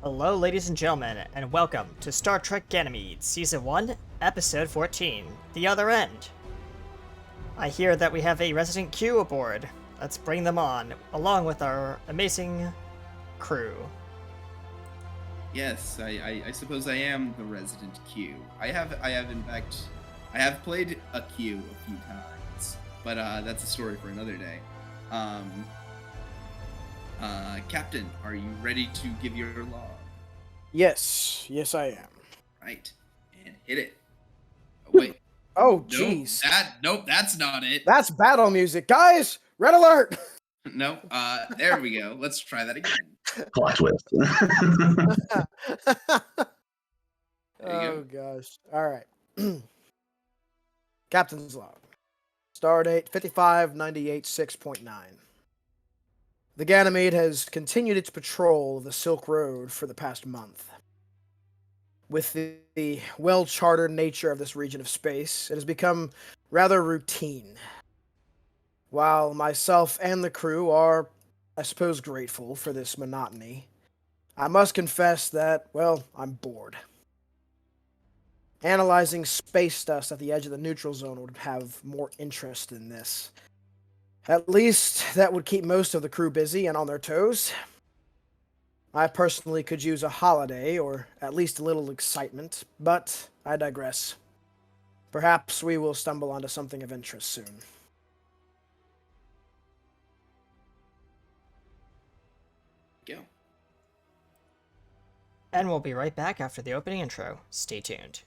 Hello, ladies and gentlemen, and welcome to Star Trek Ganymede, Season 1, Episode 14, The Other End. I hear that we have a resident Q aboard. Let's bring them on, along with our amazing crew. Yes, I suppose I am the resident Q. I have in fact, I have played a Q a few times, but that's a story for another day. Captain, are you ready to give your log? Yes, I am. Right, and hit it. Oh wait. Oh, jeez. Nope, that's not it. That's battle music, guys. Red alert. Nope. There we go. Let's try that again. Plot twist. Oh gosh. All right. Captain's log. Stardate 5598 6.9. The Ganymede has continued its patrol of the Silk Road for the past month. With the well-charted nature of this region of space, it has become rather routine. While myself and the crew are, I suppose, grateful for this monotony, I must confess that, well, I'm bored. Analyzing space dust at the edge of the neutral zone would have more interest than this. At least, that would keep most of the crew busy and on their toes. I personally could use a holiday, or at least a little excitement, but I digress. Perhaps we will stumble onto something of interest soon. Go. And we'll be right back after the opening intro. Stay tuned.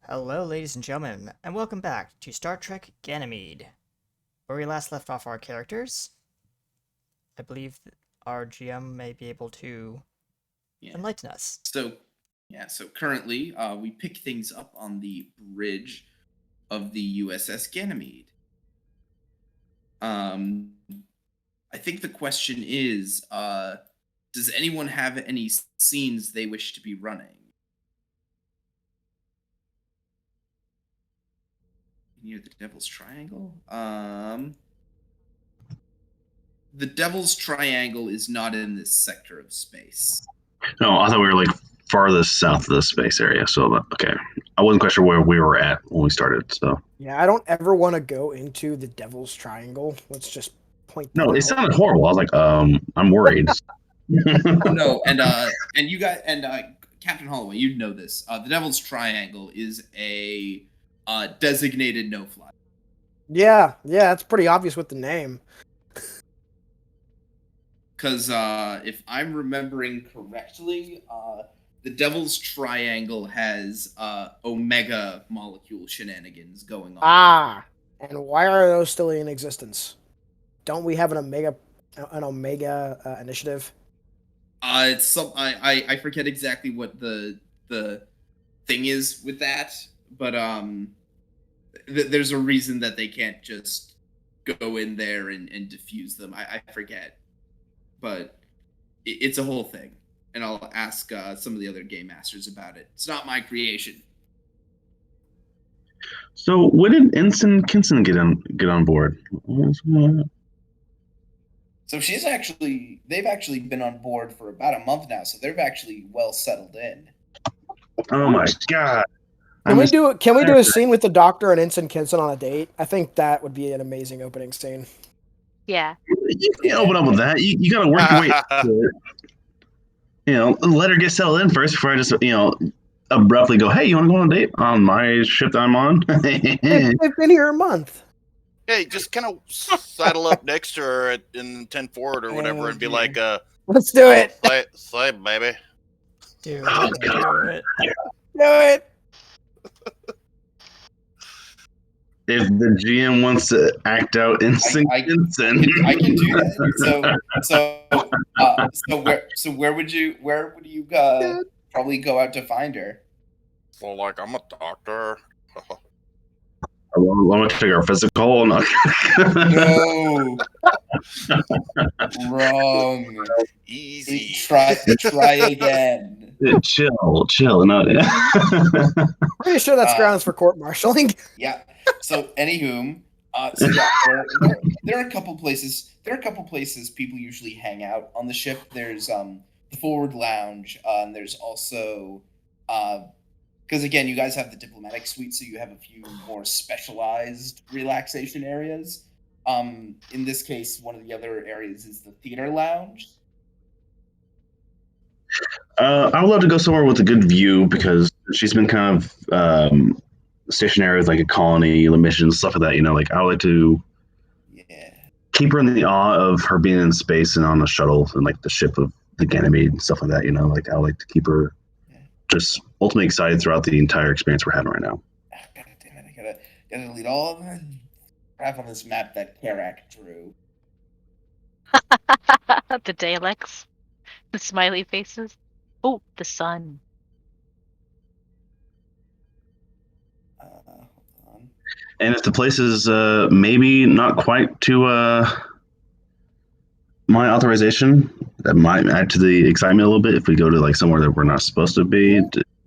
Hello, ladies and gentlemen, and welcome back to Star Trek Ganymede. Where we last left off our characters, I believe our GM may be able to enlighten us. So currently, we pick things up on the bridge of the USS Ganymede. I think the question is, does anyone have any scenes they wish to be running? Near the Devil's Triangle? The Devil's Triangle is not in this sector of space. No, I thought we were like farthest south of the space area. So okay, I wasn't quite sure where we were at when we started. So Yeah, I don't ever want to go into the Devil's Triangle. Let's just point that no, it out. sounded horrible. I was like, I'm worried. Oh no, and you got Captain Holloway, you know this. The Devil's Triangle is a designated no-fly. Yeah, it's pretty obvious with the name. Because if I'm remembering correctly, the Devil's Triangle has Omega molecule shenanigans going on. And why are those still in existence? Don't we have an Omega initiative? It's some I forget exactly what the thing is with that, but there's a reason that they can't just go in there and defuse them. I forget, but it's a whole thing, and I'll ask some of the other game masters about it. It's not my creation. So when did Ensign Kinson get on board? So they've actually been on board for about a month now, so they're actually well settled in. Oh my god! Can we do a scene with the Doctor and Ensign Kinson on a date? I think that would be an amazing opening scene. Yeah. You can't open up with that. You got to work your way into it. Let her get settled in first before I just abruptly go, hey, you want to go on a date on my ship that I'm on? They've been here a month. Yeah, you just kind of saddle up next to her in 10 forward or whatever and be like, let's do it. Say, baby. Do it. Do it. If the GM wants to act out Ensign Kinson, I can do that. So where would you probably go out to find her? Well, like, I'm a doctor. I want to take our physical. No. Wrong. Easy. Try again. Chill. No. Pretty sure that's grounds for court martialing. Yeah. So, anywho, there are a couple places. There are a couple places people usually hang out on the ship. There's the forward lounge. And there's also because again, you guys have the diplomatic suite, so you have a few more specialized relaxation areas. In this case, one of the other areas is the theater lounge. I would love to go somewhere with a good view because she's been kind of stationary with like a colony, missions, stuff like that. Like I would like to keep her in the awe of her being in space and on a shuttle and like the ship of the Ganymede and stuff like that. Like I would like to keep her just ultimately excited throughout the entire experience we're having right now. God damn it! I gotta delete all of the crap on this map that Karak drew. The Daleks. The smiley faces. Oh, the sun. Hold on. And if the place is maybe not quite to my authorization, that might add to the excitement a little bit. If we go to like somewhere that we're not supposed to be,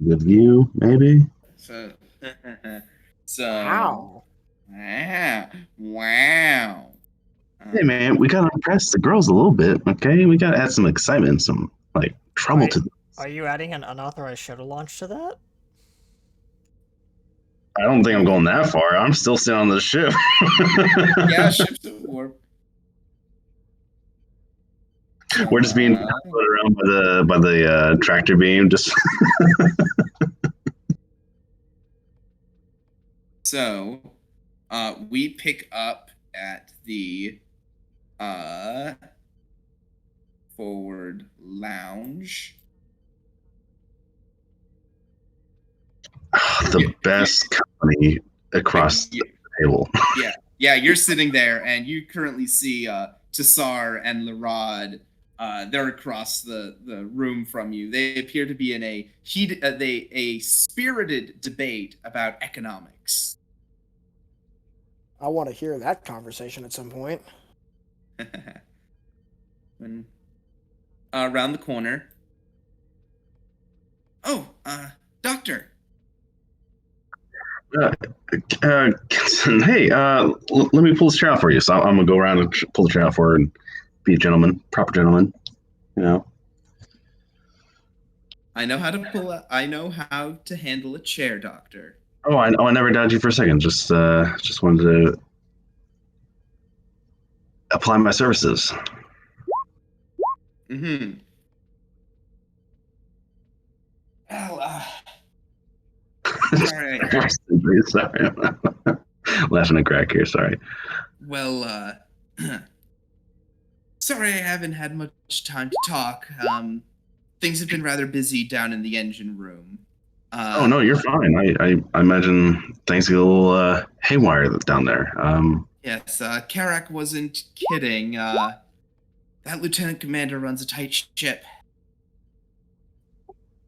good view, maybe. So Wow. Wow. Hey man, we gotta impress the girls a little bit, okay? We gotta add some excitement, some like trouble to. Are you adding an unauthorized shuttle launch to that? I don't think I'm going that far. I'm still sitting on the ship. Yeah, ship's at warp. We're just being put around by the tractor beam. Just so, we pick up at the forward lounge. the best company across the table. Yeah, you're sitting there, and you currently see Tassar and Larod. They're across the room from you. They appear to be in a spirited debate about economics. I want to hear that conversation at some point. When around the corner. Oh, Doctor. Hey, let me pull this chair out for you. So I'm gonna go around and pull the chair out for her and be a gentleman, proper gentleman. I know how to handle a chair, Doctor. Oh, I never doubted you for a second. Just wanted to apply my services. Mm-hmm. Well, sorry. Sorry. Laughing at crack here, sorry. Well, sorry I haven't had much time to talk. Things have been rather busy down in the engine room. Oh no, you're fine. I imagine things get a little haywire down there. Yes, Karak wasn't kidding. That lieutenant commander runs a tight ship.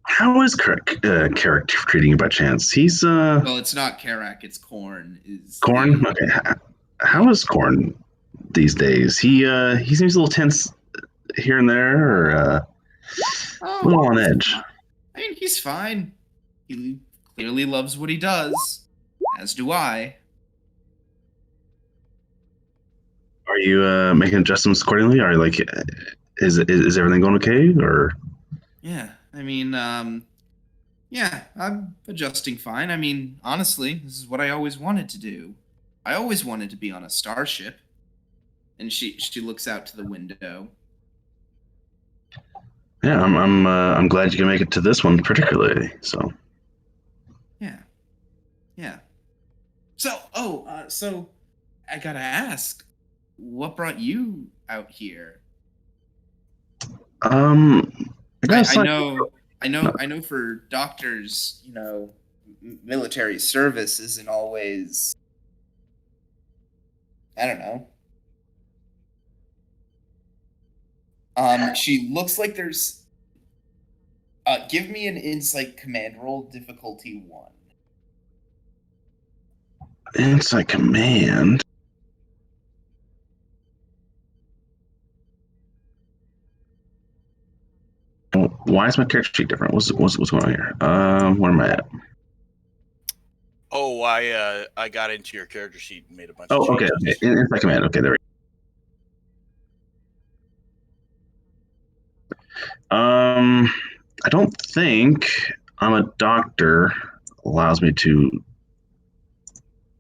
How is Carrick treating you by chance? He's Well, it's not Karak, it's Korn. Corn. Okay, how is Corn these days? He seems a little tense here and there, or a little on edge. I mean, he's fine. He clearly loves what he does, as do I. Are you making adjustments accordingly? Are like, is everything going okay? Or Yeah, I mean, yeah, I'm adjusting fine. I mean, honestly, this is what I always wanted to do. I always wanted to be on a starship. And she looks out to the window. yeah, I'm glad you can make it to this one particularly. So Yeah. So I gotta ask, what brought you out here? I guess I know for doctors, military service isn't always, I don't know. She looks like there's give me an insight command roll, difficulty 1. Insight command. Why is my character sheet different? What's going on here? Where am I at? Oh, I got into your character sheet and made a bunch of Oh, okay. changes. Insight command. Okay, there we go. I don't think I'm a doctor allows me to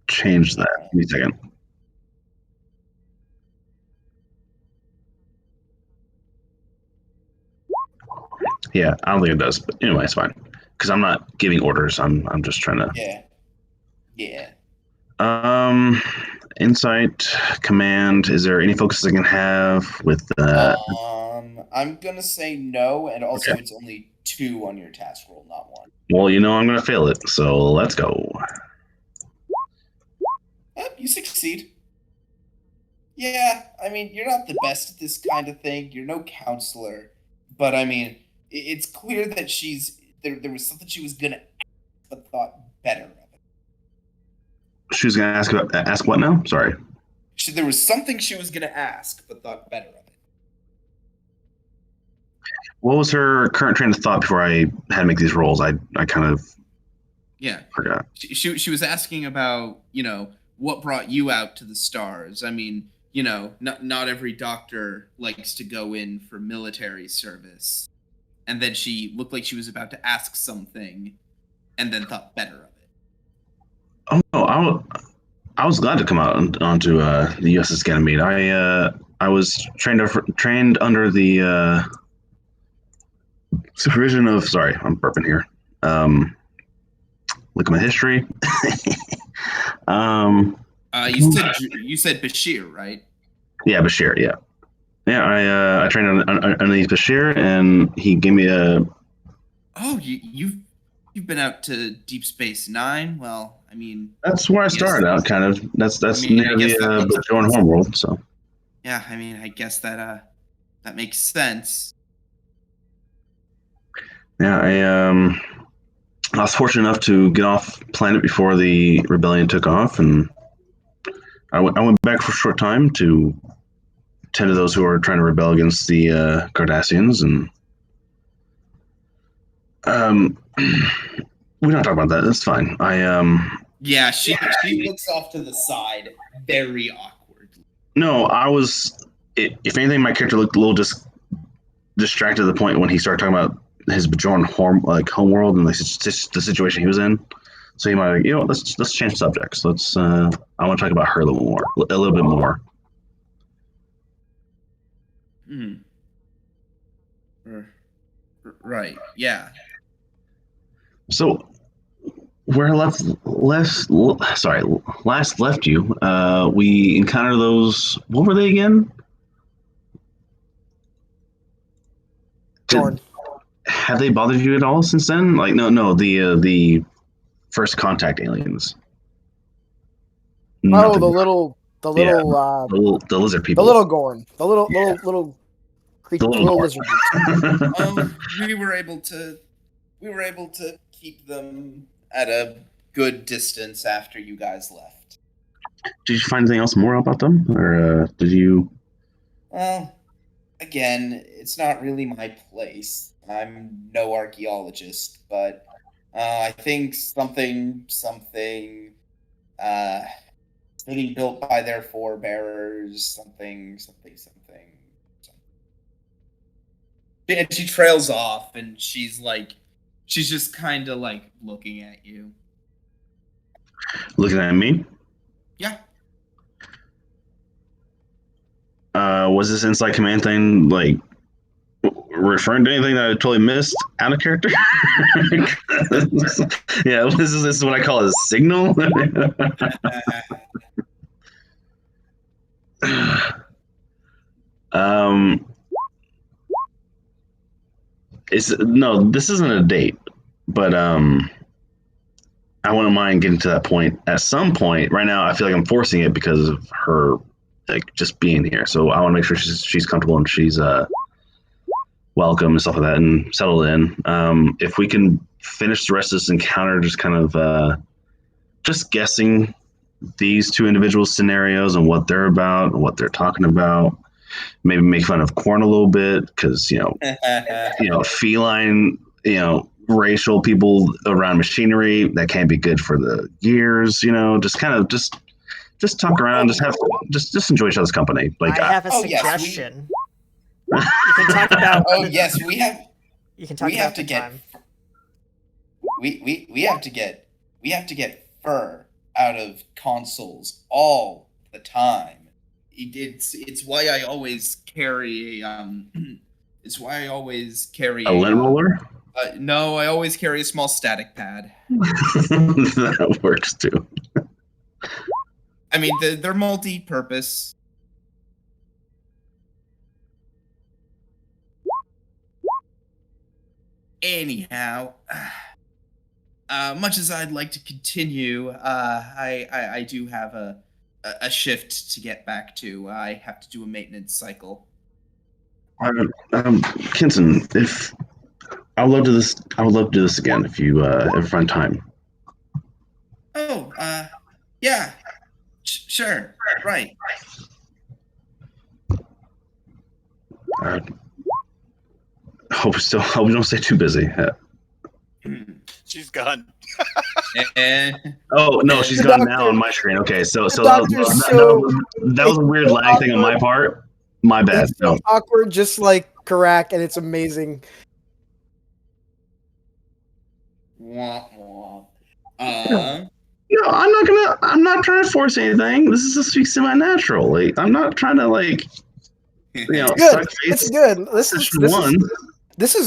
change that. Give me a second. Yeah, I don't think it does. But anyway, it's fine because I'm not giving orders. I'm just trying to. Yeah. Insight command. Is there any focus I can have with? I'm gonna say no, and also Okay. it's only 2 on your task roll, not 1. Well, I'm gonna fail it. So let's go. You succeed. Yeah, I mean, you're not the best at this kind of thing. You're no counselor, but I mean, it's clear that there was something she was gonna ask, but thought better of it. She was gonna ask what now? Sorry. There was something she was gonna ask, but thought better of it. What was her current train of thought before I had to make these rolls? I kind of forgot. She was asking about, what brought you out to the stars. I mean, not every doctor likes to go in for military service. And then she looked like she was about to ask something and then thought better of it. Oh no, I was glad to come out onto the USS Ganymede. I was trained under the supervision of. Sorry, I'm burping here. Look at my history. You said Bashir, right? Yeah, Bashir. Yeah. I trained underneath Bashir, and he gave me a. Oh, you've been out to Deep Space Nine. Well, I mean, that's where I started out. Kind of. That's near the Bajorn homeworld. So. Yeah, I mean, I guess that makes sense. Yeah, I was fortunate enough to get off planet before the rebellion took off, and I went back for a short time to tend to those who were trying to rebel against the Cardassians, and we don't talk about that. That's fine. Yeah, she looks off to the side, very awkwardly. No, I was. If anything, my character looked a little distracted to the point when he started talking about his Bajorn homeworld and the situation he was in. So he might, let's change subjects. I want to talk about her a little bit more. Right. Yeah. So where last left you, we encountered those. What were they again? Dorn. have they bothered you at all since then? Like, no, the first contact aliens. Oh, Nothing. the lizard people. the little Gorn, the little Yeah. creature, The the little little lizard. We were able to keep them at a good distance after you guys left. Did you find anything else more about them, or did you? Well, again, it's not really my place. I'm no archaeologist, but I think something city built by their forebearers, something. And she trails off, and she's just kind of like looking at you. Looking at me? Yeah. Was this inside command thing like referring to anything that I totally missed out of character? Yeah, this is what I call a signal. um, this isn't a date, but I wouldn't mind getting to that point at some point. Right now, I feel like I'm forcing it because of her, like, just being here. So I want to make sure she's comfortable and she's welcome and stuff like that and settled in. If we can finish the rest of this encounter, just kind of just guessing these two individuals' scenarios and what they're about, and what they're talking about. Maybe make fun of Corn a little bit because feline, racial people around machinery that can't be good for the gears. Just kind of just talk around, just enjoy each other's company. Like I have a suggestion. You can talk about. Oh yes, we have. You can talk about the time. We have to get fur out of consoles all the time. It's why I always carry it's why I always carry a lint roller. No, I always carry a small static pad. That works too. I mean, they're multi-purpose. Anyhow, much as I'd like to continue, I do have a shift to get back to. I have to do a maintenance cycle. Kinson, if I would love to do this again if you ever find time. Oh, yeah, sure, right. Hope we don't stay too busy. She's gone. Oh no, she's gone now on my screen. Okay, so that was a weird lag thing on my part. My bad. He's so awkward, just like Karak, and it's amazing. Wah, wah. I'm not trying to force anything. This is supposed to be semi-natural. Like, I'm not trying to good. It's good. This is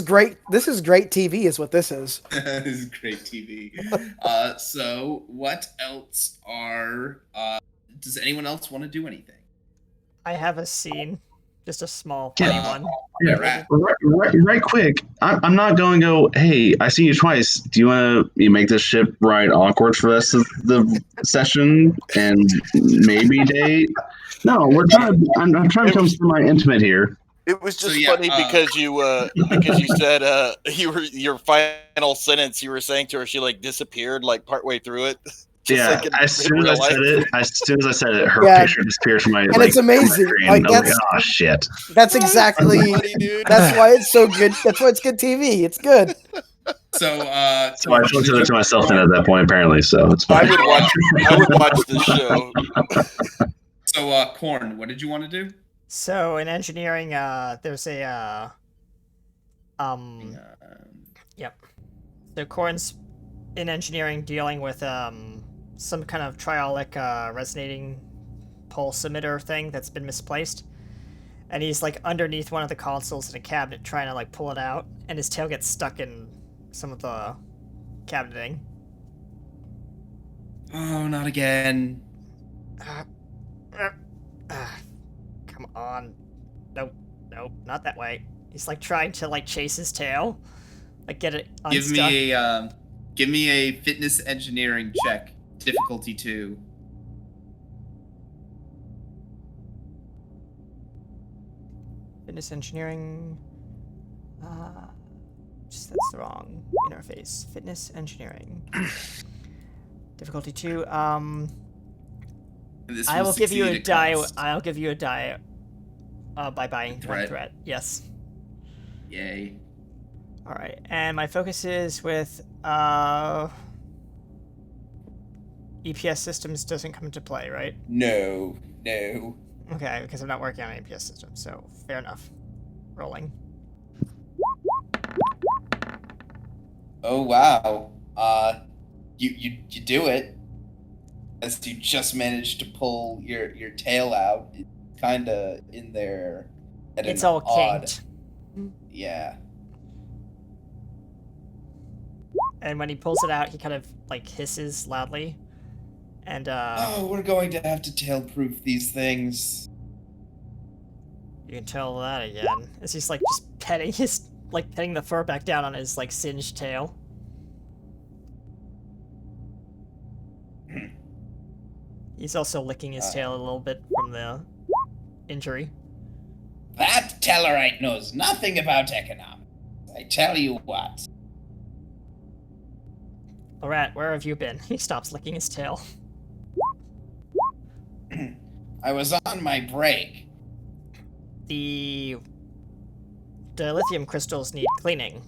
great. This is great TV, is what this is. This is great TV. So what else does anyone else want to do anything? I have a scene. Just a small funny one. Yeah, right quick. I'm not going to go, hey, I see you twice. Do you want to make this ship ride awkward for the rest of the session and maybe date? No, I'm trying to become semi-intimate here. It was just funny because you said your final sentence you were saying to her, she like disappeared like partway through it. Yeah, as soon as I said it, her picture disappeared from my. And it's amazing. Like that's oh shit. That's exactly. That's why it's so good. That's why it's good TV. It's good. So I told it to myself then at that point apparently. So it's fine. I would watch this show. So Corn, what did you want to do? So in engineering, there's a Yep. So Corn's in engineering dealing with some kind of triolic resonating pulse emitter thing that's been misplaced. And he's like underneath one of the consoles in a cabinet trying to like pull it out, and his tail gets stuck in some of the cabineting. Oh, not again. Come on. Nope, not that way. He's like trying to like chase his tail, Like get it Give unstuck. give me a fitness engineering check, difficulty 2. Fitness engineering. That's the wrong interface. Fitness engineering. Difficulty 2. This I will give you a succeed at die. cost. I'll give you a die. By buying one Threat. threat. Yes. Yay. All right, and my focus is with EPS systems doesn't come into play, right? No. Okay, because I'm not working on an EPS system, so fair enough. Rolling. Oh wow. You do it. As you just managed to pull your tail out. It's kinda in there at It's an all odd. kinked. Yeah. And when he pulls it out, he kind of like hisses loudly. And Oh, we're going to have to tail-proof these things. you can tell that again. As he's like just petting the fur back down on his like singed tail. He's also licking his tail a little bit from the injury. That Tellarite knows nothing about economics. I tell you what. Lorat, where have you been? He stops licking his tail. I was on my break. The dilithium crystals need cleaning.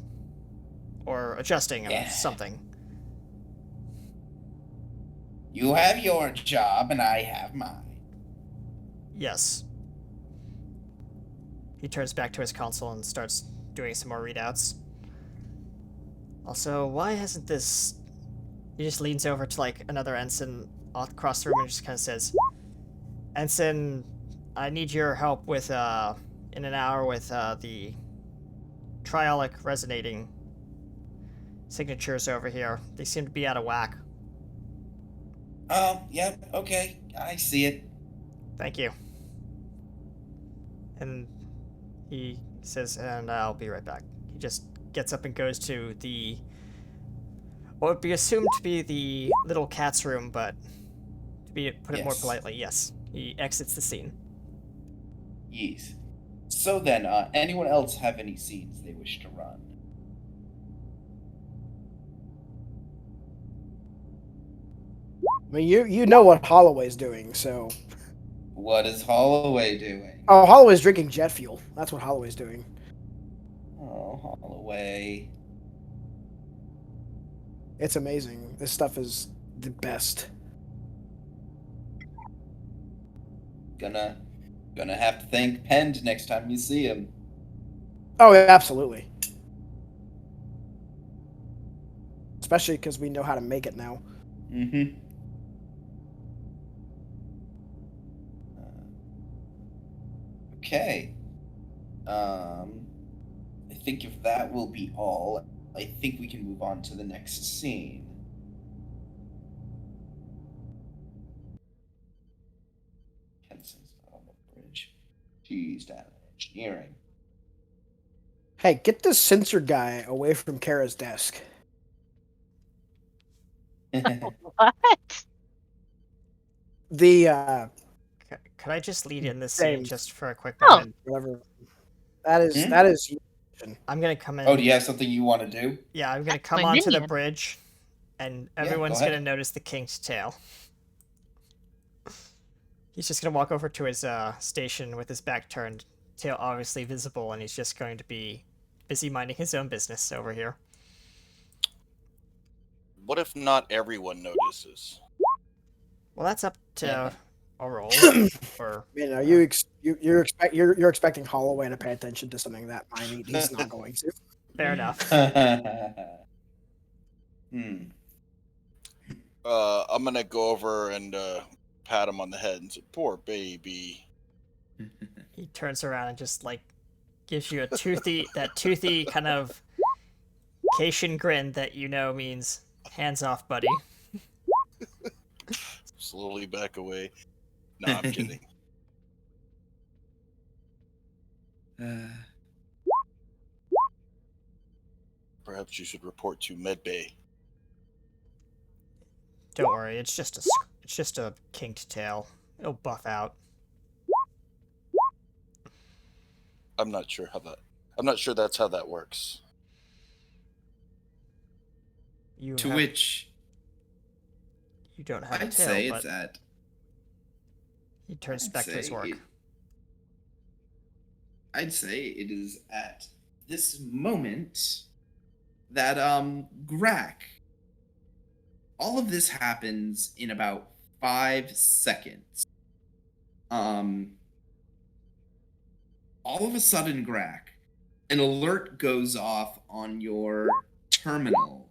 Or adjusting or something. You have your job and I have mine. Yes. He turns back to his console and starts doing some more readouts. Also, why hasn't this... He just leans over to like another ensign across the room and just kind of says, Ensign, I need your help with, in an hour with, the triolic resonating signatures over here. They seem to be out of whack. Oh, yeah, okay. I see it. Thank you. And he says, and I'll be right back. He just gets up and goes to the... what would be assumed to be the little cat's room, but to put it more politely, yes. He exits the scene. Yes. So then, anyone else have any scenes they wish to run? I mean, you know what Holloway's doing, so... What is Holloway doing? Oh, Holloway's drinking jet fuel. That's what Holloway's doing. Oh, Holloway. It's amazing. This stuff is the best. Gonna have to thank Pend next time you see him. Oh, yeah, absolutely. Especially because we know how to make it now. Mm-hmm. Okay. I think if that will be all, I think we can move on to the next scene. Kenson's not on the bridge. She's down engineering. Hey, get this sensor guy away from Kara's desk. What? The, Could I just lead in this Same. scene just for a quick Oh. moment? whatever. That is... I'm gonna come in. Oh, do you have something you want to do? Yeah, I'm gonna That's come my onto the minion. bridge, and go everyone's ahead. gonna notice the kinked tail. He's just gonna walk over to his station with his back turned, tail obviously visible, and he's just going to be busy minding his own business over here. What if not everyone notices? Well, that's up to a roll. Or You know, you're expecting Holloway to pay attention to something that minute. He's not going to. fair enough. I'm gonna go over and pat him on the head and say, "Poor baby." He turns around and just like gives you a toothy kind of Cation grin that you know means hands off, buddy. Slowly back away. No, I'm kidding. Perhaps you should report to medbay. Don't worry, it's just a kinked tail. It'll buff out. I'm not sure that's how that works. You To which don't have a I'd tail, say but it's at. he turns back to his work. I'd say it is at this moment that Grack. All of this happens in about 5 seconds. All of a sudden, Grack, an alert goes off on your terminal.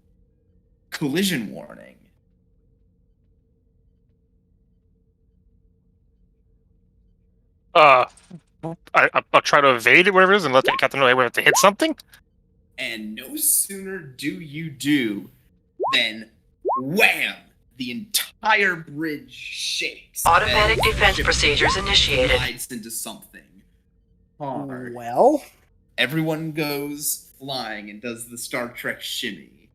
Collision warning. I'll try to evade it, whatever it is, and let the captain know we have to hit something. And no sooner do you do than wham! The entire bridge shakes. Automatic defense procedures initiated. Slides into something hard. Well, Everyone goes flying and does the Star Trek shimmy.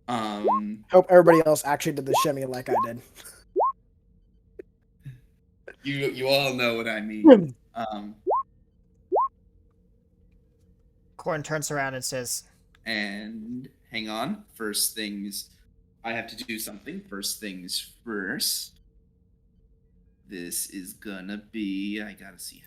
hope everybody else actually did the shimmy like I did. You all know what I mean. Corn turns around and says, And hang on. First things, I have to do something. First things first. This is gonna be. I gotta see how.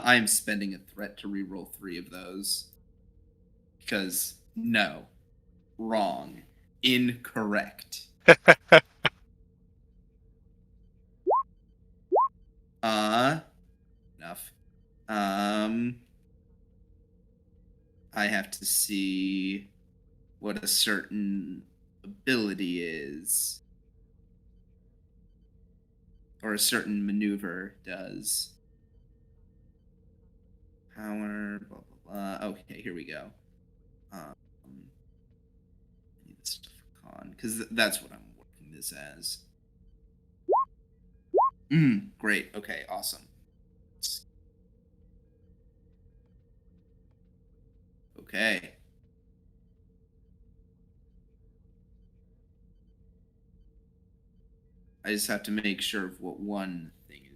I'm spending a threat to reroll 3 of those. Because no, wrong, incorrect. Enough. I have to see what a certain ability is, or a certain maneuver does. Power, blah, blah, blah. Okay, here we go. I need this stuff for con, because that's what I'm working this as. Great. Okay, awesome. Okay. I just have to make sure of what one thing is.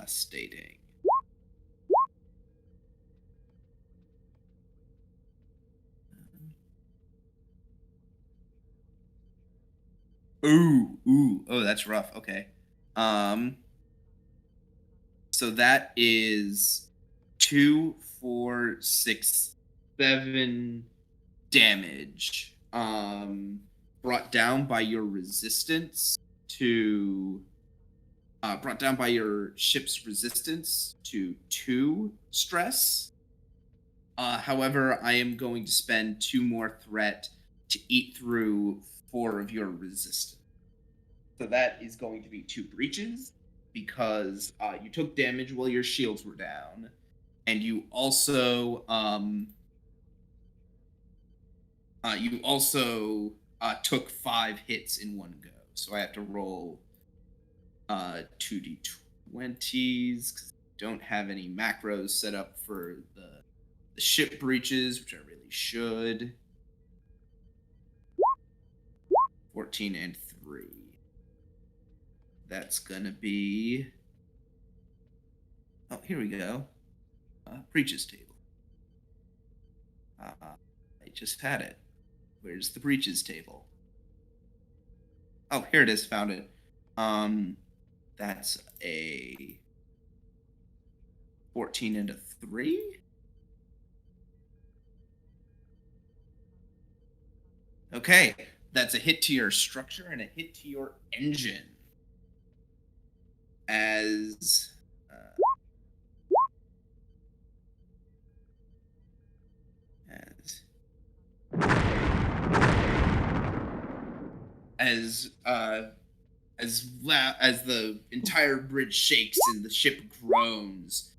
Stating. Oh, that's rough. Okay. So that is 2, 4, 6, 7 damage. Brought down by your resistance to brought down by your ship's resistance to 2 stress. However, I am going to spend 2 more threat to eat through 4 of your resistance. So that is going to be 2 breaches, because you took damage while your shields were down, and you also took 5 hits in one go. So I have to roll 2d20s because I don't have any macros set up for the ship breaches, which I really should. 14 and 3. That's gonna be. Oh, here we go. Breaches table. I just had it. Where's the breaches table? Oh, here it is. Found it. That's a 14 and a 3. Okay, that's a hit to your structure and a hit to your engine. As as the entire bridge shakes and the ship groans,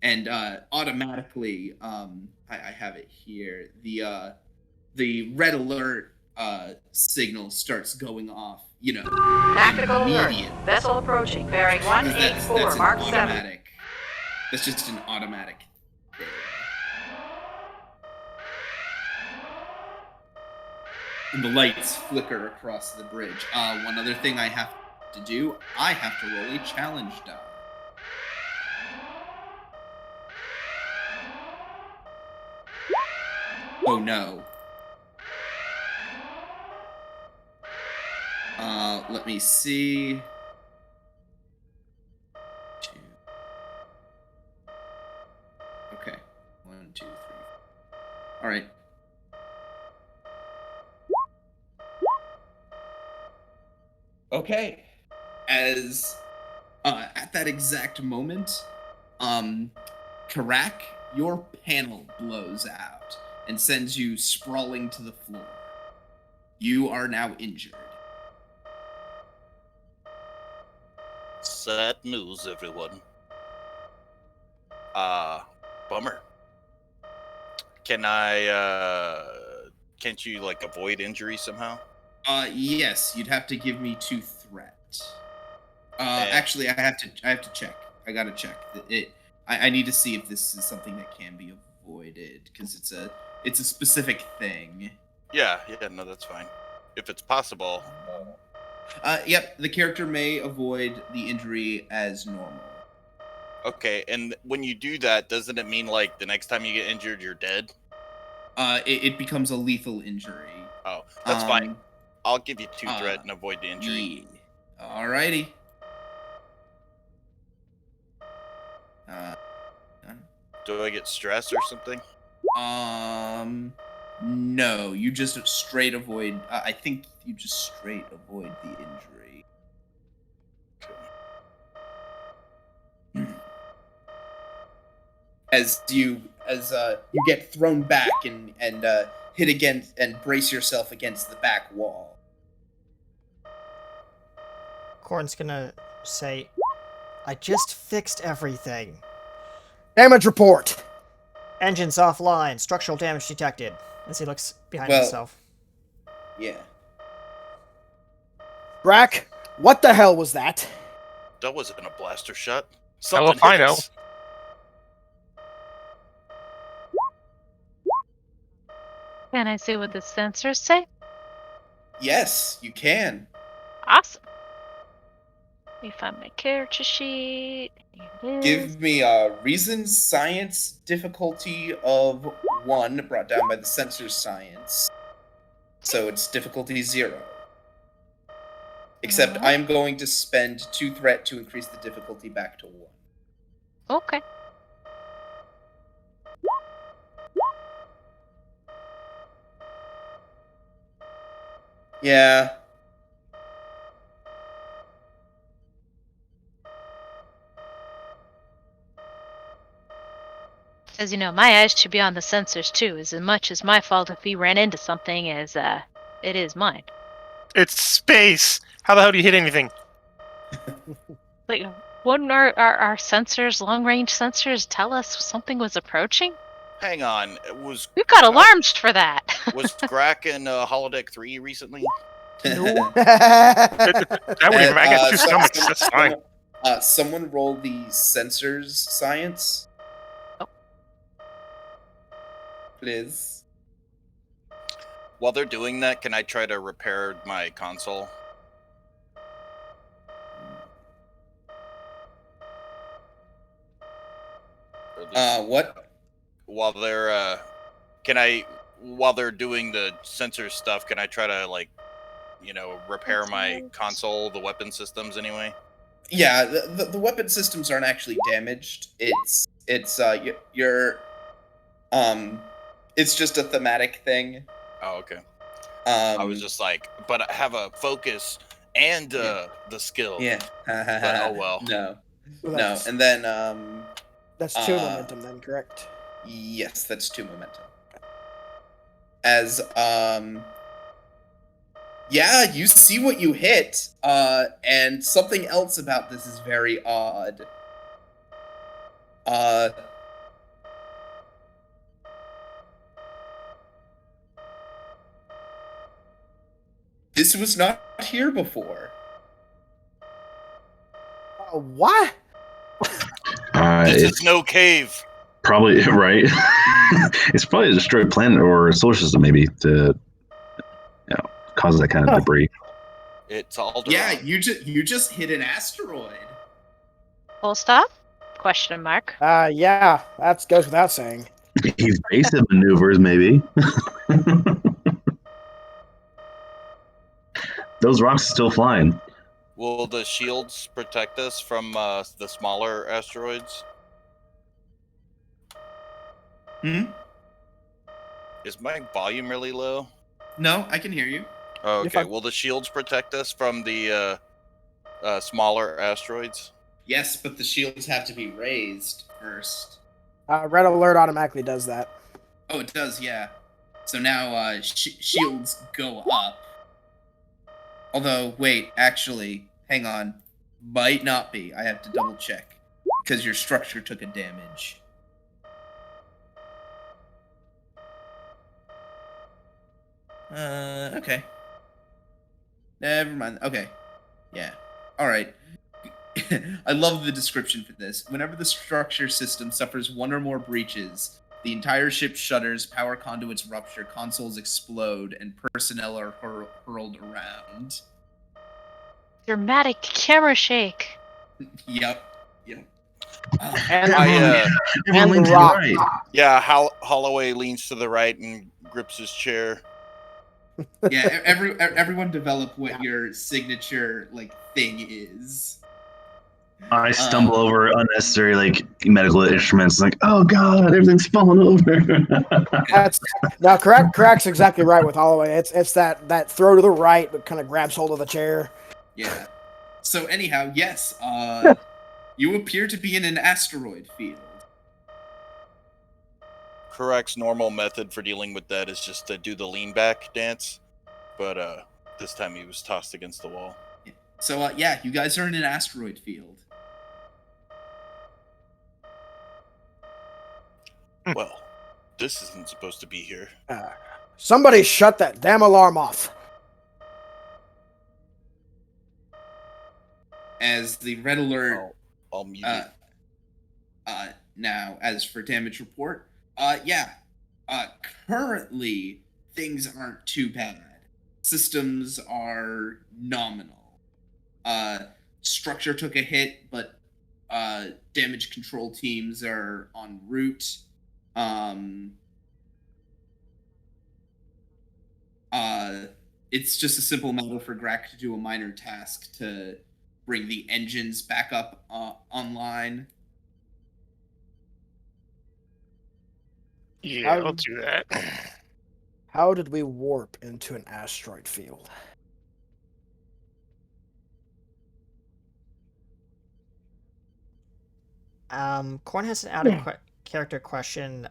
and automatically, I have it here. The red alert signal starts going off. Tactical alert. Immediate. Vessel approaching. Bearing 184, That's an Mark 7. automatic. That's just an automatic thing. And the lights flicker across the bridge. One other thing I have to do, I have to roll a challenge die. Oh no. Let me see. 2. Okay. 1, 2, 3. All right. Okay. As at that exact moment, Karak, your panel blows out and sends you sprawling to the floor. You are now injured. Sad news, everyone. Bummer. Can't you like avoid injury somehow? Yes, you'd have to give me 2 threat. Actually, I have to check. I gotta check. I need to see if this is something that can be avoided, because it's a specific thing. Yeah, no, that's fine. If it's possible. Yep, the character may avoid the injury as normal. Okay, and when you do that, doesn't it mean like the next time you get injured, you're dead? It becomes a lethal injury. Oh, that's fine. I'll give you 2 threat and avoid the injury. Yeah. Alrighty. Do I get stress or something? No, you just straight avoid. I think you just straight avoid the injury. Okay. As you get thrown back and hit against and brace yourself against the back wall. Corn's gonna say, I just fixed everything. Damage report. Engines offline. Structural damage detected. As he looks behind himself. Yeah. Brack, what the hell was that? That wasn't a blaster shot. Hell if I know. Can I see what the sensors say? Yes, you can. Awesome. Let me find my character sheet. Here it is. Give me a reason science difficulty of 1 brought down by the sensor science. So it's difficulty 0. Except Uh-huh. I'm going to spend 2 threat to increase the difficulty back to 1. Okay. Yeah. As you know, my eyes should be on the sensors too, as much as my fault if he ran into something as it is mine. It's space. How the hell do you hit anything? Like, wouldn't our sensors, long-range sensors, tell us something was approaching? Hang on. We've got alarms for that. Was Grak in Holodeck 3 recently? That would even make 2 stomachs. That's fine. Someone roll the sensors science. Oh. Please. While they're doing that, can I try to repair my console? What? While they're doing the sensor stuff, can I try to repair my console, the weapon systems anyway? Yeah, the weapon systems aren't actually damaged. It's just a thematic thing. Oh, okay. I was just like, but I have a focus and the skill. Yeah. But, oh well. No. Well, No. And then that's 2 momentum then, correct? Yes, that's 2 momentum. As Yeah, you see what you hit, and something else about this is very odd. This was not here before. What? This It's is no cave. probably right. It's probably a destroyed planet or a solar system, maybe, to cause that kind of debris. It's all Yeah, you just hit an asteroid. Full stop? Question mark. Yeah, that goes without saying. Evasive maneuvers, maybe. Those rocks are still flying. Will the shields protect us from the smaller asteroids? Is my volume really low? No, I can hear you. Oh, You're okay. fine. Will the shields protect us from the smaller asteroids? Yes, but the shields have to be raised first. Red alert automatically does that. Oh, it does, yeah. So now shields go up. Although, wait, actually, hang on. Might not be. I have to double check. Because your structure took a damage. Okay. Never mind. Okay. Yeah. Alright. I love the description for this. Whenever the structure system suffers one or more breaches, the entire ship shudders, power conduits rupture, consoles explode, and personnel are hurled around. Dramatic camera shake. Yep. And I Everyone lean to the rock. right. yeah. Holloway leans to the right and grips his chair. Yeah, everyone develop what your signature thing is. I stumble over unnecessary medical instruments. Like, oh god, everything's falling over. Now correct's exactly right with Holloway. It's that throw to the right that kind of grabs hold of the chair. Yeah. So anyhow, yes, you appear to be in an asteroid field. Correct's normal method for dealing with that is just to do the lean back dance, but this time he was tossed against the wall. Yeah. So yeah, you guys are in an asteroid field. Well, this isn't supposed to be here. Somebody shut that damn alarm off. As the red alert. I'll mute it. Now, as for damage report, currently things aren't too bad. Systems are nominal. Structure took a hit, but damage control teams are en route. It's just a simple matter for Grak to do a minor task to bring the engines back up online. Yeah, I'll do that. How did we warp into an asteroid field? Corn has an out-of-character question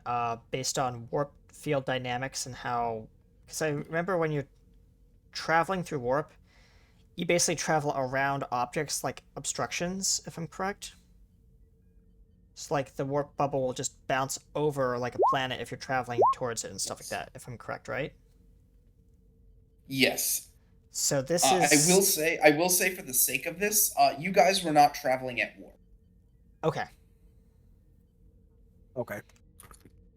based on warp field dynamics and how... Because I remember when you're traveling through warp, you basically travel around objects like obstructions, if I'm correct. It's like the warp bubble will just bounce over like a planet if you're traveling towards it and stuff like that, if I'm correct, right? Yes. So this is... I will say for the sake of this, you guys were not traveling at warp. Okay. Okay.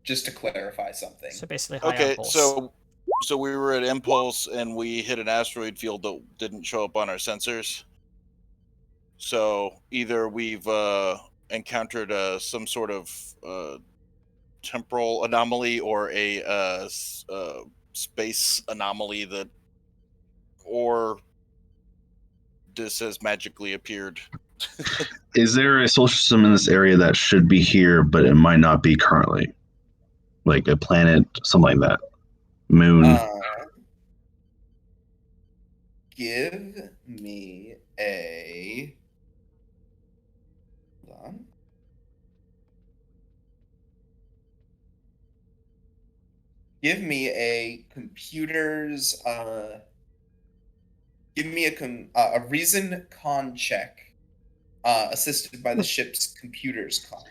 Just to clarify something. So basically high Okay, impulse. so we were at impulse and we hit an asteroid field that didn't show up on our sensors. So either we've encountered some sort of temporal anomaly or a space anomaly or this has magically appeared. Is there a solar system in this area that should be here, but it might not be currently? Like a planet, something like that. Moon. Give me a... Hold on. Give me a computers Give me a reason con check, assisted by the ship's computer's con.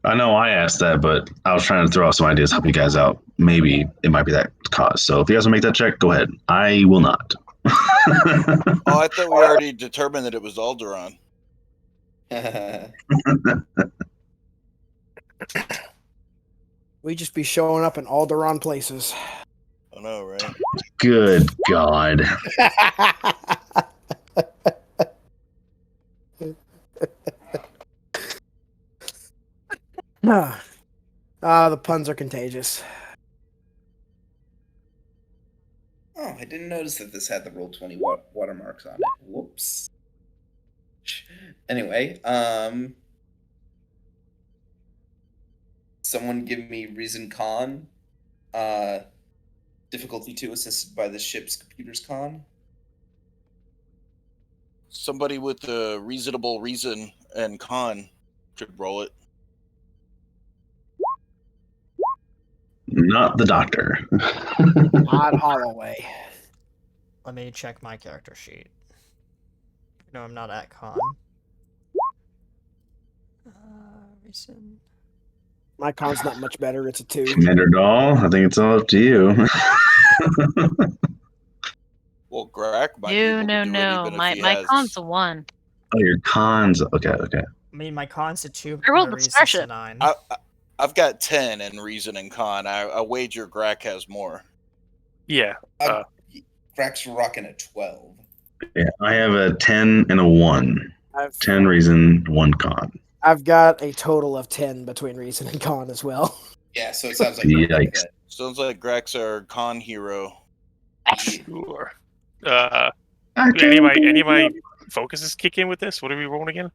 I know I asked that, but I was trying to throw out some ideas, help you guys out. Maybe it might be that cause. So if you guys want to make that check, go ahead. I will not. Oh, I thought we already determined that it was Alderaan. We just be showing up in all the wrong places. I know, right? Good God. The puns are contagious. Oh, I didn't notice that this had the Roll20 watermarks on it. Whoops. Anyway, someone give me reason con. Difficulty 2 assisted by the ship's computer's con. Somebody with a reasonable reason and con should roll it. Not the doctor. Odd Holloway. Let me check my character sheet. No, I'm not at con. Reason. My con's not much better. It's a 2. Commander Doll, I think it's all up to you. Well, Grak might be able to do it No. even if My he my has... con's a 1. Oh, your cons. Okay. I mean, my con's a 2, I rolled my the reason's Starship. a 9. I've got 10 in reason and con. I wager Grak has more. Yeah. Grak's rocking a 12. Yeah, I have a 10 and a 1. 10 reason, 1 con. I've got a total of 10 between reason and con as well. Yeah, so it sounds like Yikes. Sounds like Grak's our con hero. Sure. Any of my focuses kick in with this? What are we rolling again?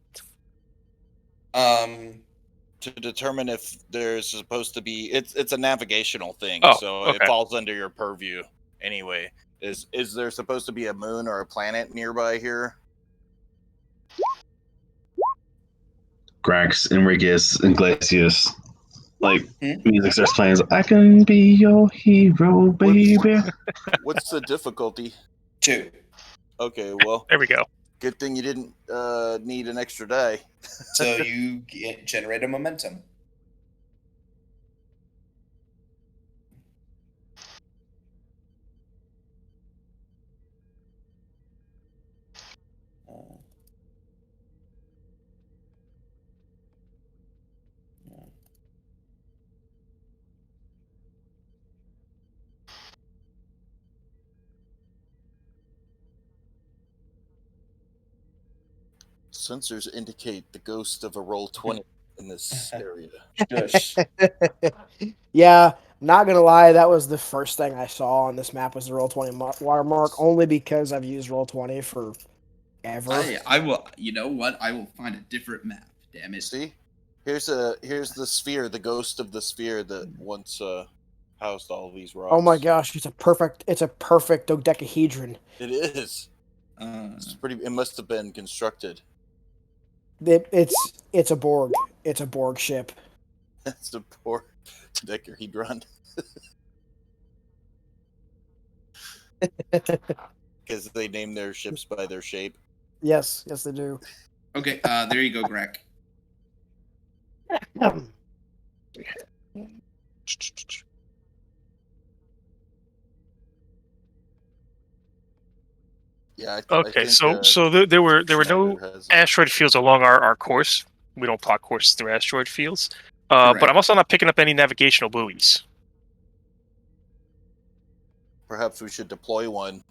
To determine if there's supposed to be, it's a navigational thing, Oh, so okay. it falls under your purview anyway. Is there supposed to be a moon or a planet nearby here? Grax, Enriquez, Iglesias. Like, music starts playing. I can be your hero, baby. What's the difficulty? 2. Okay, well, There we go. good thing you didn't need an extra die. So you generate a momentum. Sensors indicate the ghost of a Roll20 in this area. Shush. Yeah, not gonna lie, that was the first thing I saw on this map was the Roll20 watermark, only because I've used Roll20 forever. I will. You know what? I will find a different map. Damn it! See, here's the sphere, the ghost of the sphere that once housed all these rocks. Oh my gosh, it's a perfect dodecahedron. It is. It's pretty. It must have been constructed. It's a Borg. It's a Borg ship. That's the poor dodecahedron. Because they name their ships by their shape. Yes, they do. Okay, there you go, Greg. Yeah. Okay, so there were no asteroid fields along our course. We don't plot courses through asteroid fields. But I'm also not picking up any navigational buoys. Perhaps we should deploy one.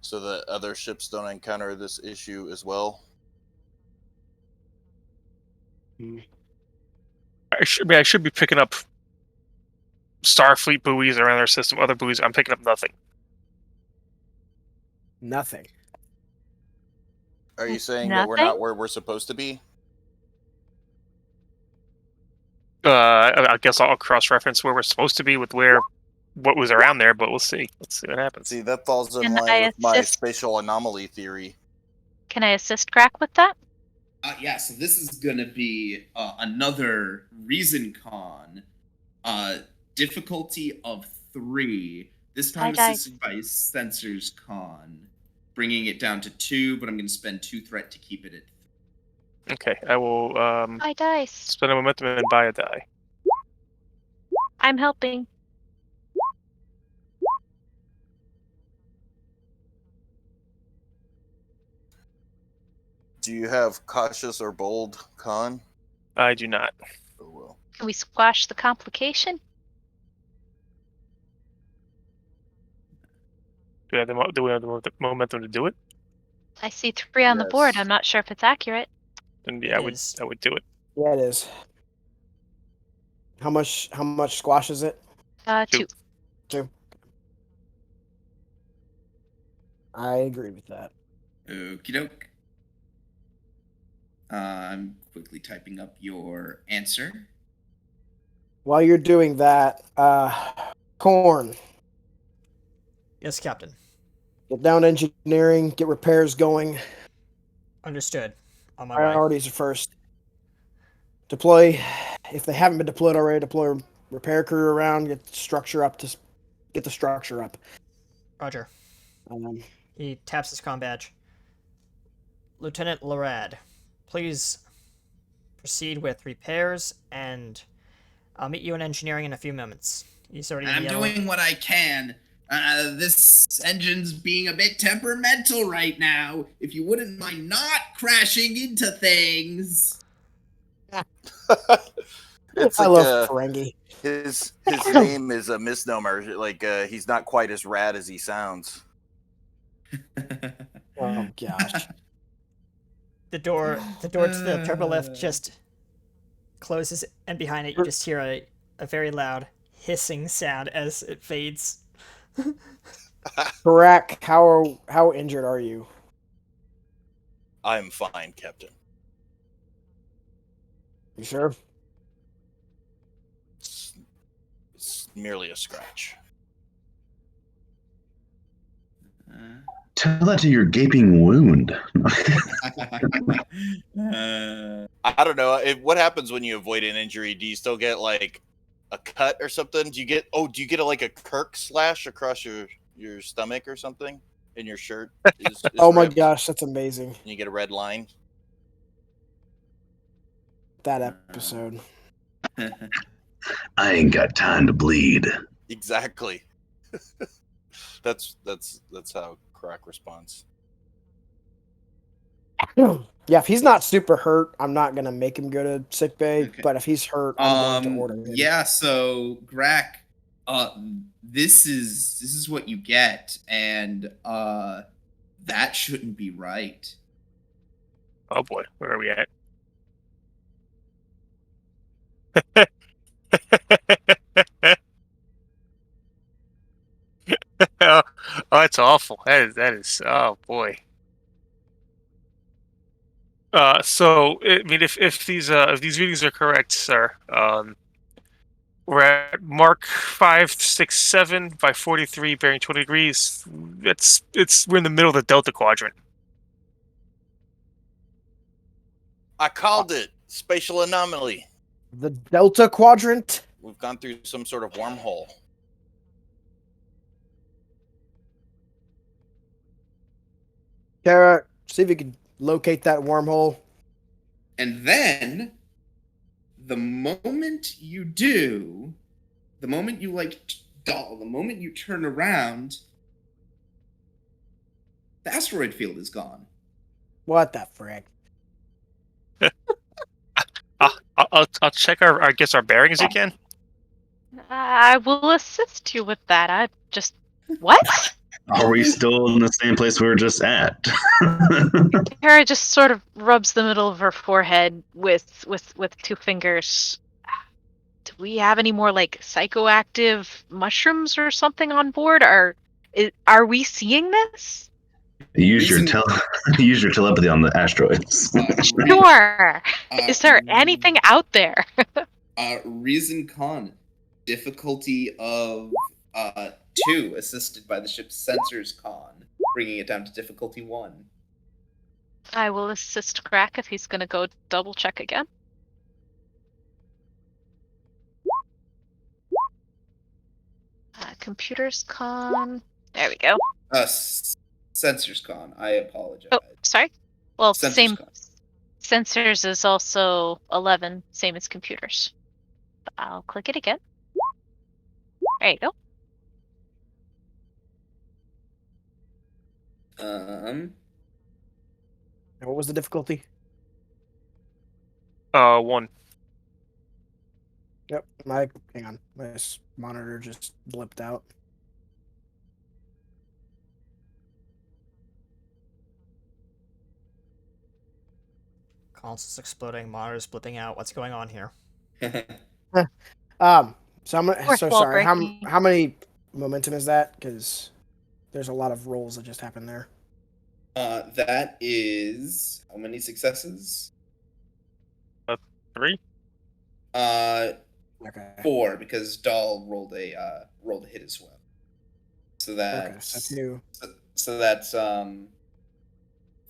So that other ships don't encounter this issue as well. I should be picking up Starfleet buoys around our system, other buoys. I'm picking up nothing. Nothing. Are you saying that we're not where we're supposed to be? I guess I'll cross-reference where we're supposed to be with what was around there, but we'll see. Let's see what happens. See, that falls in line with my spatial anomaly theory. Can I assist Crack with that? Yeah, so this is going to be another reason con. Difficulty of 3. This time Hi, assisted by Sensors Con, bringing it down to 2, but I'm going to spend 2 threat to keep it at 3. Okay, I will Hi, dice. spend a momentum and buy a die. I'm helping. Do you have cautious or bold, Con? I do not. Oh well. Can we squash the complication? Do we have the momentum to do it? I see 3 on the board. Yes. I'm not sure if it's accurate. Then yeah, It is. I would do it. Yeah, it is. How much squash is it? 2. 2. I agree with that. Okie doke. I'm quickly typing up your answer. While you're doing that, Corn, Yes, Captain. get down to engineering, get repairs going. Understood. On my way. Priorities are first. Deploy, if they haven't been deployed already, deploy a repair crew around, get the structure up. Roger. Um, He taps his comm badge. Lieutenant Larad, please proceed with repairs, and I'll meet you in engineering in a few moments. He's already in I'm the yellow. doing what I can. This engine's being a bit temperamental right now. If you wouldn't mind not crashing into things. It's I like love Ferengi. his name is a misnomer. Like he's not quite as rad as he sounds. Oh gosh. The door to the turbo lift just closes, and behind it you just hear a very loud hissing sound as it fades. Barack, how injured are you? I'm fine, Captain. You sure? It's merely a scratch. Tell that to your gaping wound. I don't know. What happens when you avoid an injury? Do you still get like a cut or something? Do you get like a Kirk slash across your stomach or something in your shirt? Is Oh my ripped, gosh, that's amazing. and you get a red line. That episode. I ain't got time to bleed. Exactly. That's how Crack responds. Yeah, if he's not super hurt, I'm not gonna make him go to sick bay. Okay. But if he's hurt, I'm going to order him. Yeah, so Grack, this is what you get, and that shouldn't be right. Oh boy, where are we at? Oh, it's awful. That is. Oh boy. So I mean, if these readings are correct, sir, we're at Mark 567 by 43, bearing 20 degrees. We're in the middle of the Delta Quadrant. I called it spatial anomaly. The Delta Quadrant. We've gone through some sort of wormhole. Kara, see if you can locate that wormhole. And then, the moment you do, the moment you the moment you turn around, the asteroid field is gone. What the frick? I'll check our bearings again. I will assist you with that. I just... What? Are we still in the same place we were just at? Kara just sort of rubs the middle of her forehead with 2 fingers. Do we have any more like psychoactive mushrooms or something on board? Are we seeing this? Use your telepathy on the asteroids. Sure. Is there anything out there? Reason Con, difficulty of 2, assisted by the ship's sensors con, bringing it down to difficulty 1. I will assist Crack if he's going to go double check again. Computers con. There we go. Sensors con. I apologize. Oh, sorry. Well, Sensors same. con. Sensors is also 11, same as computers. I'll click it again. There you go. And what was the difficulty? 1. Yep. Hang on. My monitor just blipped out. Console's exploding, monitors blipping out. What's going on here? So I'm Fourth so wall sorry. breaking. How many momentum is that? Because there's a lot of rolls that just happened there. That is how many successes? 3. Okay. 4 because Dahl rolled a hit as well. So Okay. that's So 2. so that's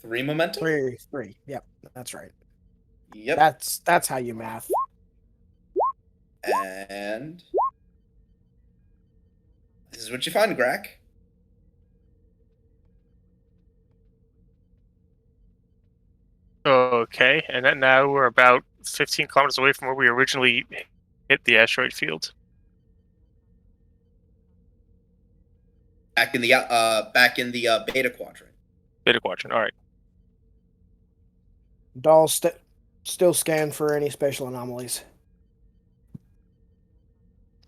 3 momentum. 3. Yep. That's right. Yep. That's how you math. And this is what you find, Grack. Okay, and then now we're about 15 kilometers away from where we originally hit the asteroid field. Back in the beta quadrant. Beta quadrant. All right. Dahl still scan for any spatial anomalies.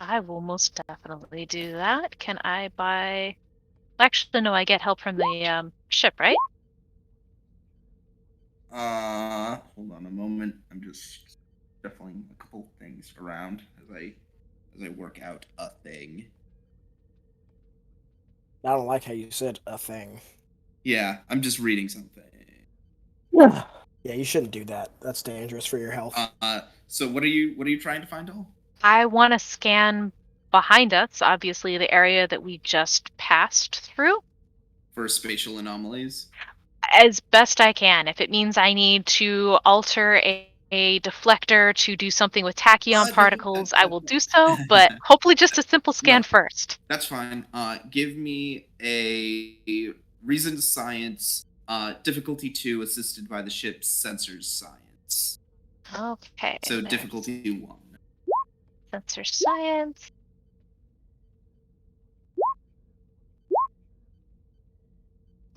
I will most definitely do that. Can I buy? Actually, no. I get help from the ship, right? Hold on a moment. I'm just shuffling a couple things around as I work out a thing. I don't like how you said a thing. Yeah, I'm just reading something. Yeah, you shouldn't do that. That's dangerous for your health. So what are you trying to find, Dahl? I want to scan behind us, obviously the area that we just passed through, For spatial anomalies? as best I can. If it means I need to alter a deflector to do something with tachyon particles, I will do so, but hopefully just a simple scan first. That's fine. Give me a reason to science, difficulty 2, assisted by the ship's sensors science. Okay. So difficulty 1. Sensor science.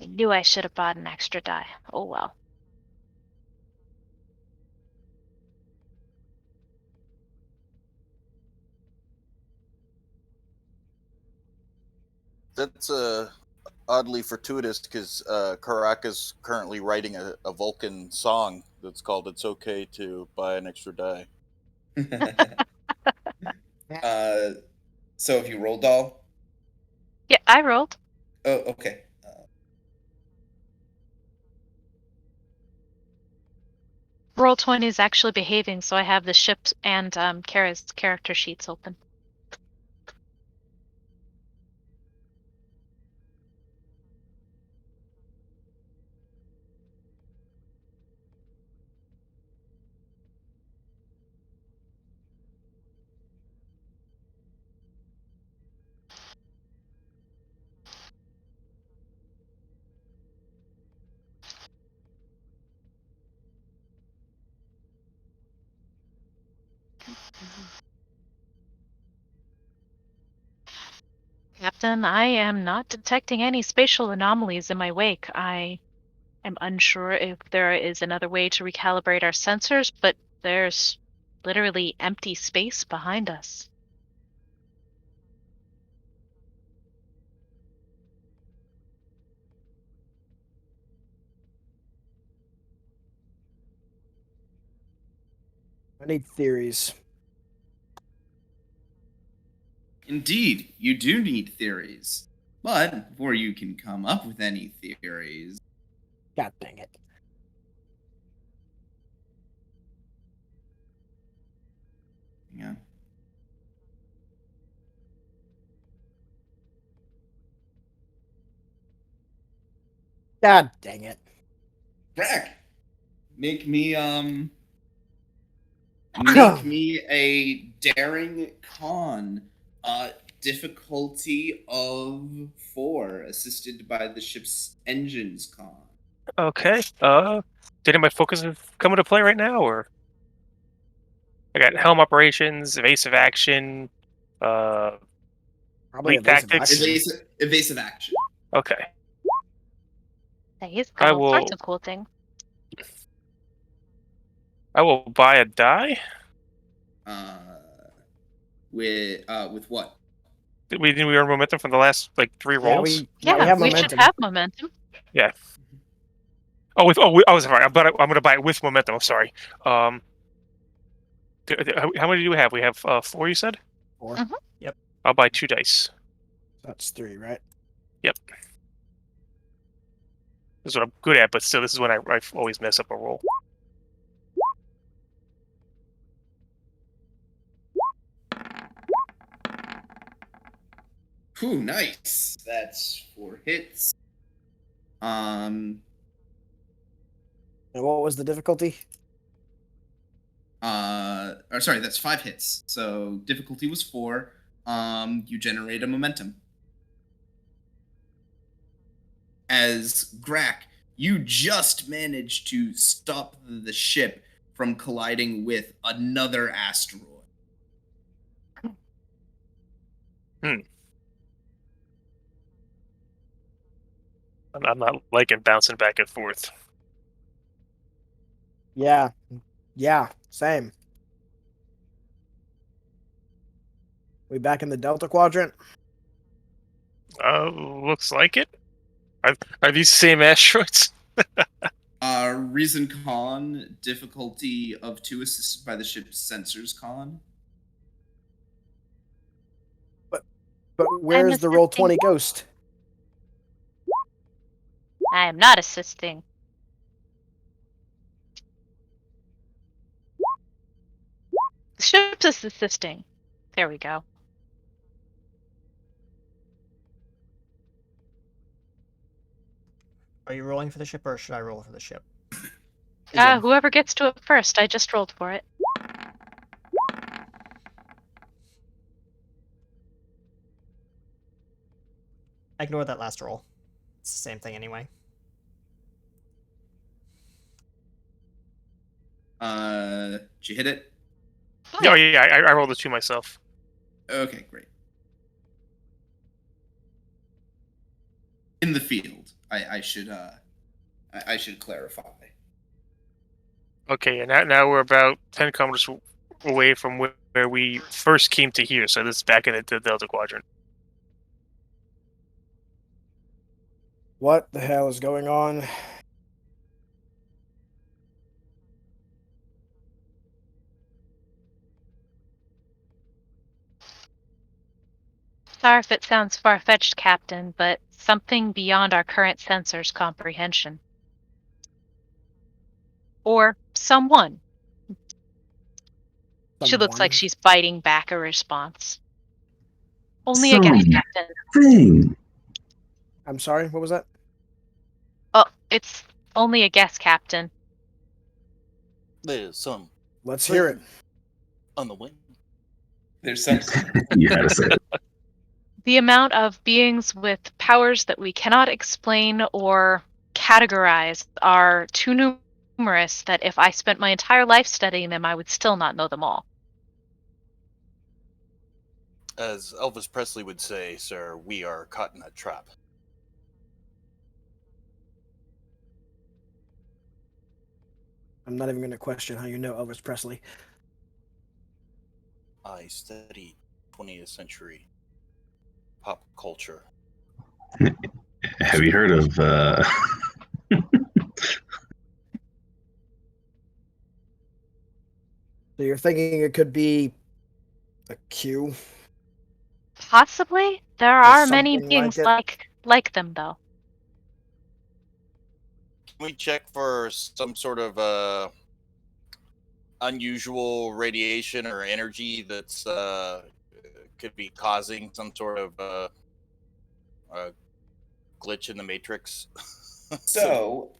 I knew I should have bought an extra die. Oh well. That's oddly fortuitous because Karak is currently writing a Vulcan song that's called "It's Okay to Buy an Extra Die." So if you roll, Dahl? Yeah, I rolled. Oh, okay. Roll 20 is actually behaving, so I have the ship and Kara's character sheets open. Captain, I am not detecting any spatial anomalies in my wake. I am unsure if there is another way to recalibrate our sensors, but there's literally empty space behind us. I need theories. Indeed, you do need theories. But before you can come up with any theories... God dang it. Yeah. God dang it. Brack! Make me a daring con. difficulty of 4, assisted by the ship's engines, Con. Okay. Did my focus come into play right now, or I got helm operations, evasive action, Probably fleet evasive tactics. action. Evasive action. Okay. He's I got all sorts will- of cool things. I will buy a die. With what? Did we earn momentum from the last 3 rolls? We have we momentum. should have momentum. Yeah. Oh, I was right. I'm going to buy it with momentum. I'm sorry. How many do we have? We have 4. You said. 4. Mhm. Yep. I'll buy 2 dice. That's 3, right? Yep. This is what I'm good at, but still, this is when I always mess up a roll. Ooh, nice. That's 4 hits. And what was the difficulty? Or sorry, that's 5 hits. So difficulty was 4. You generate a momentum. As Grack, you just managed to stop the ship from colliding with another asteroid. I'm not liking bouncing back and forth. Yeah, same. We back in the Delta Quadrant? Looks like it. Are these same asteroids? Reason Con, difficulty of 2, assisted by the ship's sensors, Con. But where's the roll 20 ghost? I am not assisting. The ship is assisting. There we go. Are you rolling for the ship, or should I roll for the ship? Whoever gets to it first. I just rolled for it. Ignore that last roll. It's the same thing anyway. Did you hit it? Oh yeah, I rolled the 2 myself. Okay, great. In the field, I should clarify. Okay, and now we're about 10 kilometers away from where we first came to here. So this is back in the Delta Quadrant. What the hell is going on? Sorry if it sounds far-fetched, Captain, but something beyond our current sensor's comprehension. Or someone. She looks like she's biting back a response. Only a guess, Captain. Thing. I'm sorry, what was that? Oh, it's only a guess, Captain. There's some Let's hear it. on the wind. There's some. You had to say it. The amount of beings with powers that we cannot explain or categorize are too numerous that if I spent my entire life studying them, I would still not know them all. As Elvis Presley would say, sir, we are caught in a trap. I'm not even going to question how you know Elvis Presley. I study 20th century pop culture. Have you heard of So you're thinking it could be a Q? Possibly. There Or are many something beings like like them, though. Can we check for some sort of unusual radiation or energy that's could be causing some sort of glitch in the matrix? So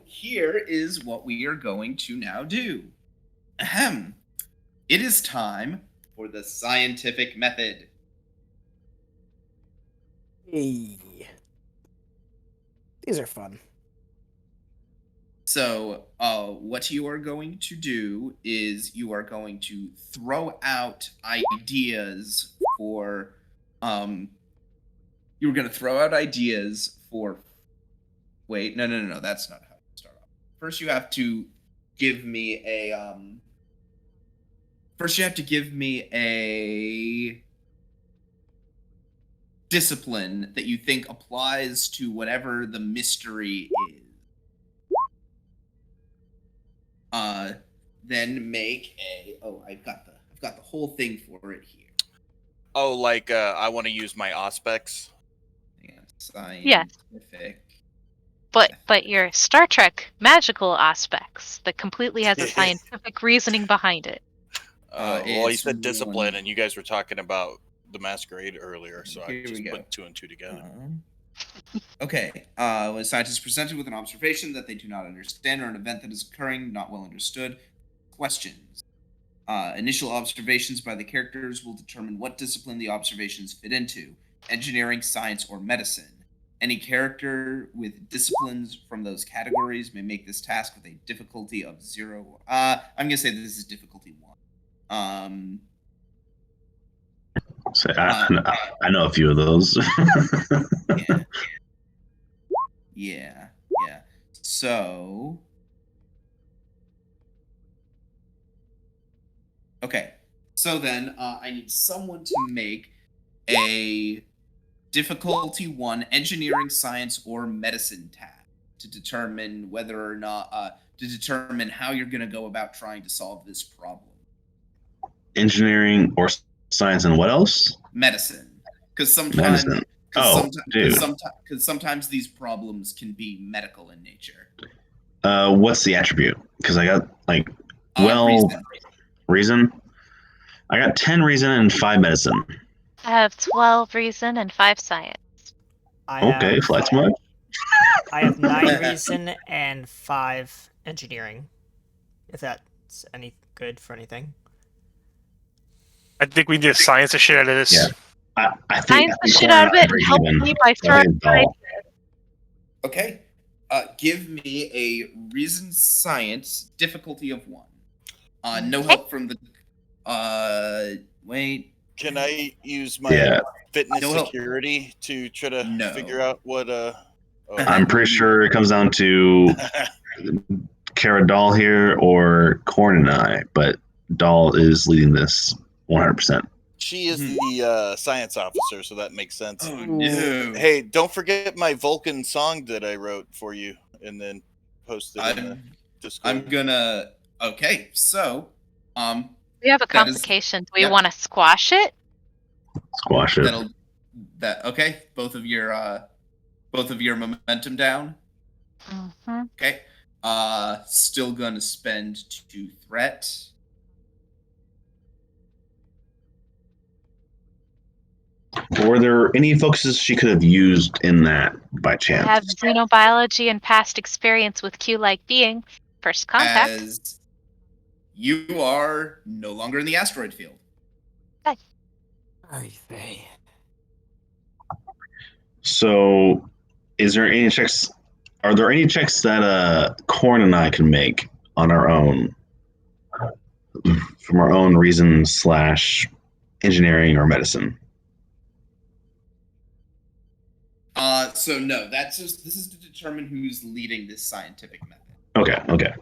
here is what we are going to now do. Ahem. It is time for the scientific method. These are fun. So, what you are going to do is you are going to throw out ideas for, you were going to throw out ideas for. Wait, no. That's not how you start off. First, you have to give me a. First, you have to give me a discipline that you think applies to whatever the mystery is. Then make a. Oh, I've got the whole thing for it here. Oh, like I want to use my Auspex. Yeah, scientific. Yes. But your Star Trek magical aspects that completely has a scientific reasoning behind it. Well, he said discipline, and you guys were talking about the masquerade earlier, so I just put 2 and 2 together. Okay. When a scientist is presented with an observation that they do not understand or an event that is occurring not well understood, questions. Initial observations by the characters will determine what discipline the observations fit into: engineering, science, or medicine. Any character with disciplines from those categories may make this task with a difficulty of 0. I'm gonna say this is difficulty 1. So I know a few of those. Yeah. So, okay. So then, I need someone to make a difficulty 1 engineering, science, or medicine task to determine whether or not to determine how you're going to go about trying to solve this problem. Engineering or science, and what else? Medicine, because sometimes, medicine. Sometimes these problems can be medical in nature. What's the attribute? Because I got reason. I got 10 reason and 5 medicine. I have 12 reason and 5 science. Flex mode. I have 9 reason and 5 engineering. If that's any good for anything. I think we need to science the shit out of this. Yeah. I think science the shit out of it and help me by throwing. Okay. Give me a reason science difficulty of 1. No help from the. Wait. Can I use my fitness security to try to figure out what? I'm pretty sure it comes down to Cara Dahl here or Corn and I, but Dahl is leading this 100%. She is the science officer, so that makes sense. Oh no! Hey, don't forget my Vulcan song that I wrote for you, and then post it in the Discord. I'm gonna. Okay, so we have a complication. Do we want to squash it? Squash it. Okay. Both of your momentum down. Mm-hmm. Okay. Still gonna spend 2 threat. Were there any focuses she could have used in that by chance? I have xenobiology and past experience with Q-like being. First contact. As you are no longer in the asteroid field. Okay. So, are there any checks that Corn and I can make on our own, from our own reason / engineering or medicine? So no, this is to determine who's leading this scientific method. Okay.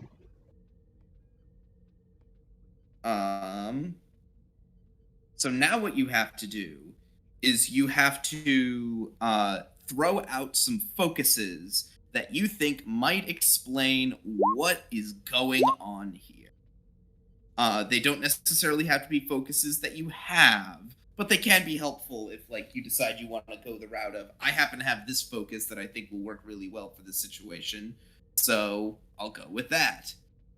So now what you have to do is you have to throw out some focuses that you think might explain what is going on here. They don't necessarily have to be focuses that you have, but they can be helpful if, like, you decide you want to go the route of, I happen to have this focus that I think will work really well for this situation, so I'll go with that.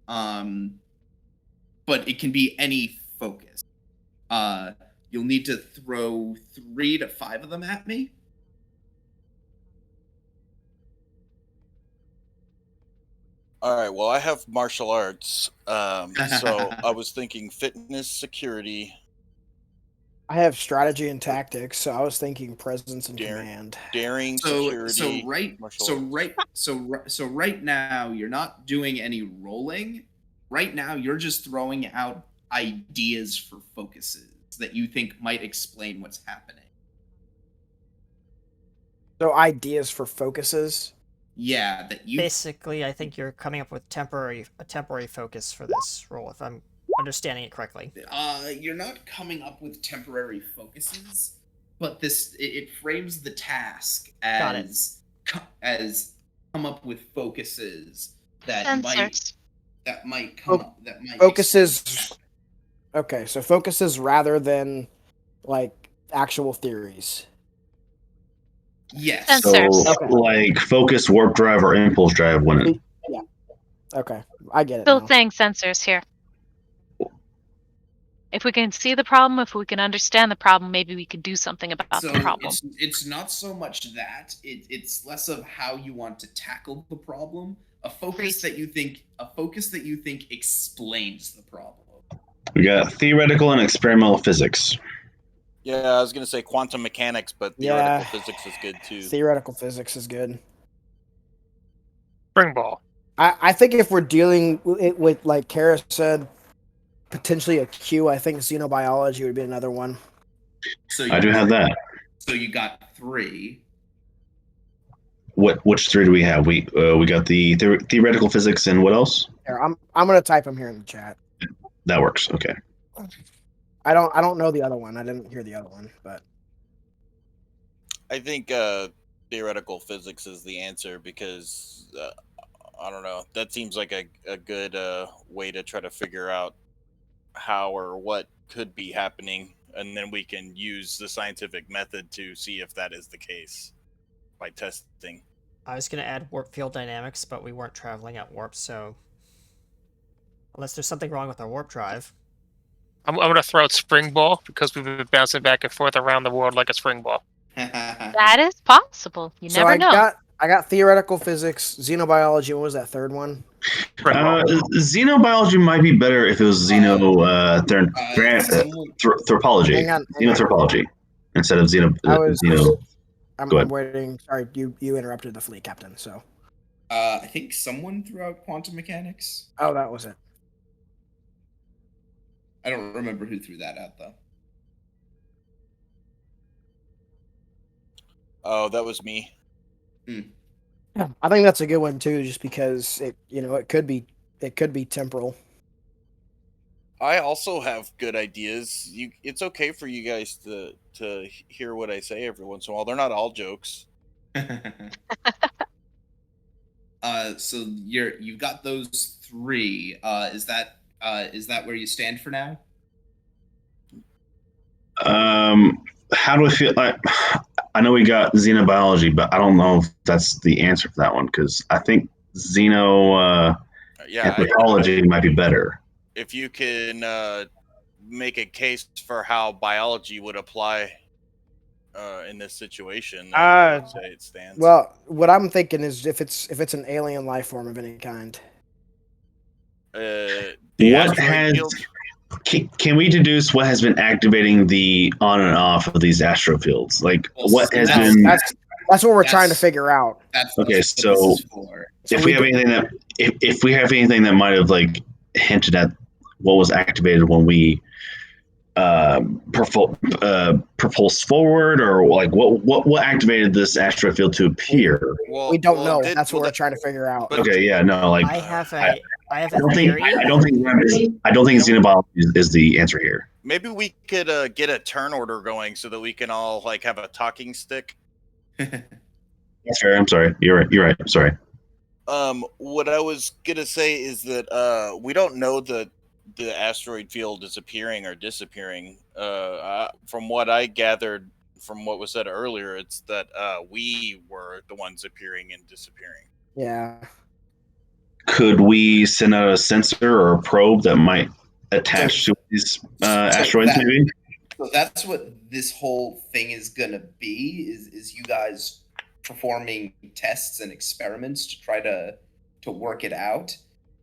But it can be any focus. You'll need to throw 3 to 5 of them at me. All right, well, I have martial arts, so I was thinking fitness, security, I have strategy and tactics, so I was thinking presence and Daring. command. Daring, So security, right now you're not doing any rolling. Right now you're just throwing out ideas for focuses that you think might explain what's happening. So ideas for focuses. Yeah, that you Basically, I think you're coming up with a temporary focus for this role, if I'm understanding it correctly. you're not coming up with temporary focuses, but it frames the task Got it. as come up with focuses that Sensors. might come up that might Focuses. explain. Okay, so focuses rather than like actual theories. Yes. Sensors. So, Okay. like focus, warp drive, or impulse drive wouldn't. Yeah. Okay, I get it. Still now. saying sensors here. If we can see the problem, if we can understand the problem, maybe we can do something about the problem. It's not so much that it's less of how you want to tackle the problem. A focus that you think explains the problem. We got theoretical and experimental physics. Yeah, I was gonna say quantum mechanics, but theoretical physics is good too. Theoretical physics is good. Spring ball. I think if we're dealing with like Kara said, potentially a Q, I think xenobiology would be another one. So I do have that. So you got 3. Which 3 do we have? We got the theoretical physics and what else? Here, I'm gonna type them here in the chat. That works. Okay. I don't know the other one. I didn't hear the other one, but I think theoretical physics is the answer because I don't know. That seems like a good way to try to figure out how or what could be happening, and then we can use the scientific method to see if that is the case by testing. I was going to add warp field dynamics, but we weren't traveling at warp, so unless there's something wrong with our warp drive. I'm going to throw out spring ball because we've been bouncing back and forth around the world like a spring ball. That is possible. You so never know. I got theoretical physics, xenobiology. What was that third one? Xenobiology might be better if it was anthropology. Hang on. Xenanthropology instead of xeno. I'm waiting. Sorry, you interrupted the fleet captain. So I think someone threw out quantum mechanics. Oh, that was it. I don't remember who threw that out though. Oh, that was me. Yeah, I think that's a good one too, just because it could be temporal. I also have good ideas. It's okay for you guys to hear what I say every once in a while. They're not all jokes. So you've got those 3. Is that where you stand for now? How do I feel? I know we got xenobiology, but I don't know if that's the answer for that one because I think anthropology might be better. If you can make a case for how biology would apply in this situation, I would say it stands. Well, what I'm thinking is if it's an alien life form of any kind. Can we deduce what has been activating the on and off of these astro fields? Like what has been? That's what we're trying to figure out. Okay, so if we have anything that might have like hinted at what was activated when we propulsed forward, or like what activated this astro field to appear? We don't know. That's what we're trying to figure out. Okay, yeah, no, like I have a theory. I don't think xenobiology is the answer here. Maybe we could get a turn order going so that we can all like have a talking stick. That's fair. I'm sorry. You're right. I'm sorry. What I was gonna say is that we don't know that the asteroid field is appearing or disappearing. From what I gathered from what was said earlier, it's that we were the ones appearing and disappearing. Yeah. Could we send out a sensor or a probe that might attach to these asteroids? Maybe. So that's what this whole thing is gonna be. Is you guys performing tests and experiments to try to work it out.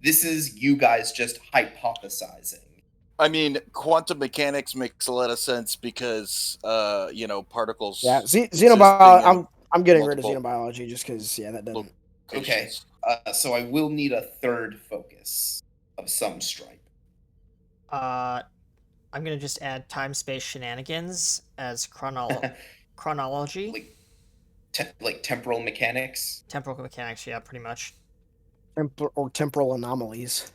This is you guys just hypothesizing. I mean, quantum mechanics makes a lot of sense because, particles. Yeah, existing xenobiology. in I'm getting rid of multiple xenobiology just because that doesn't. Okay. locations. So I will need a third focus of some stripe. I'm gonna just add time-space shenanigans as chronology. Like temporal mechanics. Temporal mechanics, yeah, pretty much. Or temporal anomalies.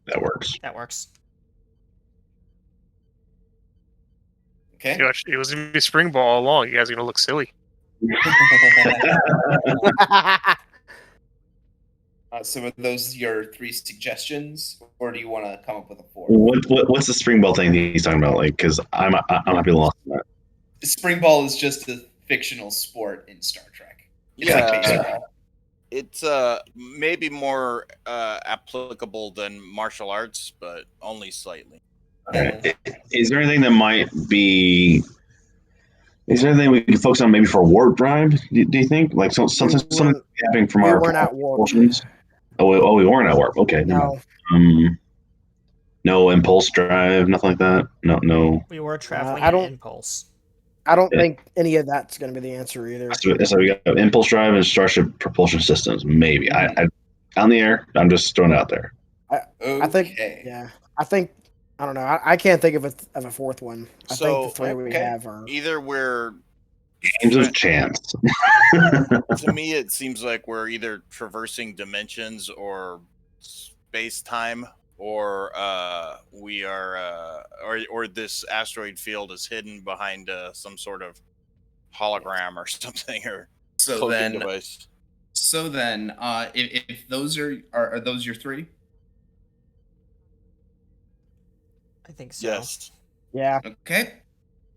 That works. That works. Okay. It was gonna be spring ball all along. You guys are gonna look silly. So are those your 3 suggestions, or do you want to come up with a 4th? What's the spring ball thing he's talking about? Like, because I might be lost in that. Spring ball is just a fictional sport in Star Trek. It's like baseball. It's maybe more applicable than martial arts, but only slightly. Okay. Is there anything that might be? Is there anything we can focus on maybe for warp drive? Do you think like something happening from we our weren't at warp. propulsions? We weren't at warp. Okay, No. No impulse drive, nothing like that. No. We were traveling I in don't- impulse. I don't think any of that's going to be the answer either. So we got impulse drive and starship propulsion systems. Maybe I on the air. I'm just throwing it out there. I think. Yeah. I don't know. I can't think of a 4th one. I think the 3 we have are either we're games of chance. To me, it seems like we're either traversing dimensions or space time, or we are, or this asteroid field is hidden behind some sort of hologram or something, or cloaking device. So then, if those are those your 3? I think so. Yes. Yeah. Okay.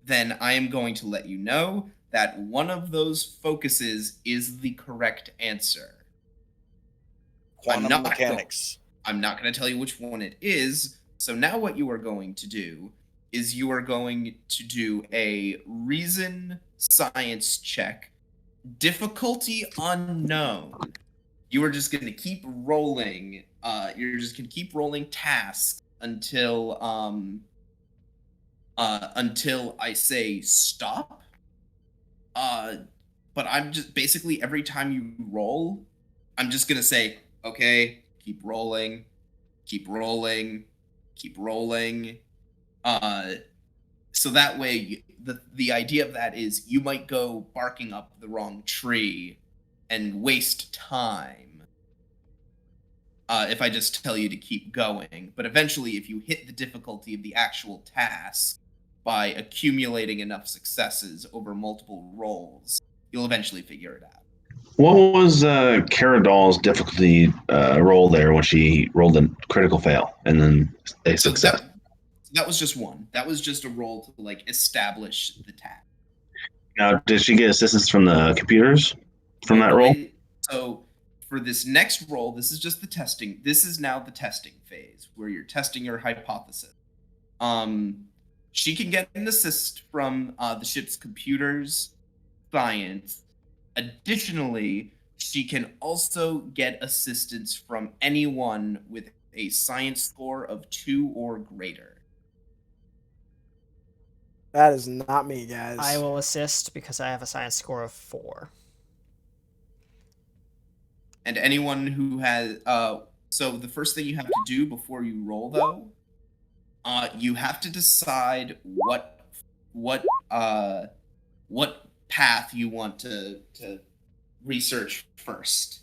Then I am going to let you know that one of those focuses is the correct answer. Quantum mechanics. I'm not going to tell you which one it is. So now what you are going to do is you are going to do a reason science check. Difficulty unknown. You are just going to keep rolling. You're just going to keep rolling tasks until I say stop. But I'm just basically every time you roll, I'm just gonna say, okay, keep rolling, keep rolling, keep rolling. So that way, the idea of that is you might go barking up the wrong tree and waste time. If I just tell you to keep going, but eventually, if you hit the difficulty of the actual task by accumulating enough successes over multiple rolls, you'll eventually figure it out. What was Cara Doll's difficulty roll there when she rolled a critical fail and then a success? That was just one. That was just a roll to establish the task. Now, did she get assistance from the computers from that roll? So for this next roll, this is just the testing. This is now the testing phase where you're testing your hypothesis. She can get an assist from the ship's computers, science. Additionally, she can also get assistance from anyone with a science score of 2 or greater. That is not me, guys. I will assist because I have a science score of 4. And anyone who has so the first thing you have to do before you roll, though, you have to decide what path you want to research first.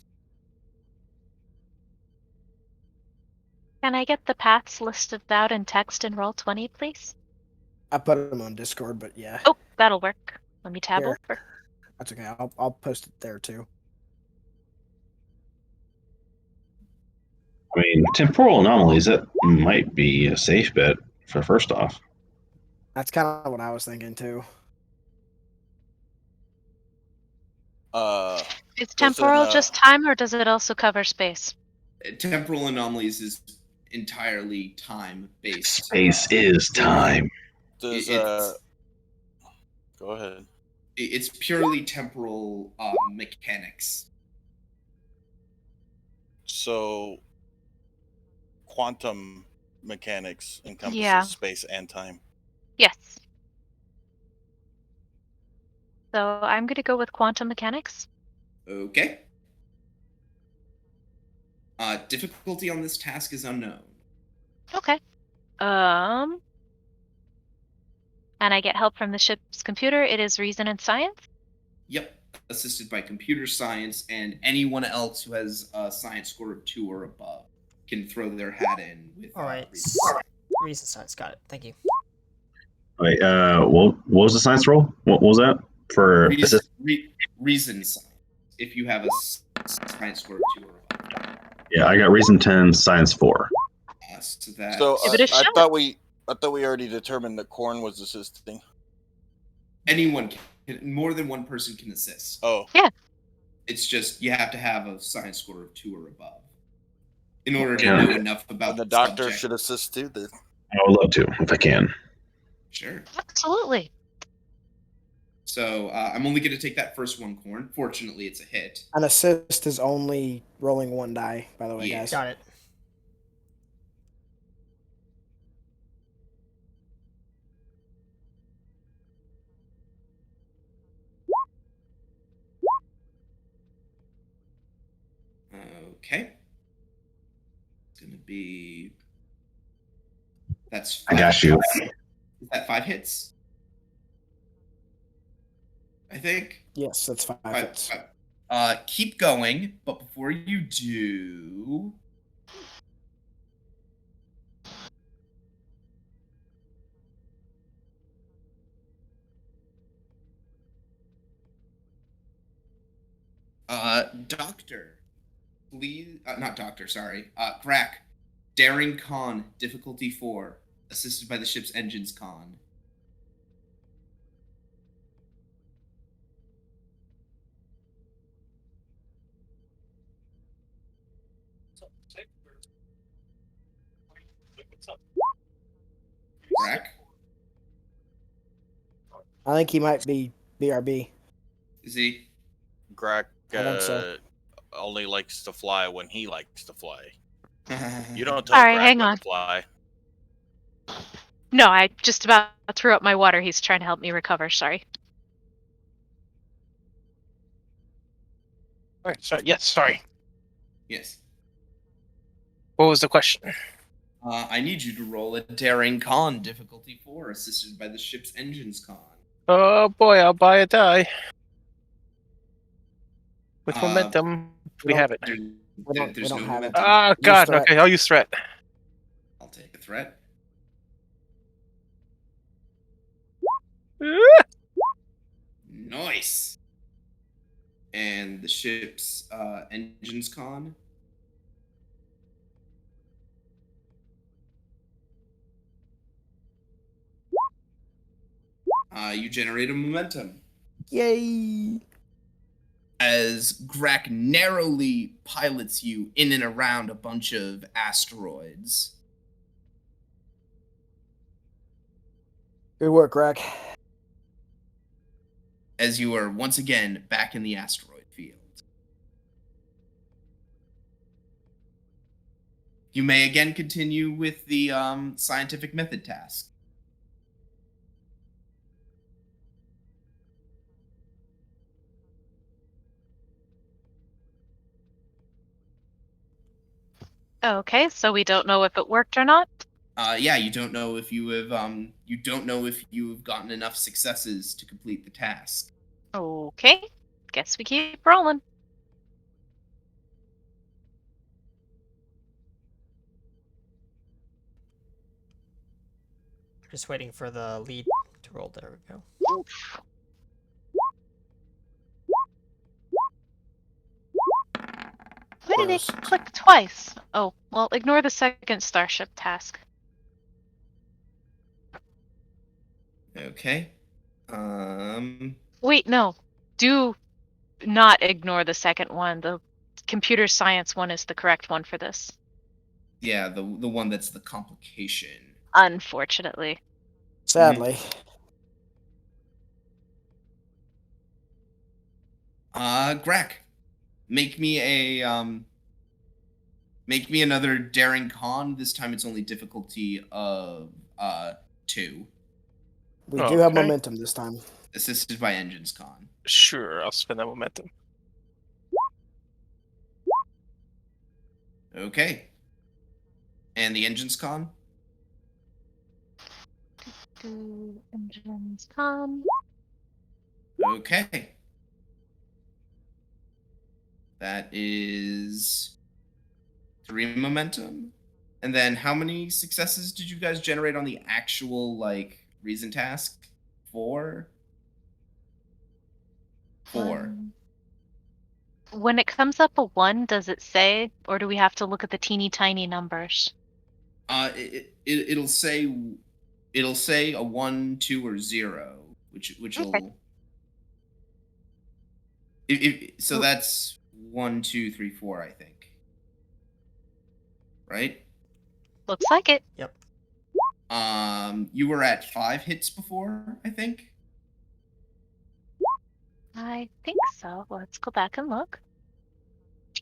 Can I get the paths listed out in text in Roll20, please? I put them on Discord, but yeah. Oh, that'll work. Let me tab Here. over. That's okay. I'll post it there too. I mean, temporal anomalies, that might be a safe bet for first off. That's kind of what I was thinking too. Is temporal just time, or does it also cover space? Temporal anomalies is entirely time-based. Space is time. Does go ahead. It's purely temporal mechanics. So, quantum mechanics encompasses Yeah. space and time. Yes. So I'm going to go with quantum mechanics. Okay. Difficulty on this task is unknown. Okay. And I get help from the ship's computer. It is reason and science. Yep. Assisted by computer science, and anyone else who has a science score of 2 or above can throw their hat in with All right. reason science. Reason science. Got it. Thank you. Wait, what was the science roll? What was that for? Reason science. If you have a science score of 2 or above. Yeah, I got reason 10, science 4. So that. So Give it a I shot. thought we already determined that Korn was assisting. Anyone can, more than one person can assist. Oh. Yeah. It's just you have to have a science score of 2 or above in order to Yeah. know enough about And the doctor subject. should assist too. Then. I would love to if I can. Sure. Absolutely. So I'm only going to take that first one, Corn. Fortunately, it's a hit. An assist is only rolling 1 die, by the way, Yeah. guys. Got it. Okay. It's going to be. That's 5 I got you. hits. Is that 5 hits? I think. Yes, that's 5 hits. Keep going, but before you do. Doctor. Please. Not Doctor, sorry. Grack. Daring Con, difficulty 4. Assisted by the ship's engines con. Grack? I think he might be BRB. Is he? Grack I think so. only likes to fly when he likes to fly. You don't tell All right, Grack hang when on. to fly. No, I just about threw up my water. He's trying to help me recover. Sorry. All right, sorry. Yes, sorry. Yes. What was the question? I need you to roll a Daring Con, difficulty 4, assisted by the ship's engines con. Oh boy, I'll buy a die. With momentum, we have it. There's We don't no have it. momentum. Ah, Use God. threat. Okay, I'll use threat. I'll take a threat. Nice. And the ship's engines con. You generate a momentum. Yay! As Grack narrowly pilots you in and around a bunch of asteroids. Good work, Rack. As you are once again back in the asteroid field. You may again continue with the scientific method task. Okay, so we don't know if it worked or not. Yeah, you don't know if you have gotten enough successes to complete the task. Okay, guess we keep rolling. Just waiting for the lead to roll. There we go. Why did Gross. it click twice? Oh, well, ignore the second starship task. Okay. Wait, no. Do not ignore the second one. The computer science one is the correct one for this. Yeah, the one that's the complication. Unfortunately. Sadly. Grack, make me a Make me another daring con. This time it's only difficulty of 2. We do have Okay. momentum this time. Assisted by engines con. Sure, I'll spend that momentum. Okay. And the engines con? Engines come. Okay. That is 3 momentum. And then how many successes did you guys generate on the actual, like, reason task? 4? 4. When it comes up a 1, does it say, or do we have to look at the teeny tiny numbers? It'll say a 1, 2, or 0, which Okay. will. So that's 1, 2, 3, 4, I think. Right? Looks like it. Yep. You were at 5 hits before, I think. I think so. Let's go back and look.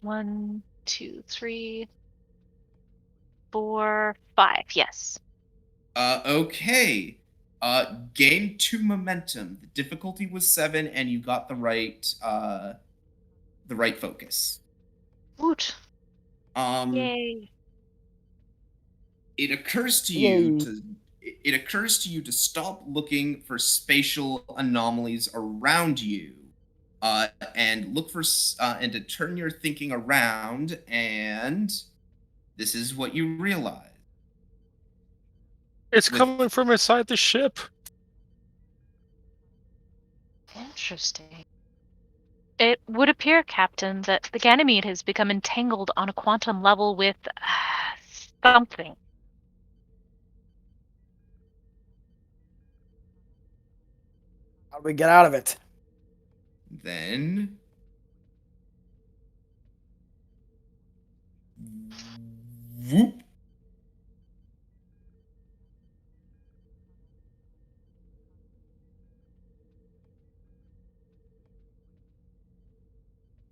1, 2, 3, 4, 5. Yes. Okay. Gain 2 momentum. The difficulty was 7, and you got the right focus. Woot. Um, Yay. It occurs to Yay. you to stop looking for spatial anomalies around you, and look for and to turn your thinking around. And this is what you realize. It's coming from inside the ship. Interesting. It would appear, Captain, that the Ganymede has become entangled on a quantum level with something. How do we get out of it? Then whoop.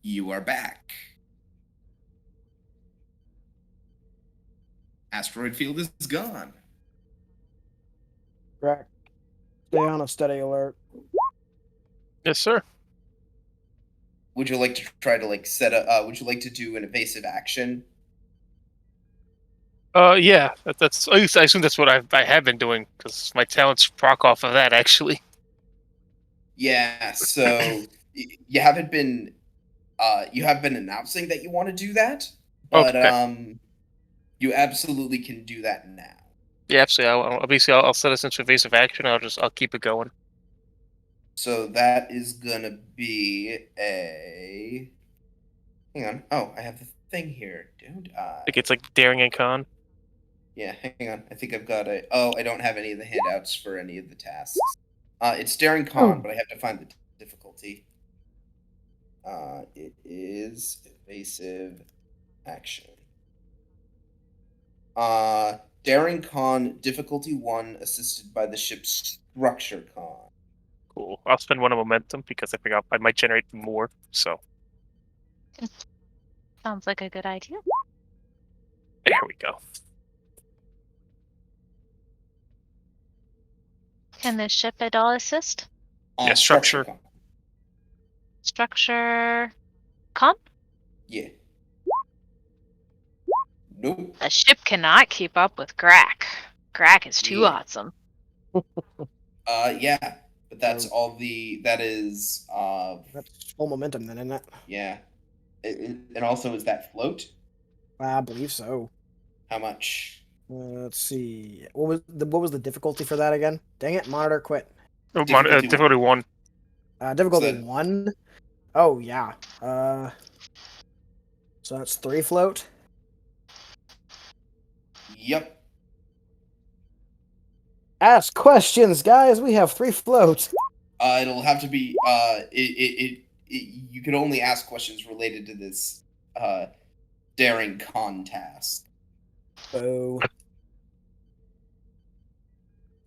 You are back. Asteroid field is gone. Correct. Stay on a steady alert. Yes, sir. Would you like to try to set a? Would you like to do an evasive action? Yeah. That's. At least I assume that's what I have been doing because my talents proc off of that actually. Yeah. So you haven't been. You have been announcing that you want to do that, but Okay. you absolutely can do that now. Yeah, absolutely. I'll set us into evasive action. I'll keep it going. So that is gonna be a. Hang on. Oh, I have the thing here, don't I? I think it's like daring and con. Yeah, hang on. I think I've got a. Oh, I don't have any of the handouts for any of the tasks. It's daring con, but I have to find the difficulty. It is evasive action. Daring con, difficulty 1, assisted by the ship's structure con. Cool. I'll spend 1 on momentum because I think I might generate more. So Sounds like a good idea. there we go. Can this ship at all assist? Yeah, structure. Con. Structure. Comp? Yeah. Nope. A ship cannot keep up with Grak. Grak is too Yeah. awesome. Yeah, but that's all the. That is. That's full momentum then, isn't it? Yeah. And also, is that float? I believe so. How much? Let's see. What was the difficulty for that again? Dang it! Monitor quit. Difficulty 1. Difficulty So- 1. Oh yeah. So that's 3 float. Yep. Ask questions, guys. We have 3 floats. It'll have to be. You could only ask questions related to this daring con task. So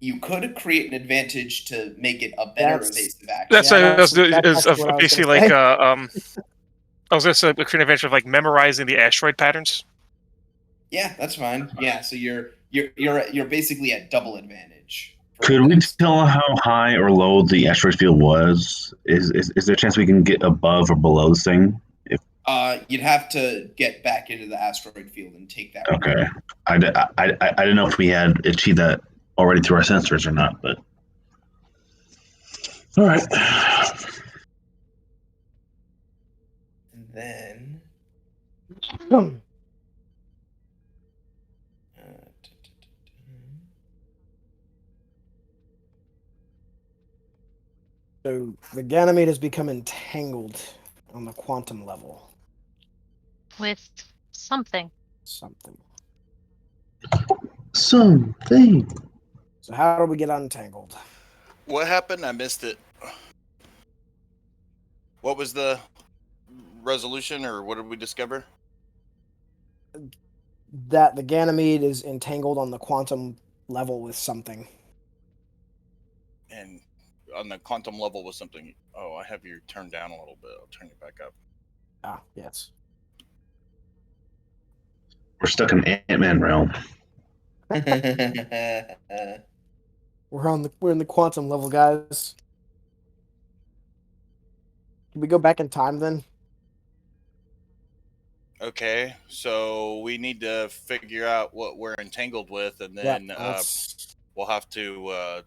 You could create an advantage to make it a better That's- evasive action. That's Yeah, that's that's what I was basically gonna like I was gonna say a creative advantage of like memorizing the asteroid patterns. Yeah, that's fine. Yeah, so you're basically at double advantage. Could we tell how high or low the asteroid field was? Is there a chance we can get above or below this thing? You'd have to get back into the asteroid field and take that. Okay. I didn't know if we had achieved that already through our sensors or not, but all right. And then So the Ganymede has become entangled on the quantum level. With something. Something. Something. So how do we get untangled? What happened? I missed it. What was the resolution, or what did we discover? That the Ganymede is entangled on the quantum level with something. And on the quantum level was something. Oh, I have you turned down a little bit. I'll turn you back up. Ah, yes. We're stuck in Ant-Man realm. We're in the quantum level, guys. Can we go back in time then? Okay, so we need to figure out what we're entangled with, and then we'll have to.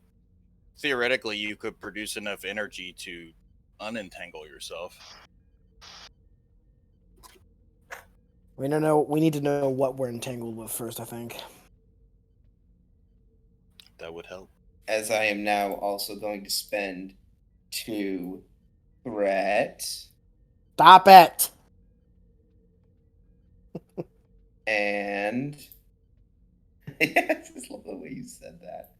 Theoretically, you could produce enough energy to unentangle yourself. We don't know. We need to know what we're entangled with first, I think. That would help. As I am now also going to spend 2 threat. Stop it! And I just love the way you said that.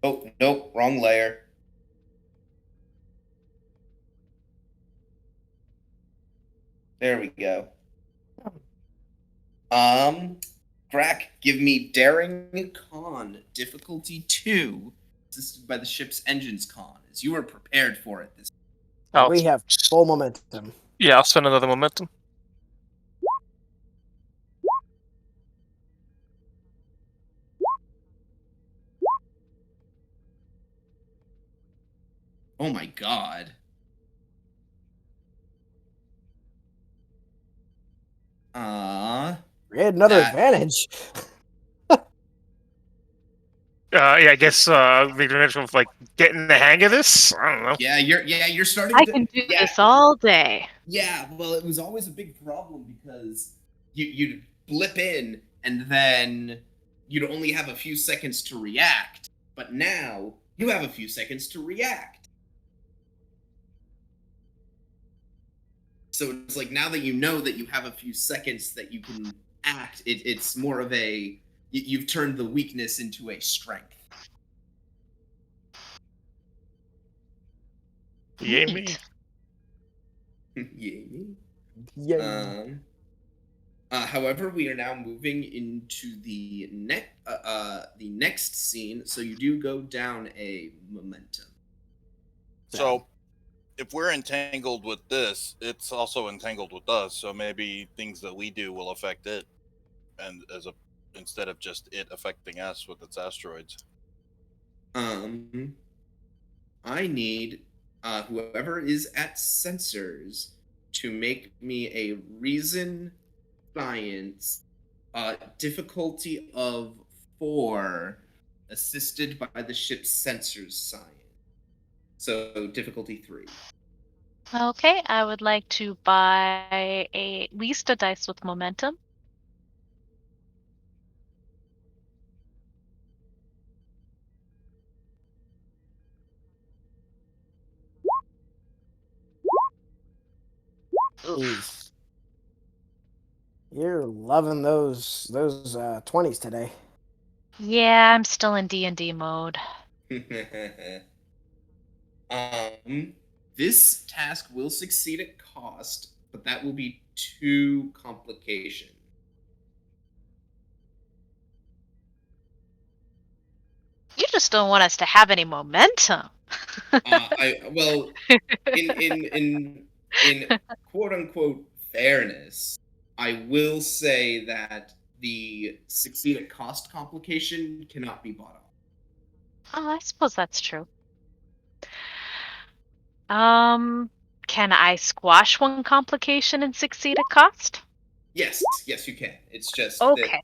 Oh, nope, wrong layer. There we go. Grack, give me Daring Con, difficulty 2, assisted by the ship's engines con, as you are prepared for it this. We have full momentum. Yeah, I'll spend another momentum. Oh my god. We had another advantage. Yeah, I guess the advantage of like getting the hang of this. I don't know. Yeah, you're starting. I can do this all day. Yeah, well, it was always a big problem because you'd blip in and then you'd only have a few seconds to react. But now you have a few seconds to react. So it's like now that you know that you have a few seconds that you can act, it's more of a you've turned the weakness into a strength. Yay me. Yay me. Yeah. However, we are now moving into the next scene, so you do go down a momentum. So, if we're entangled with this, it's also entangled with us. So maybe things that we do will affect it, and instead of just it affecting us with its asteroids. I need whoever is at sensors to make me a reason science difficulty of 4 assisted by the ship's sensors science. So difficulty 3. Okay, I would like to buy at least a dice with momentum. Oof. You're loving those 20s today. Yeah, I'm still in D&D mode. This task will succeed at cost, but that will be 2 complications. You just don't want us to have any momentum. Well, in in quote unquote fairness, I will say that the succeed at cost complication cannot be bought off. Oh, I suppose that's true. Can I squash one complication and succeed at cost? Yes, you can. It's just Okay.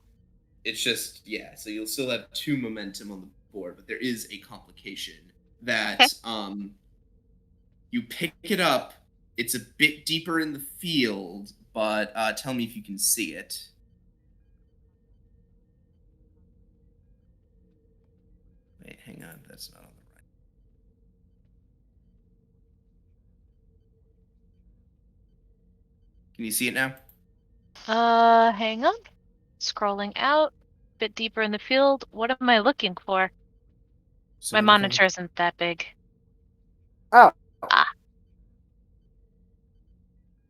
yeah. So you'll still have 2 momentum on the board, but there is a complication that Okay. you pick it up. It's a bit deeper in the field, but tell me if you can see it. Wait, hang on. That's not on the right. Can you see it now? Hang on. Scrolling out, bit deeper in the field. What am I looking for? See My anything? monitor isn't that big. Oh, Ah.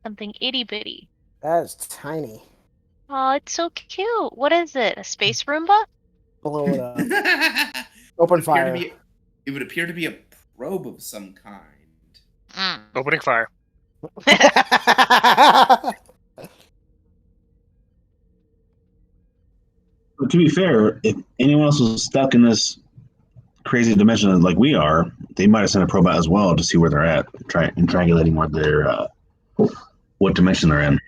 Something itty bitty. that is tiny. Oh, it's so cute. What is it? A space Roomba? Blow it up. It Open would appear to fire. be- it would appear to be a probe of some kind. Opening fire. But to be fair, if anyone else was stuck in this crazy dimension like we are, they might have sent a probe out as well to see where they're at, triangulating what dimension they're in.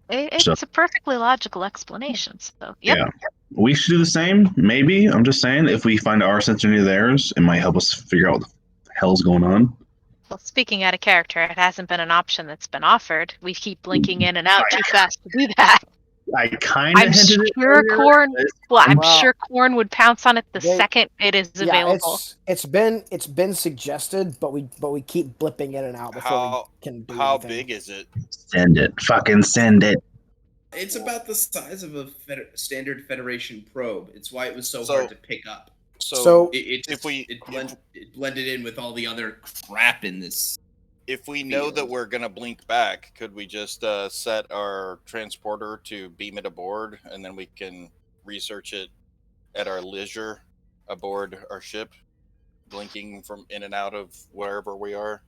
It's a perfectly logical explanation. So, yep. Yeah, we should do the same. Maybe I'm just saying, if we find our sensor near theirs, it might help us figure out what the hell's going on. Well, speaking out of character, it hasn't been an option that's been offered. We keep blinking in and out too fast to do that. I kind of I'm hinted it sure earlier. Corn. Well, I'm Well, sure Corn would pounce on it the they- second it is Yeah, available. it's been suggested, but we keep blipping in and out before we can do How anything. big is it? Send it. Fucking send it. It's about the size of a standard Federation probe. It's why it was so So- hard to pick up. So- It blended in with all the other crap in this. If we know that field. we're gonna blink back, could we just set our transporter to beam it aboard, and then we can research it at our leisure aboard our ship, blinking from in and out of wherever we are?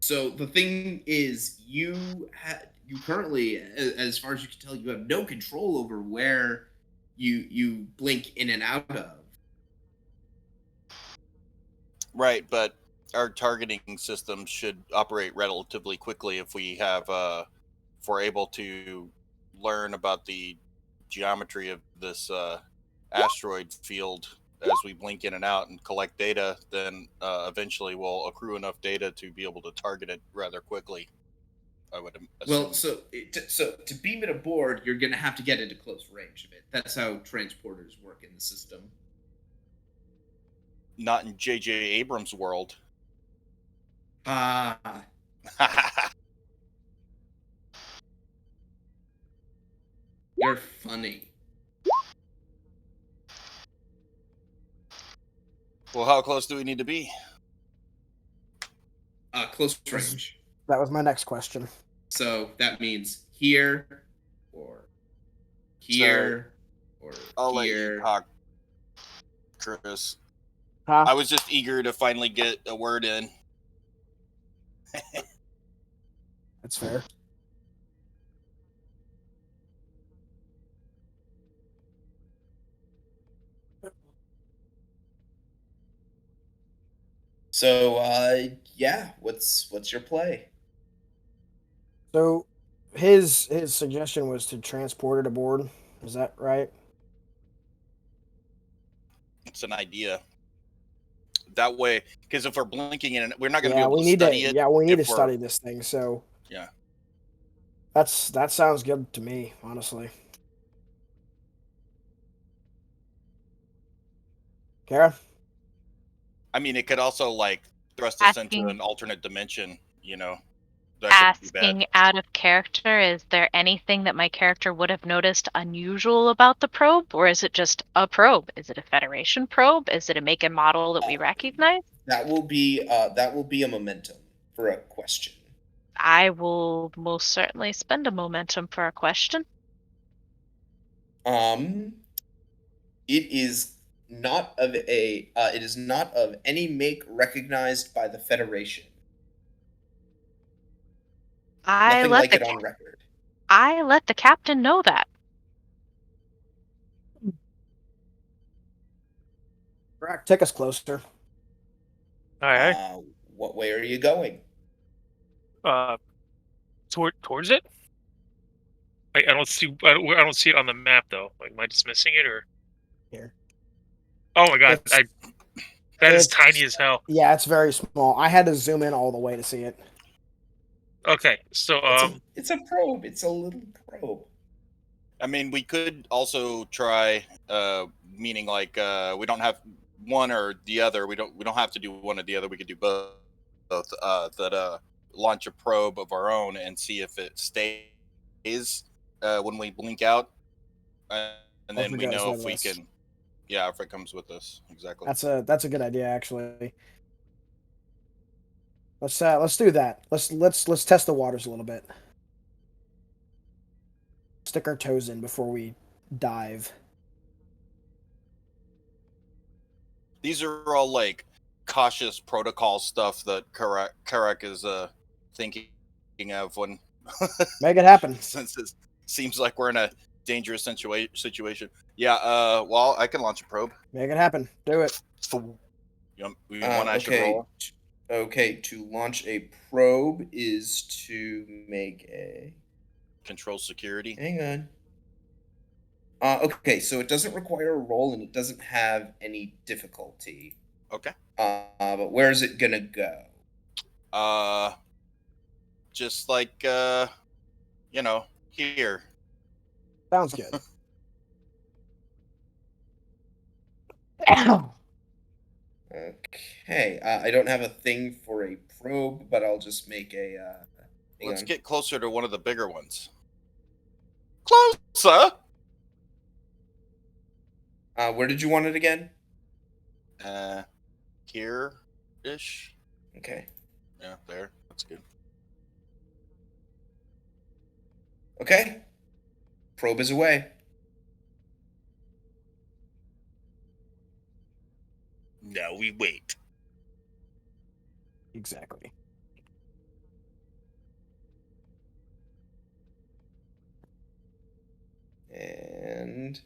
So the thing is, you currently, as far as you can tell, you have no control over where you blink in and out of. Right, but our targeting system should operate relatively quickly if we have if we're able to learn about the geometry of this asteroid field as we blink in and out and collect data. Then eventually we'll accrue enough data to be able to target it rather quickly, I would assume. Well, so to beam it aboard, you're gonna have to get into close range of it. That's how transporters work in the system. Not in J.J. Abrams' world. Ah, you're funny. Well, how close do we need to be? Close range. That was my next question. So that means here, or here, or I'll let here. you talk, Chris. Huh? I was just eager to finally get a word in. That's fair. So yeah, what's your play? So his suggestion was to transport it aboard. Is that right? It's an idea. That way, because if we're blinking in, we're not going to Yeah, be able we to need to. study it. Yeah, we need to if we're- study this thing. So Yeah. that sounds good to me, honestly. Kara? I mean, it could also like thrust us into Asking- an alternate dimension. You know, that could be bad. Asking out of character, is there anything that my character would have noticed unusual about the probe, or is it just a probe? Is it a Federation probe? Is it a make and model that we recognize? That will be a momentum for a question. I will most certainly spend a momentum for a question. It is not of any make recognized by the Federation. Nothing like it on record. I let the captain know that. Brack, take us closer. Aye, What way are you going? aye. Towards it. I don't see. I don't see it on the map though. Like, am I just missing it or? Here. Oh my god! It's- That is it's- tiny as hell. Yeah, it's very small. I had to zoom in all the way to see it. Okay, so It's a probe. It's a little probe. I mean, we could also try, meaning like we don't have one or the other. We don't have to do one or the other. We could do both. Launch a probe of our own and see if it stays when we blink out, and then we know if we can. Yeah, if it comes with us, exactly. That's a good idea, actually. Let's do that. Let's test the waters a little bit. Stick our toes in before we dive. These are all like cautious protocol stuff that Karak is thinking of when Make it happen. since it seems like we're in a dangerous situation. Yeah, well, I can launch a probe. Make it happen. Do it. One I should roll. Okay, to launch a probe is to make a Control security. Hang on. Okay, so it doesn't require a roll and it doesn't have any difficulty. Okay. But where is it gonna go? Just like here. Sounds good. Okay, I don't have a thing for a probe, but I'll just make a. Let's get closer to one of the bigger ones. Closer. Where did you want it again? Here-ish. Okay. Yeah, there. That's good. Okay. Probe is away. Now we wait. Exactly. And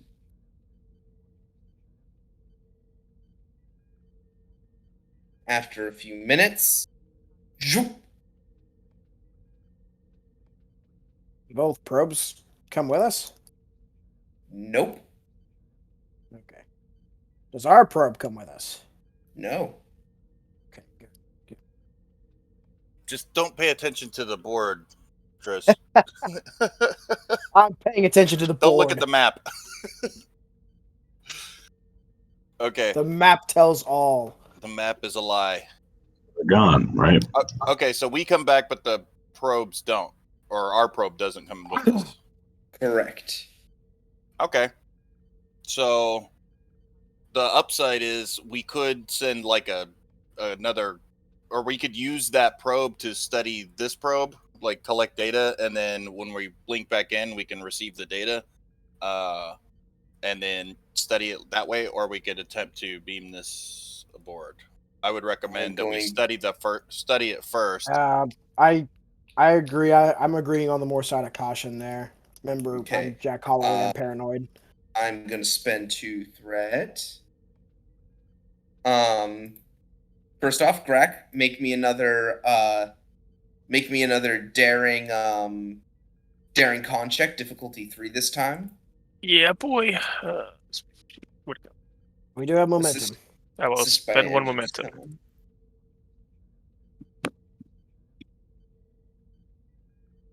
after a few minutes, Both probes come with us? nope, Okay. Does our probe come with us? no. Okay, good. Just don't pay attention to the board, Tris. I'm paying attention to the board. Don't look at the map. Okay. The map tells all. The map is a lie. They're gone, right? Okay, so we come back, but the probes don't, or our probe doesn't come with us. Correct. Okay. So the upside is we could send like another, or we could use that probe to study this probe, like collect data, and then when we blink back in, we can receive the data, and then study it that way, or we could attempt to beam this aboard. I would recommend that we study it first. I agree. I'm agreeing on the more side of caution there. Remember, Okay. I'm Jack Holloway. I'm paranoid. I'm gonna spend 2 threat. First off, Greg, make me another daring daring con check, difficulty 3 this time. yeah, boy. Where'd it go? We do have momentum. I will This is by spend one Andrew's momentum. con.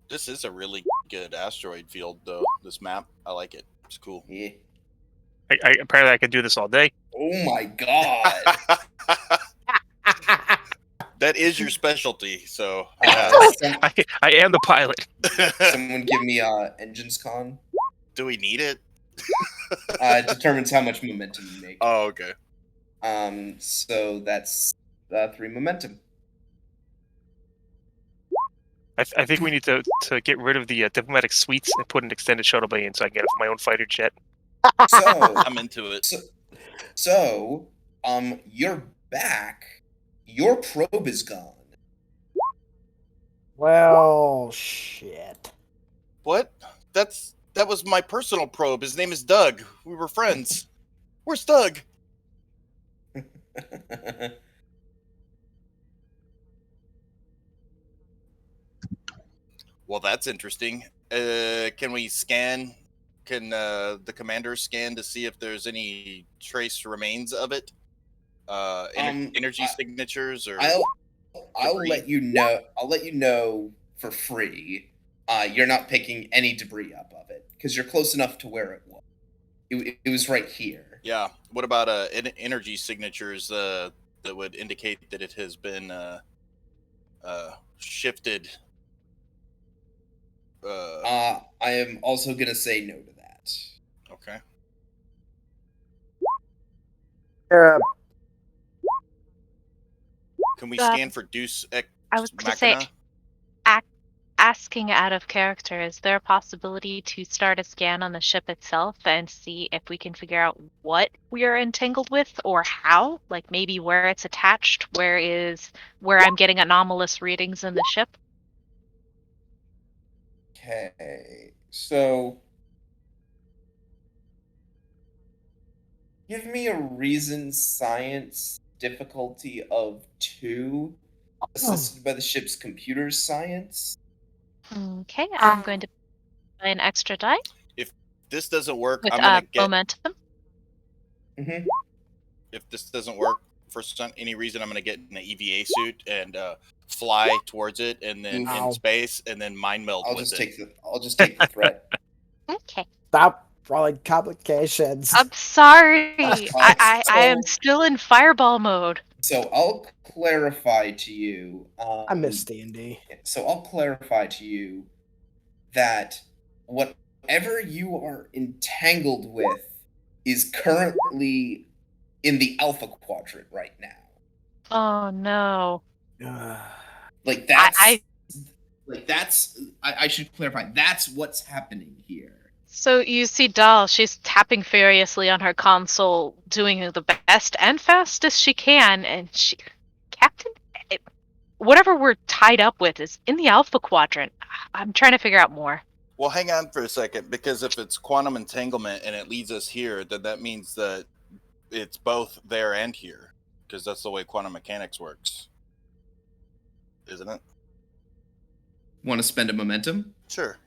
This is a really good asteroid field, though. This map, I like it. It's cool. Yeah. I apparently I can do this all day. Oh my god. That is your specialty, so I am the pilot. Someone give me engines con. Do we need it? It determines how much momentum you make. Oh, okay. So that's 3 momentum. I think we need to get rid of the diplomatic suites and put an extended shuttle bay in so I can get my own fighter jet. So I'm into it. So, you're back. Your probe is gone. Well, shit. What? That was my personal probe. His name is Doug. We were friends. Where's Doug? Well, that's interesting. Can we scan? Can the commander scan to see if there's any trace remains of it? Energy signatures or I'll debris? let you know. I'll let you know for free. You're not picking any debris up of it because you're close enough to where it was. It was right here. Yeah. What about energy signatures that would indicate that it has been shifted? I am also gonna say no to that. Okay. Can we scan for Deus Ex I was going to say, Machina? asking out of character, is there a possibility to start a scan on the ship itself and see if we can figure out what we are entangled with or how? Like maybe where it's attached, where I'm getting anomalous readings in the ship? Okay, so give me a reason science difficulty of 2, assisted by the ship's computer science. Okay, I'm going to buy an extra die If this doesn't work, with I'm gonna get. momentum. Mm-hmm. If this doesn't work for any reason, I'm gonna get in an EVA suit and fly towards it, and then Ow. in space, and then mind meld I'll with just it. I'll just take the threat. Okay. Stop drawing complications. I'm sorry. I am So- still in fireball mode. So I'll clarify to you. I miss D&D. So I'll clarify to you that whatever you are entangled with is currently in the Alpha Quadrant right now. Oh no. Like that's I I should clarify. That's what's happening here. So you see Doll, she's tapping furiously on her console, doing the best and fastest she can, and Captain, whatever we're tied up with is in the Alpha Quadrant. I'm trying to figure out more. Well, hang on for a second, because if it's quantum entanglement and it leads us here, then that means that it's both there and here, because that's the way quantum mechanics works, isn't it? Want to spend a momentum? Sure.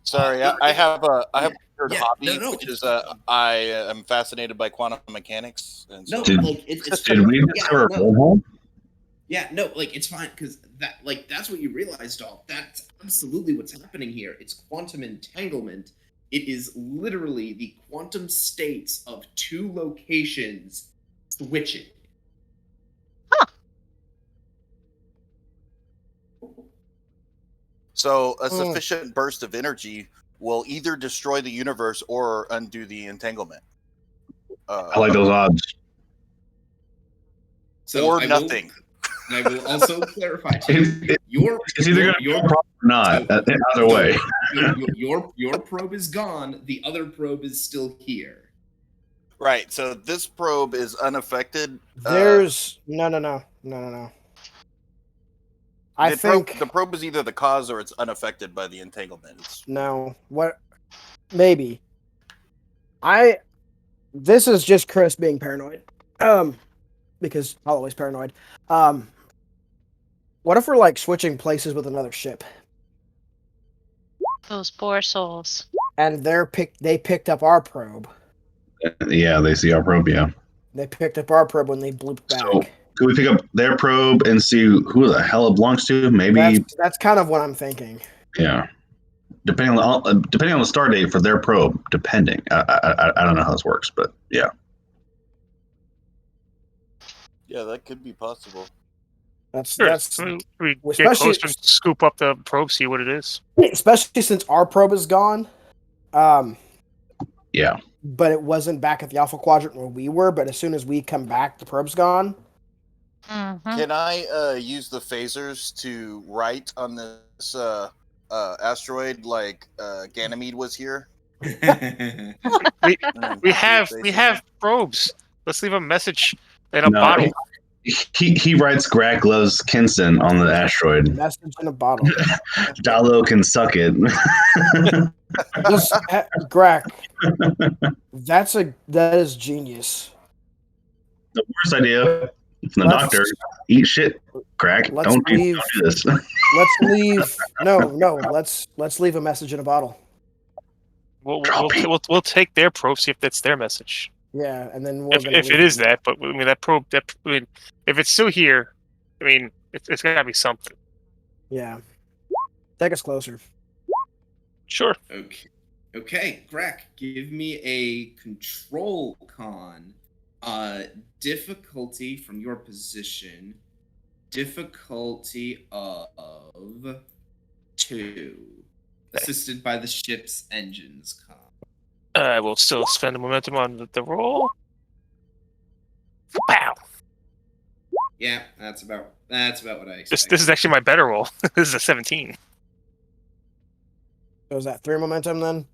Sorry, I have a weird hobby, which is I am fascinated by quantum mechanics. And so No, like it's Did we discover a wormhole? Yeah, no, like it's fine because that's what you realized, Doll. That's absolutely what's happening here. It's quantum entanglement. It is literally the quantum states of 2 locations switching. So a sufficient burst of energy will either destroy the universe or undo the entanglement. I like those odds. So or nothing. I will also clarify to you. It's either going to be a problem or not. Either way. Your probe is gone. The other probe is still here. Right. So this probe is unaffected. There's no. I think the probe is either the cause or it's unaffected by the entanglement. No. What? Maybe. This is just Chris being paranoid. Because I'm always paranoid. What if we're like switching places with another ship? Those poor souls. And they picked up our probe. Yeah, they see our probe, yeah. They picked up our probe when they blooped back. So, could we pick up their probe and see who the hell it belongs to? Maybe that's kind of what I'm thinking. Yeah, depending on the start date for their probe. Depending, I don't know how this works, but yeah. Yeah, that could be possible. That's we get closer and scoop up the probe, see what it is. Especially since our probe is gone. Yeah. But it wasn't back at the Alpha Quadrant where we were. But as soon as we come back, the probe's gone. Mm-hmm. Can I use the phasers to write on this asteroid like Ganymede was here? we have probes. Let's leave a message in a bottle. he writes Grack loves Kinson on the asteroid. Message in a bottle. Dalo can suck it. Just Grack. That is genius. The worst idea from the Let's- doctor. Eat shit, Grack. Let's Don't leave. do this. Let's leave. No. Let's leave a message in a bottle. We'll take their probe, see if that's their message. Yeah, and then we're If it is that, but I mean that probe. If it's still here, I mean it's got to be something. Yeah. Take us closer. Sure. Okay, Grack, give me a control con. Difficulty from your position. Difficulty of 2. Assisted by the ship's engines con. I will still spend the momentum on the roll. Wow. Yeah, that's about what I expected. This is actually my better roll. This is a 17. So is that 3 momentum then?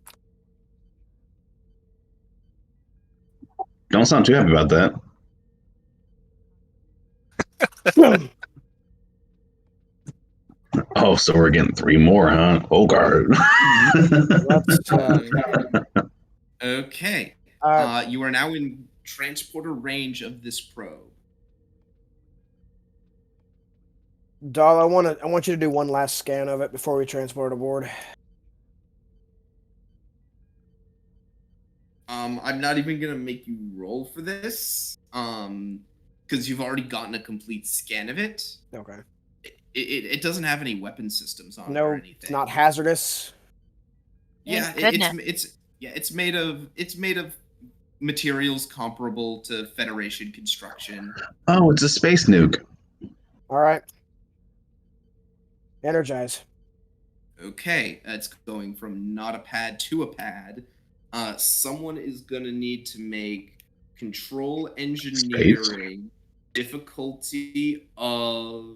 Don't sound too happy about that. Oh, so we're getting 3 more, huh? Ogard. Okay. You are now in transporter range of this probe. Doll, I want you to do one last scan of it before we transport it aboard. I'm not even gonna make you roll for this, because you've already gotten a complete scan of it. Okay. It doesn't have any weapon systems on it No, or anything. it's not hazardous. Yeah, it's made of materials comparable to Federation construction. Oh, it's a space nuke. All right. Energize. Okay, it's going from not a pad to a pad. Someone is gonna need to make control engineering difficulty of,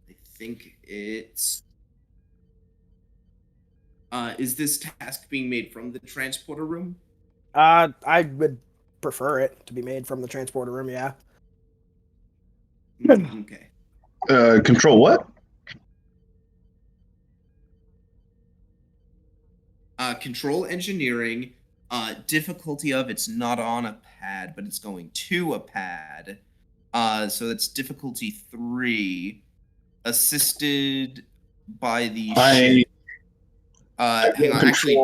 I think it's. Is this task being made from the transporter room? I would prefer it to be made from the transporter room. Yeah. Okay. Control what? Control engineering. Difficulty of it's not on a pad, but it's going to a pad. So that's difficulty 3, assisted by the ship. Hang on, actually,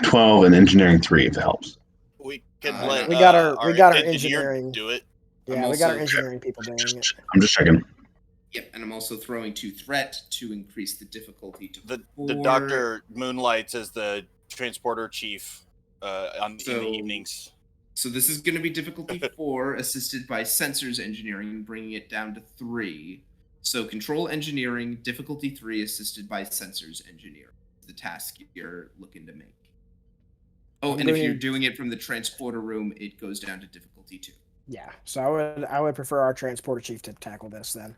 12 and engineering 3 if it helps. We can let we got our engineer engineering. do it. Yeah, we got our engineering people doing it. I'm just checking. Yep, and I'm also throwing 2 threat to increase the difficulty to The 4. doctor moonlights as the transporter chief in the evenings. So this is going to be difficulty 4, assisted by sensors engineering, bringing it down to 3. So control engineering, difficulty 3, assisted by sensors engineering. The task you're looking to make. Oh, and if you're doing it from the transporter room, it goes down to difficulty 2. Yeah, so I would prefer our transporter chief to tackle this then.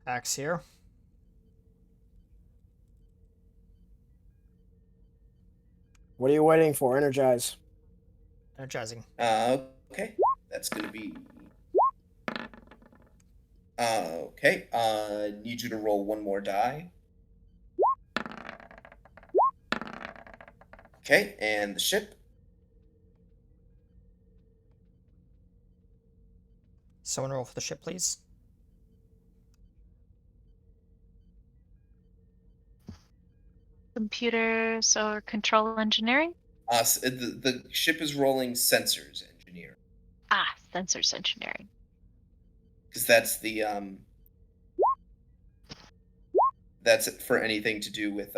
Axe here. What are you waiting for? Energize. Energizing. Okay, that's gonna be. Okay. Need you to roll 1 more die. Okay, and the ship. Someone roll for the ship, please. Computers or control engineering? The ship is rolling sensors engineer. Sensors engineering. Because that's the that's for anything to do with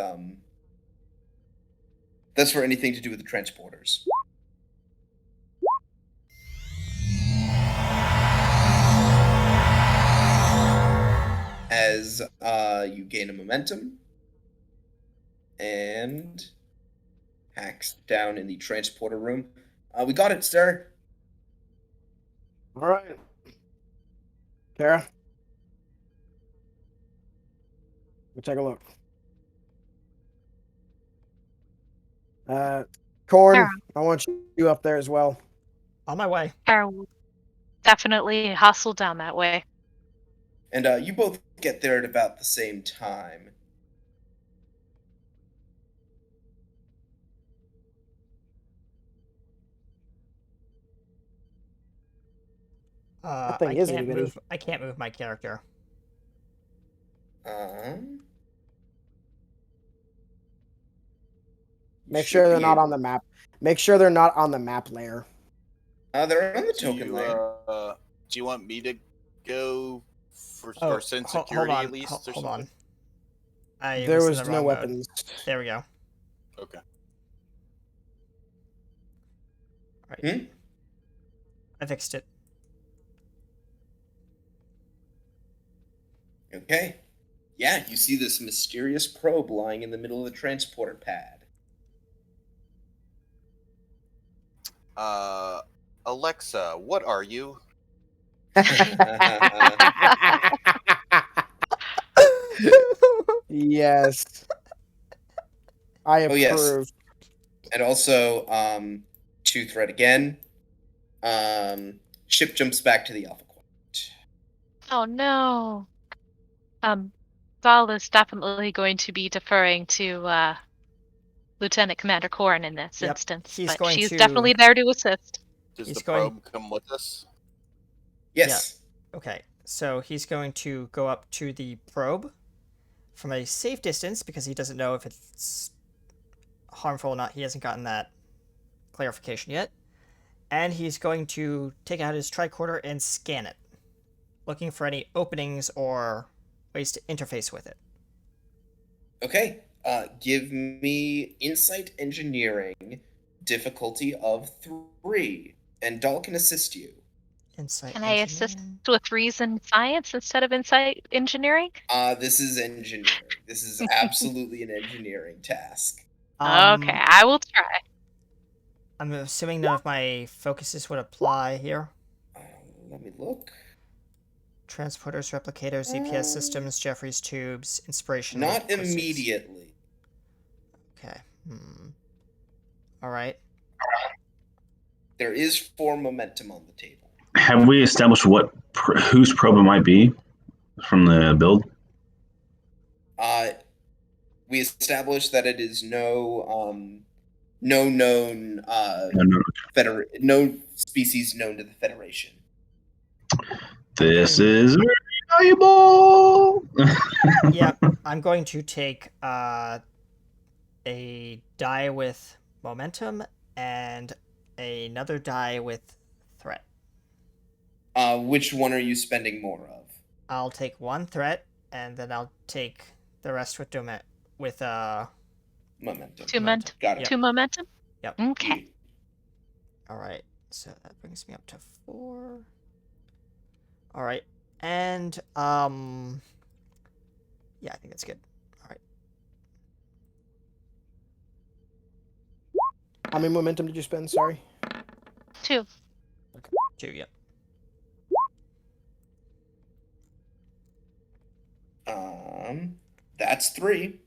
that's for anything to do with the transporters. As you gain a momentum and hacks down in the transporter room. We got it, sir. All right. Kara? We'll take a look. Corn, Sure. I want you up there as well. On my way. Kara will definitely hustle down that way. And you both get there at about the same time. That thing I is can't itty bitty. move. I can't move my character. Make sure they're not on the map. Make sure they're not on the map layer. They're on the Do token you, layer. do you want me to go for Oh, sense hold security on. at least? Or Hold something? on. There in was the no wrong mode. weapons. There we go. Okay. Right. I fixed it. Okay. Yeah, you see this mysterious probe lying in the middle of the transporter pad. Alexa, what are you? Yes. I approve. Oh, yes. And also, to threat again. Ship jumps back to the Alpha Quadrant. Oh no. Val is definitely going to be deferring to Lieutenant Commander Corrin in this Yep, instance, he's but going she's to- definitely there to assist. Does He's the going- probe come with us? Yes. Okay, so he's going to go up to the probe from a safe distance because he doesn't know if it's harmful or not. He hasn't gotten that clarification yet. And he's going to take out his tricorder and scan it, looking for any openings or ways to interface with it. Okay. Give me insight engineering, difficulty of 3, and Dahl can assist you. Insight Can I assist engineering. with reason science instead of insight engineering? This is engineering. This is absolutely an engineering task. Okay, I will try. I'm assuming none of my focuses would apply here. Let me look. Transporters, replicators, ZPS systems, Jeffrey's tubes, inspiration. Not pursuits. immediately. Okay. All right. There is 4 momentum on the table. Have we established whose probe it might be from the build? We established that it is no known No. species known to the Federation. This is very valuable. Yep. I'm going to take a die with momentum and another die with threat. Which one are you spending more of? I'll take one threat, and then I'll take the rest with Momentum. Momentum. Got it. Two momentum? Yep. Okay. All right. So that brings me up to 4. All right. And yeah, I think that's good. All right. How many momentum did you spend? Sorry. 2. 2, yep. That's 3.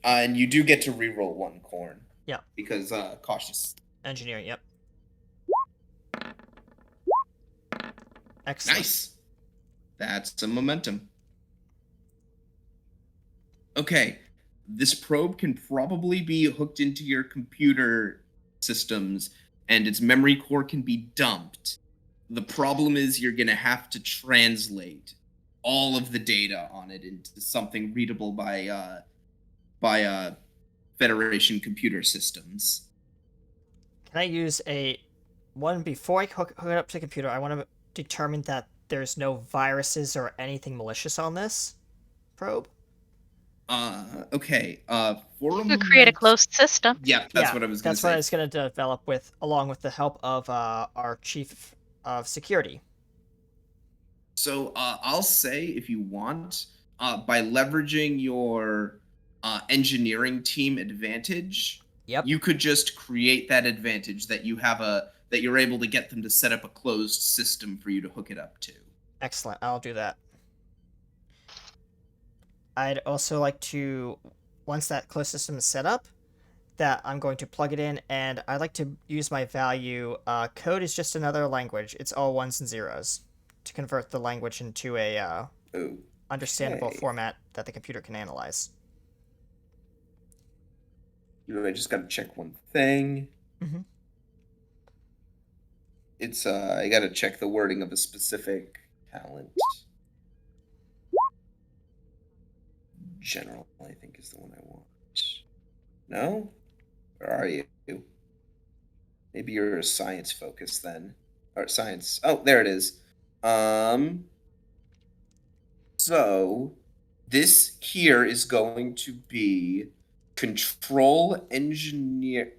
And you do get to reroll 1 corn. Yeah. Because cautious. Engineering, yep. Excellent. Nice. That's some momentum. Okay. This probe can probably be hooked into your computer systems, and its memory core can be dumped. The problem is you're going to have to translate all of the data on it into something readable by Federation computer systems. Can I use one before I hook it up to the computer? I want to determine that there's no viruses or anything malicious on this probe. Okay. You could create a closed system. Yeah, that's what I was going to say. That's what I was going to develop along with the help of our chief of security. So I'll say, if you want, by leveraging your engineering team advantage, Yep. you could just create that advantage that you're able to get them to set up a closed system for you to hook it up to. Excellent. I'll do that. I'd also like to, once that closed system is set up, that I'm going to plug it in, and I like to use my value. Code is just another language. It's all ones and zeros to convert the language into a understandable format that the computer can analyze. I just gotta check one thing. Mm-hmm. It's I gotta check the wording of a specific talent. General, I think, is the one I want. No? Where are you? Maybe you're a science focus then. Or science. Oh, there it is. So this here is going to be control engineer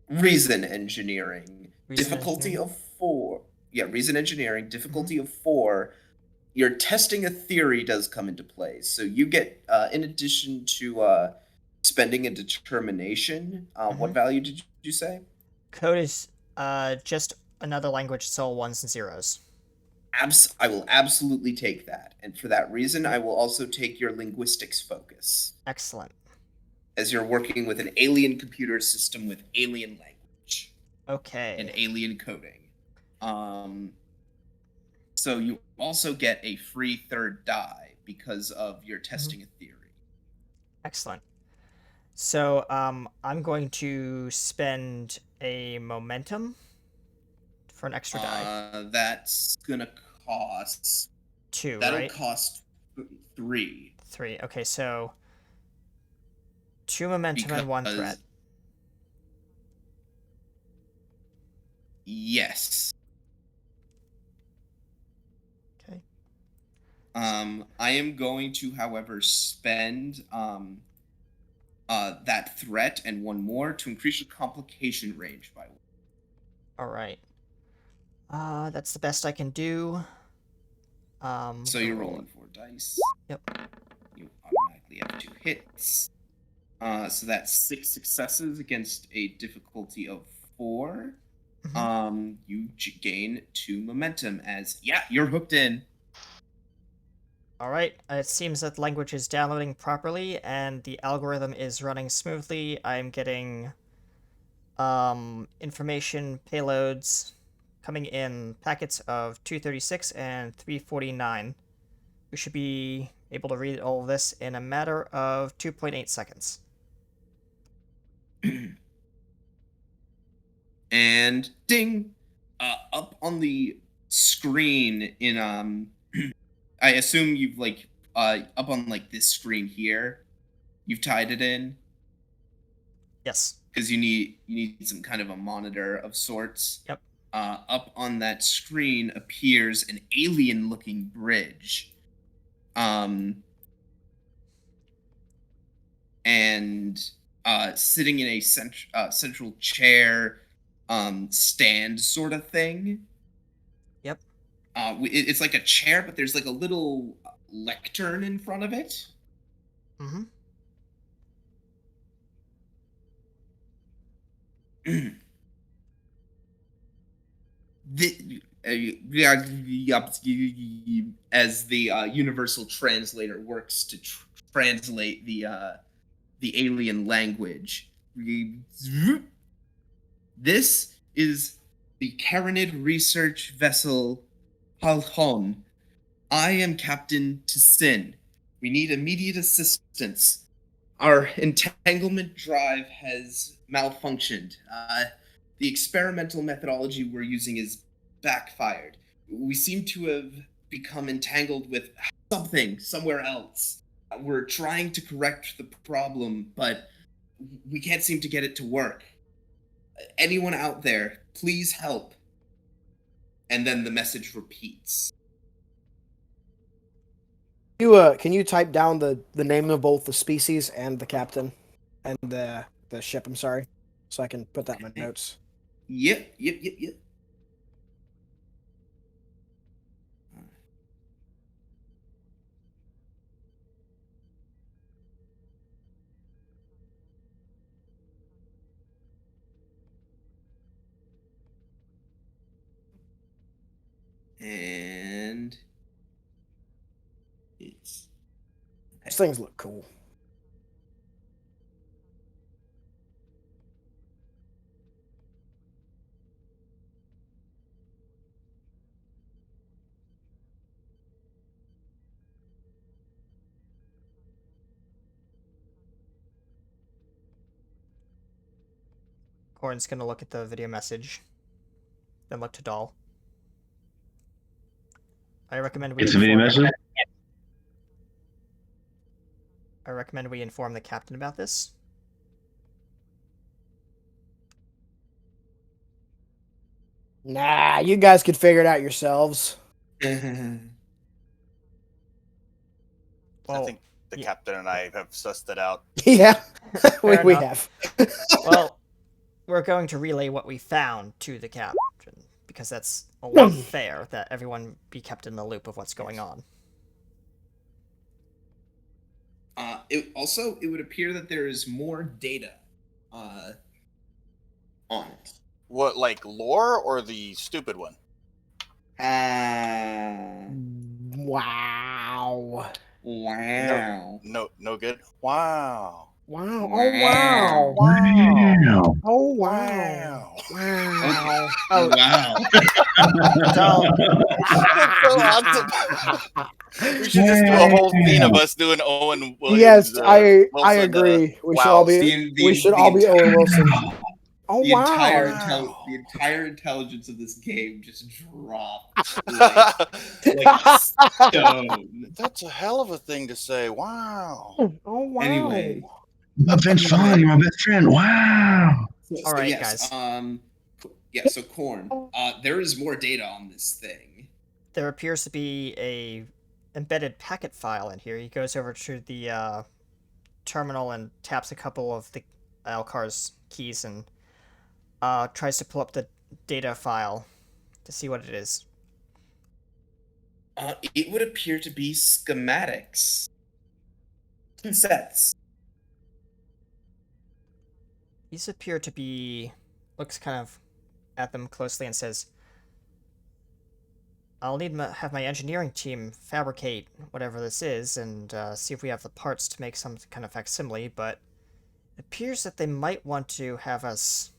reason engineering. Difficulty of 4. Yeah, reason engineering, difficulty of 4. Your testing a theory does come into play. So you get, in addition to spending a determination, what value did you say? Code is just another language. It's all ones and zeros. I will absolutely take that. And for that reason, I will also take your linguistics focus. Excellent. As you're working with an alien computer system with alien language. Okay. And alien coding. So you also get a free third die because of your testing a theory. Excellent. So I'm going to spend a momentum for an extra die. That's gonna cost 2, that'll right? cost 3. 3. Okay, so 2 momentum and 1 threat. Yes. Okay. I am going to, however, spend that threat and 1 more to increase your complication range by 1. All right. That's the best I can do. So you're rolling 4 dice. Yep. You automatically have 2 hits. So that's 6 successes against a difficulty of 4. You gain 2 momentum as, you're hooked in. All right. It seems that the language is downloading properly and the algorithm is running smoothly. I'm getting information payloads coming in packets of 236 and 349. We should be able to read all of this in a matter of 2.8 seconds. And ding! Up on the screen in I assume you've up on this screen here, you've tied it in. Yes. Because you need some kind of a monitor of sorts. Yep. Up on that screen appears an alien-looking bridge. And sitting in a central chair, stand sort of thing. Yep. It's like a chair, but there's like a little lectern in front of it. Mm-hmm. As the universal translator works to translate the alien language. This is the Karanid research vessel Halhon. I am Captain Tsin. We need immediate assistance. Our entanglement drive has malfunctioned. The experimental methodology we're using is backfired. We seem to have become entangled with something somewhere else. We're trying to correct the problem, but we can't seem to get it to work. Anyone out there, please help. And then the message repeats. Can you type down the name of both the species and the captain and the ship? I'm sorry, so I can put that in my notes. Yep. And it's These things look cool. Corn's gonna look at the video message, then look to Dahl. I recommend we It's a video message. I recommend we inform the captain about this. Nah, you guys could figure it out yourselves. I Well, think the yeah. captain and I have sussed it out. Yeah, we Fair have. Well, we're going to relay what we found to the captain, because that's only fair that everyone be kept in the loop of what's going on. It would appear that there is more data on it. What, like lore or the stupid one? Wow. Wow. No good. Wow. Wow. Oh, wow. Wow. Oh, wow. Wow. Oh, Wow. Dahl, That's so awesome. We should just do a whole scene of us doing Owen Williams. Yes, I Wilson, agree. We should wow. all be. We should all be Owen Wilson. Oh, The entire Wow. the entire intelligence of this game just dropped like stone. That's a hell of a thing to say. Wow. Oh, wow. Anyway. Vince Vaughn, you're my best friend. Wow. All right, yes, guys. So Corn, there is more data on this thing. There appears to be a embedded packet file in here. He goes over to the terminal and taps a couple of the Alcar's keys and tries to pull up the data file to see what it is. It would appear to be schematics. 2 sets. These appear to be... looks kind of at them closely and says, I'll need to have my engineering team fabricate whatever this is and see if we have the parts to make some kind of facsimile, but it appears that they might want to have us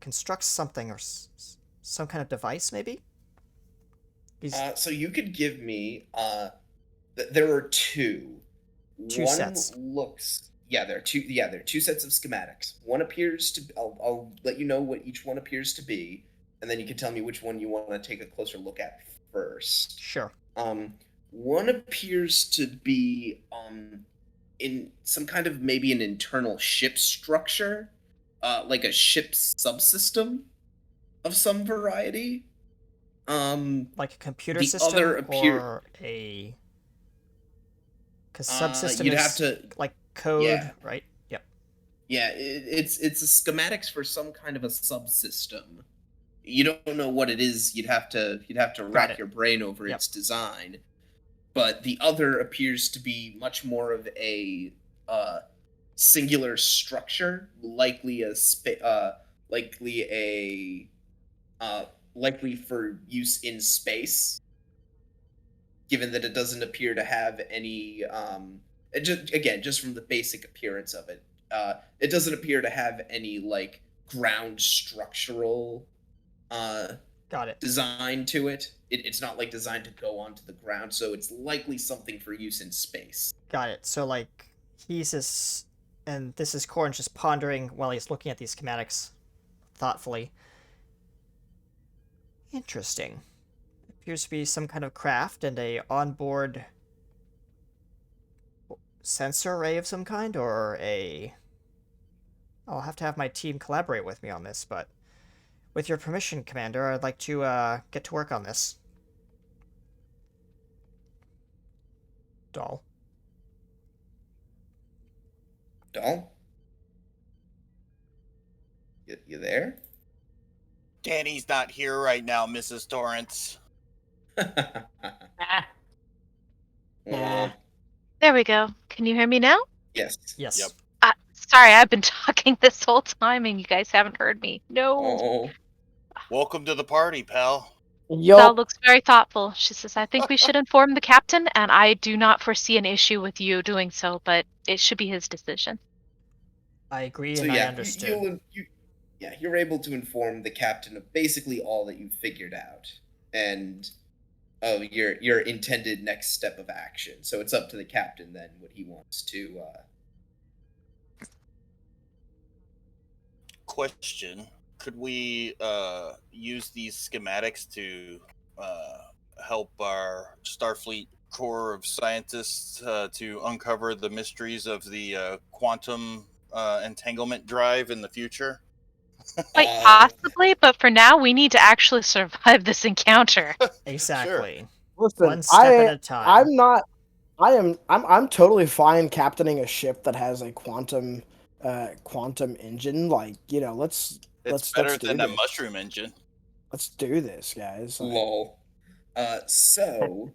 construct something or some kind of device, maybe? So you could give me... there are two. Two sets. Looks... Yeah, there are two. Yeah, there are 2 sets of schematics. One appears to... I'll let you know what each one appears to be, and then you can tell me which one you want to take a closer look at first. Sure. One appears to be in some kind of maybe an internal ship structure, like a ship subsystem of some variety. Like a computer the system other or a... Because subsystem you'd is have to... like code, Yeah. right? Yep. Yeah, it's a schematics for some kind of a subsystem. You don't know what it is. You'd have to rack it. your brain over Yep. its design. But the other appears to be much more of a singular structure, likely for use in space. Given that it doesn't appear to have any, just from the basic appearance of it, it doesn't appear to have any like ground structural Got it. design to it. It's not like designed to go onto the ground, so it's likely something for use in space. Got it. So, like, he's just... And this is Corn just pondering while he's looking at these schematics thoughtfully. Interesting. Appears to be some kind of craft and a onboard sensor array of some kind, or a... I'll have to have my team collaborate with me on this, but with your permission, Commander, I'd like to get to work on this. Dahl. Dahl? You there? Danny's not here right now, Mrs. Torrance. Aw. There we go. Can you hear me now? Yes. Yes. Yep. Sorry, I've been talking this whole time and you guys haven't heard me. No. Oh. Welcome to the party, pal. Belle Yup. looks very thoughtful. She says, I think we should inform the captain, and I do not foresee an issue with you doing so, but it should be his decision. I agree, So and yeah, I understood. you're able to inform the captain of basically all that you've figured out, and of your intended next step of action. So it's up to the captain then what he wants to. question. Could we use these schematics to help our Starfleet Corps of scientists to uncover the mysteries of the quantum entanglement drive in the future? Quite possibly, but for now, we need to actually survive this encounter. Exactly. Listen, One step at a time. I'm totally fine captaining a ship that has a quantum engine. Like, let's better do than a this. mushroom engine. Let's do this, guys. Like, Lol. So,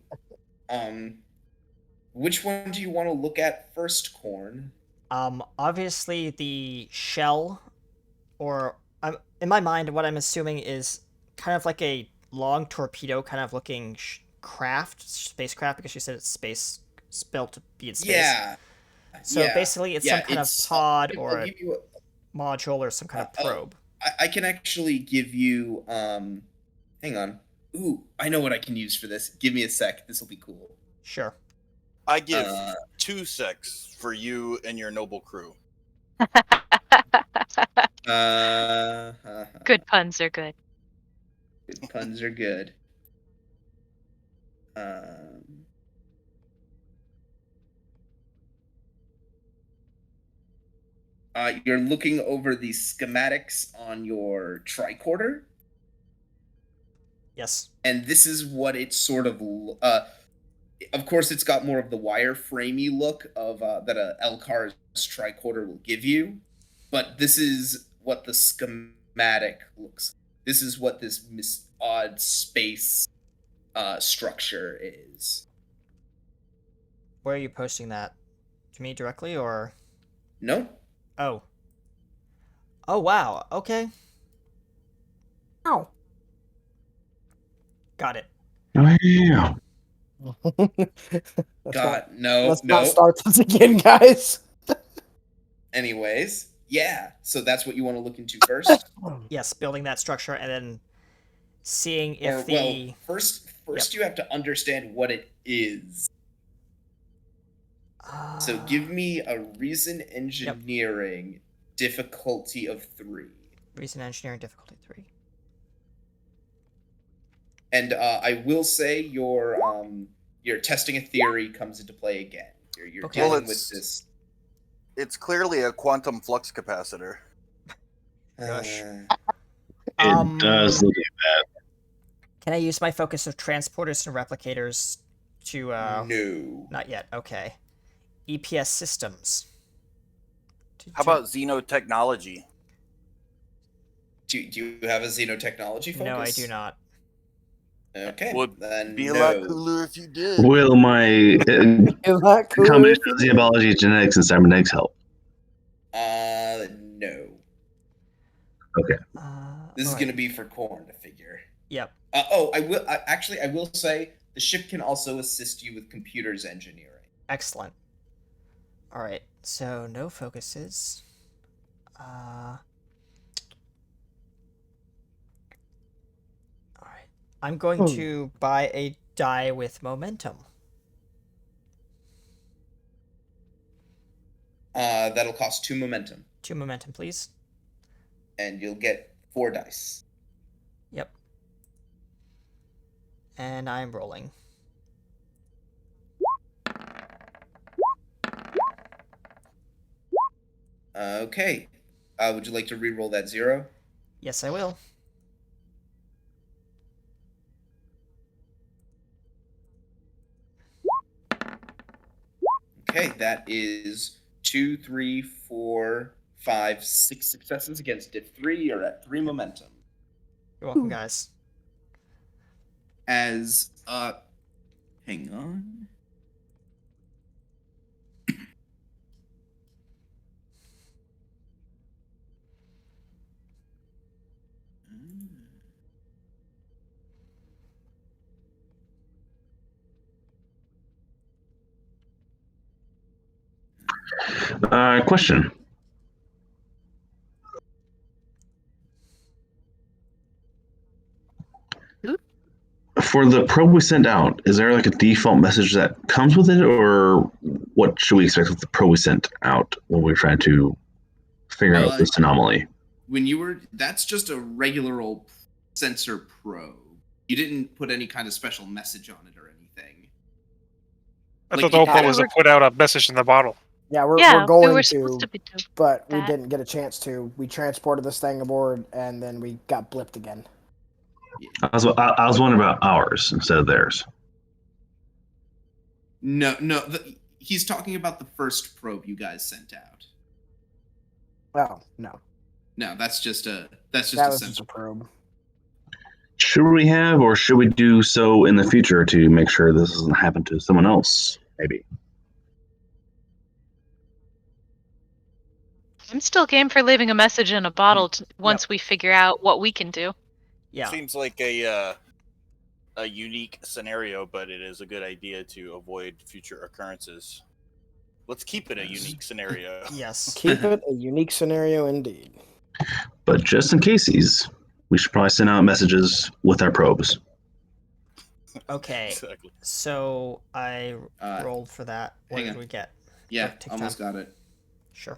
which one do you want to look at first, Corn? Obviously the shell, or in my mind, what I'm assuming is kind of like a long torpedo kind of looking spacecraft, because she said it's space, built to be in space. Yeah. So basically, it's some kind of pod I'll or give you module or some kind of probe. I can actually give you. Hang on. Ooh, I know what I can use for this. Give me a sec. This will be cool. Sure. I give 2 secs for you and your noble crew. Good puns are good. Good puns are good. You're looking over the schematics on your tricorder. Yes. And this is what it's sort of course, it's got more of the wireframey look of that a Elkar's tricorder will give you, but this is what the schematic looks like. This is what this odd space structure is. Where are you posting that? To me directly, or? No. Oh. Oh, wow. Okay. Ow. Got it. Oh, yeah. Let's not start this again, guys. Anyways, yeah. So that's what you want to look into first? Yes, building that structure and then seeing if first you have to understand what it is. So give me a reason engineering difficulty of 3. Reason engineering difficulty 3. And I will say your testing a theory comes into play again. You're dealing with this. It's clearly a quantum flux capacitor. Gosh. It does look like that. Can I use my focus of transporters and replicators to No. Not yet. Okay. EPS systems. How about xenotechnology? Do you have a xenotechnology focus? No, I do not. Okay. Would then be a lot cooler if you did. Will my combination of biology, genetics, and cybernetics help? No. Okay. This is going to be for Corn to figure. Yep. I will say the ship can also assist you with computers engineering. Excellent. All right. So no focuses. All right. I'm going to buy a die with momentum. That'll cost 2 momentum. 2 momentum, please. And you'll get 4 dice. Yep. And I'm rolling. Okay. Would you like to re-roll that 0? Yes, I will. Okay, that is 2, 3, 4, 5, 6 successes against Div 3. You're at 3 momentum. You're welcome, guys. As hang on. Question. For the probe we sent out, is there like a default message that comes with it, or what should we expect with the probe we sent out when we're trying to figure out this anomaly? that's just a regular old sensor probe. You didn't put any kind of special message on it or anything. I Like, thought the whole it point had was a- to put out a message in the bottle. Yeah, we're Yeah, we going were to, supposed to be doing but we that. didn't get a chance to. We transported this thing aboard, and then we got blipped again. I was wondering about ours instead of theirs. No, he's talking about the first probe you guys sent out. Oh no, No, that's just a that sensor. was just a probe. Should we have, or should we do so in the future to make sure this doesn't happen to someone else? Maybe. I'm still game for leaving a message in a bottle once we figure out what we can do. Yeah. Seems like a unique scenario, but it is a good idea to avoid future occurrences. Let's keep it a unique scenario. Yes. Keep it a unique scenario indeed. But just in cases, we should probably send out messages with our probes. Okay. Exactly. So I Uh, rolled for that. What hang did on. we get? Yeah, take almost time. got it. Sure.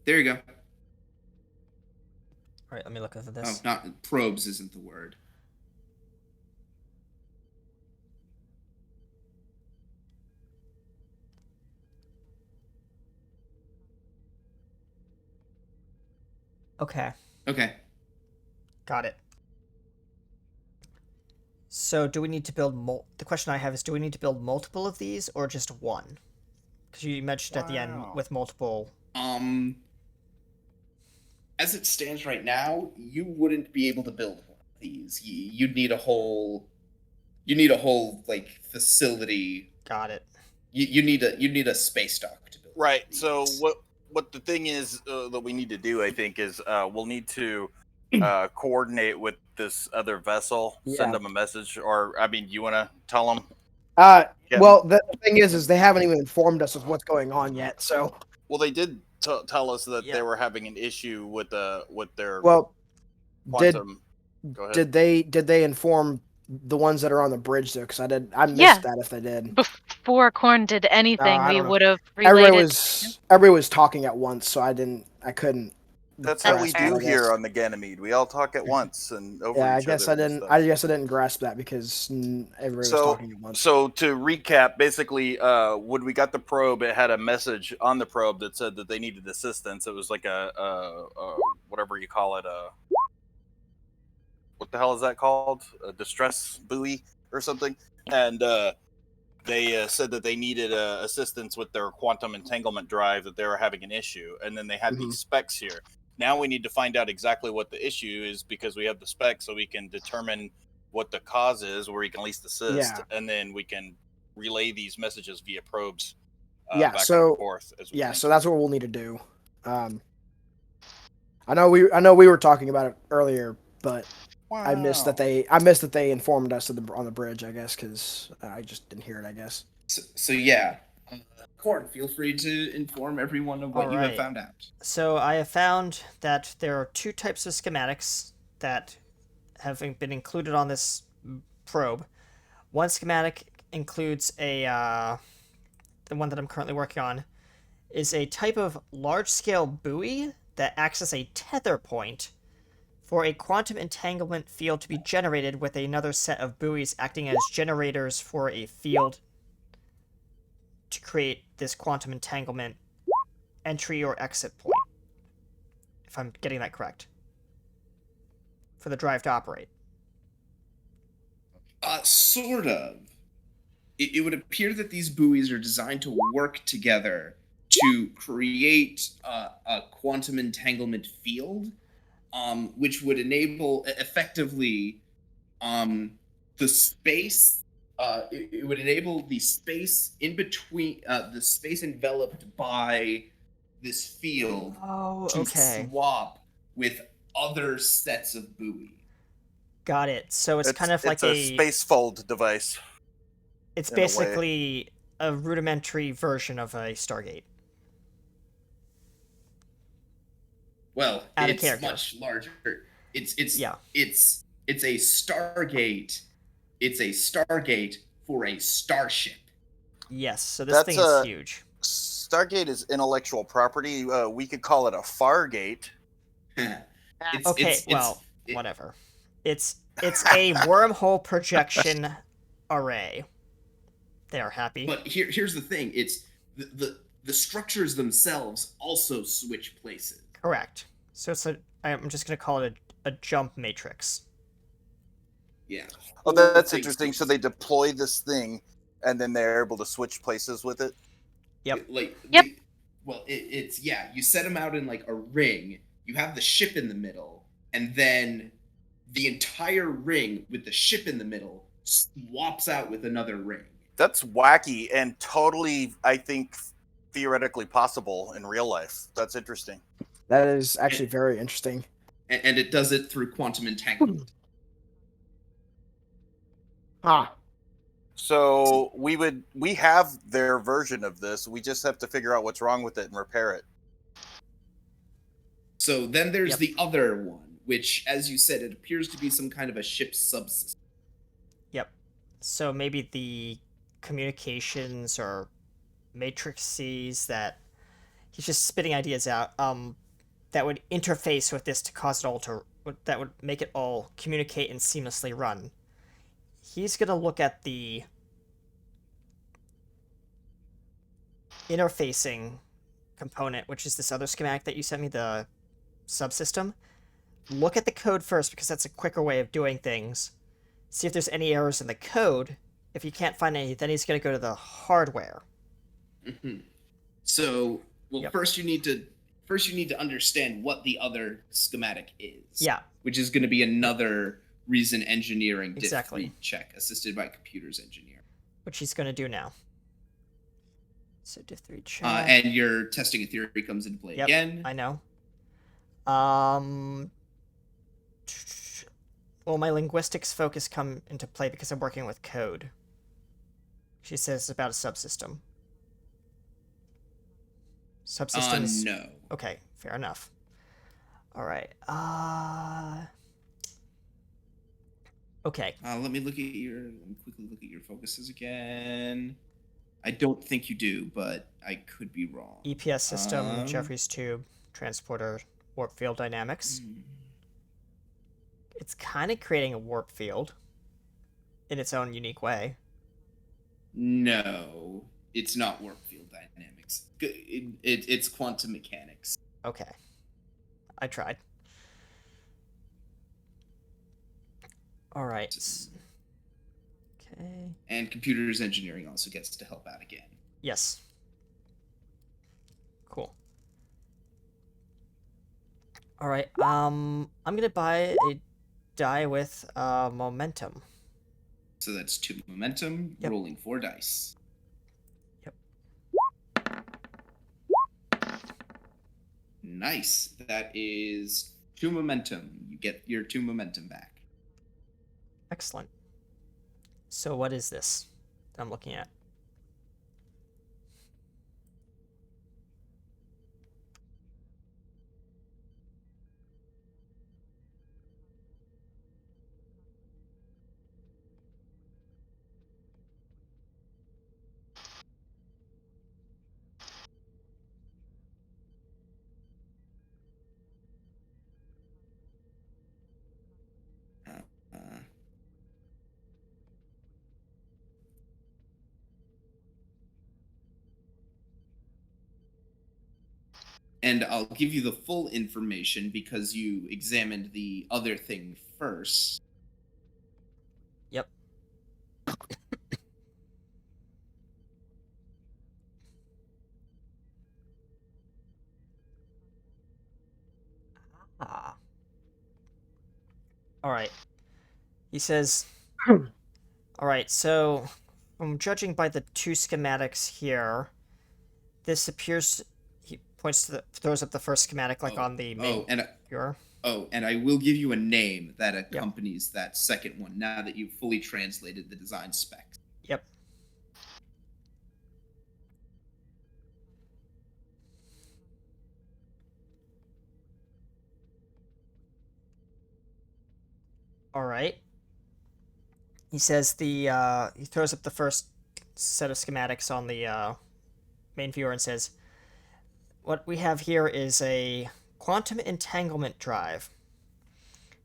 There you go. All right, let me look at this. Oh, not probes isn't the word. Okay, Okay. got it. So do we need to build the question I have is, do we need to build multiple of these or just one? Because you mentioned at the end Wow. with multiple. As it stands right now, you wouldn't be able to build one of these. You'd need a whole. You need a whole like facility. Got it. You need a space dock to build. Right. These. So what the thing is that we need to do, I think, is we'll need to coordinate with this other vessel, send Yeah. them a message, or I mean, you want to tell them? Well, the thing is they haven't even informed us of what's going on yet. So, Well, they did tell us that Yeah. they were having an issue with their well, quantum. Go ahead. did they inform the ones that are on the bridge though? Because I missed Yeah. that if they did. Before Korn did anything, I we don't know. would have related. Everybody was talking at once, so I couldn't. That's how we grasp that, do I here guess. on the Ganymede. We all talk at once and over Yeah, I each guess other. I and didn't. stuff. I guess I didn't grasp that because everybody was talking at once. So to recap, basically, when we got the probe, it had a message on the probe that said that they needed assistance. It was like a whatever you call it, what the hell is that called? A distress buoy or something. And they said that they needed assistance with their quantum entanglement drive, that they were having an issue. And then they had these specs here. Now we need to find out exactly what the issue is because we have the specs, so we can determine what the cause is, where we can least assist, and then we can relay these messages via probes. Back and forth. So that's what we'll need to do. I know we were talking about it earlier, but Wow. I missed that they informed us on the bridge. I guess because I just didn't hear it. I guess. So yeah, Corn, feel free to inform everyone of what you have found out. So I have found that there are two types of schematics that have been included on this probe. One schematic includes the one that I'm currently working on, is a type of large-scale buoy that acts as a tether point for a quantum entanglement field to be generated with another set of buoys acting as generators for a field to create this quantum entanglement entry or exit point. If I'm getting that correct. For the drive to operate. Sort of. It would appear that these buoys are designed to work together to create a quantum entanglement field, which would enable effectively the space. It would enable the space in between the space enveloped by this field to swap with other sets of buoy. Got it. So it's kind of like a space fold device. It's in a way. basically a rudimentary version of a Stargate. Well, Add a it's character. much larger. It's Yeah. it's a Stargate. It's a Stargate for a starship. Yes, so this thing is huge. Stargate is intellectual property. We could call it a Fargate. Whatever. It's a wormhole projection array. They are happy. But here's the thing: it's the structures themselves also switch places. Correct. So I'm just gonna call it a jump matrix. Yeah. Oh, that's interesting. So they deploy this thing, and then they're able to switch places with it. Yep. Yep. It's you set them out in like a ring. You have the ship in the middle, and then the entire ring with the ship in the middle swaps out with another ring. That's wacky and totally, I think, theoretically possible in real life. That's interesting. That is actually very interesting. And it does it through quantum entanglement. So we have their version of this. We just have to figure out what's wrong with it and repair it. So then there's the other one, which, as you said, it appears to be some kind of a ship subsystem. Yep. So maybe the communications or matrices that he's just spitting ideas out that would interface with this to cause it all that would make it all communicate and seamlessly run. He's gonna look at the interfacing component, which is this other schematic that you sent me, the subsystem. Look at the code first, because that's a quicker way of doing things. See if there's any errors in the code. If you can't find any, then he's going to go to the hardware. Mm-hmm. So, first you need to understand what the other schematic is. Yeah. Which is going to be another reason engineering exactly. Diff 3 check, assisted by computers engineer. Which he's going to do now. So Diff 3 check. And your testing a theory comes into play again. I know. Well, my linguistics focus come into play because I'm working with code. She says it's about a subsystem. Subsystems? No. Okay, fair enough. All right. Okay. Let me quickly look at your focuses again. I don't think you do, but I could be wrong. EPS system, Jeffrey's tube, transporter, warp field dynamics. It's kind of creating a warp field in its own unique way. No, it's not warp field dynamics. It's quantum mechanics. Okay. I tried. All right. Okay. And computers engineering also gets to help out again. Yes. Cool. All right. I'm gonna buy a die with momentum. So that's 2 momentum, rolling 4 dice. Yep. Nice. That is 2 momentum. You get your 2 momentum back. Excellent. So what is this I'm looking at? And I'll give you the full information because you examined the other thing first. Yep. All right. He says, all right, so from judging by the 2 schematics here, this appears, he points to throws up the first schematic on the main viewer. Oh, and I will give you a name that accompanies that second one now that you've fully translated the design specs. Yep. All right. He says he throws up the first set of schematics on the main viewer and says, what we have here is a quantum entanglement drive.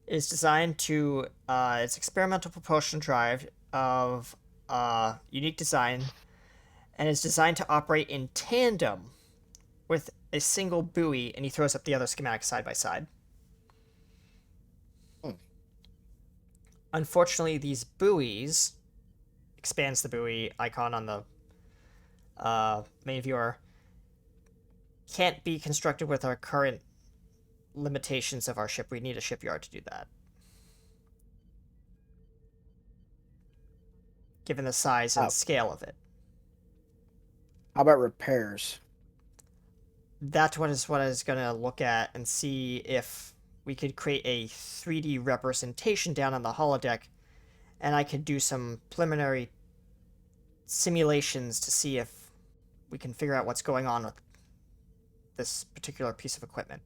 It is designed to, it's experimental propulsion drive of unique design, and is designed to operate in tandem with a single buoy, and he throws up the other schematics side by side. Unfortunately, these buoys, expands the buoy icon on the main viewer, can't be constructed with our current limitations of our ship. We need a shipyard to do that. Given the size and scale of it. How about repairs? That's what I was going to look at and see if we could create a 3D representation down on the holodeck, and I could do some preliminary simulations to see if we can figure out what's going on with this particular piece of equipment.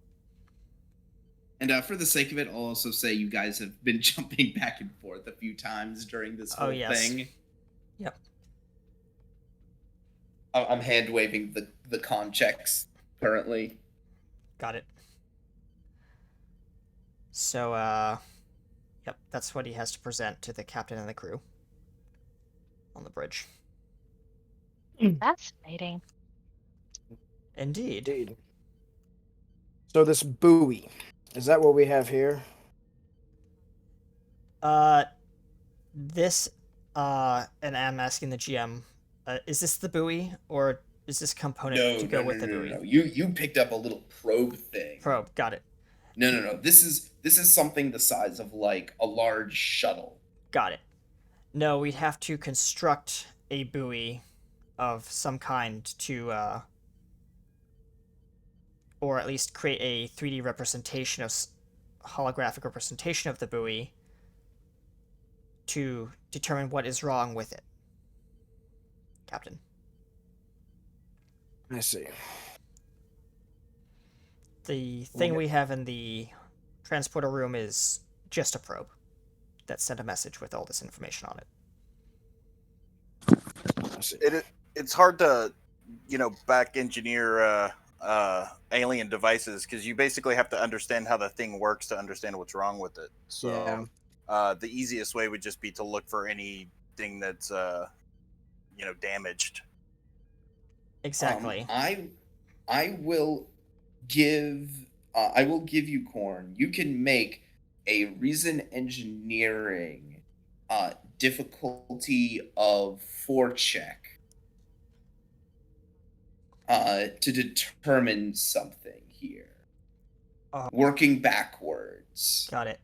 And for the sake of it, I'll also say you guys have been jumping back and forth a few times during this whole thing. Yep. I'm hand waving the con checks currently. Got it. So, yep, that's what he has to present to the captain and the crew on the bridge. Fascinating. Indeed. So this buoy, is that what we have here? This, and I'm asking the GM, is this the buoy, or is this component to go with the buoy? No. You picked up a little probe thing. Probe, got it. No. This is something the size of like a large shuttle. Got it. No, we'd have to construct a buoy of some kind to, or at least create a 3D representation of holographic representation of the buoy to determine what is wrong with it. Captain. I see. The thing we have in the transporter room is just a probe that sent a message with all this information on it. It's hard to, back engineer alien devices, because you basically have to understand how the thing works to understand what's wrong with it. So the easiest way would just be to look for anything that's damaged. Exactly. I will give you Corn. You can make a reason engineering difficulty of 4 check to determine something here. Working backwards. Got it.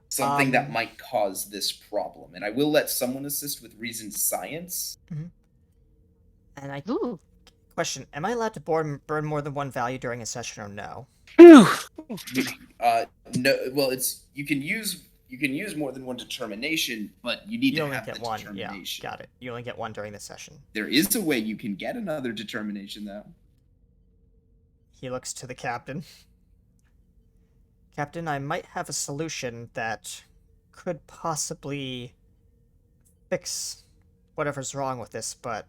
Something that might cause this problem. And I will let someone assist with reason science. Mm-hmm. And question, am I allowed to burn more than one value during a session or no? No. Well, you can use more than one determination, but you need to have the determination. Yeah, got it. You only get one during the session. There is a way you can get another determination, though. He looks to the captain. Captain, I might have a solution that could possibly fix whatever's wrong with this, but...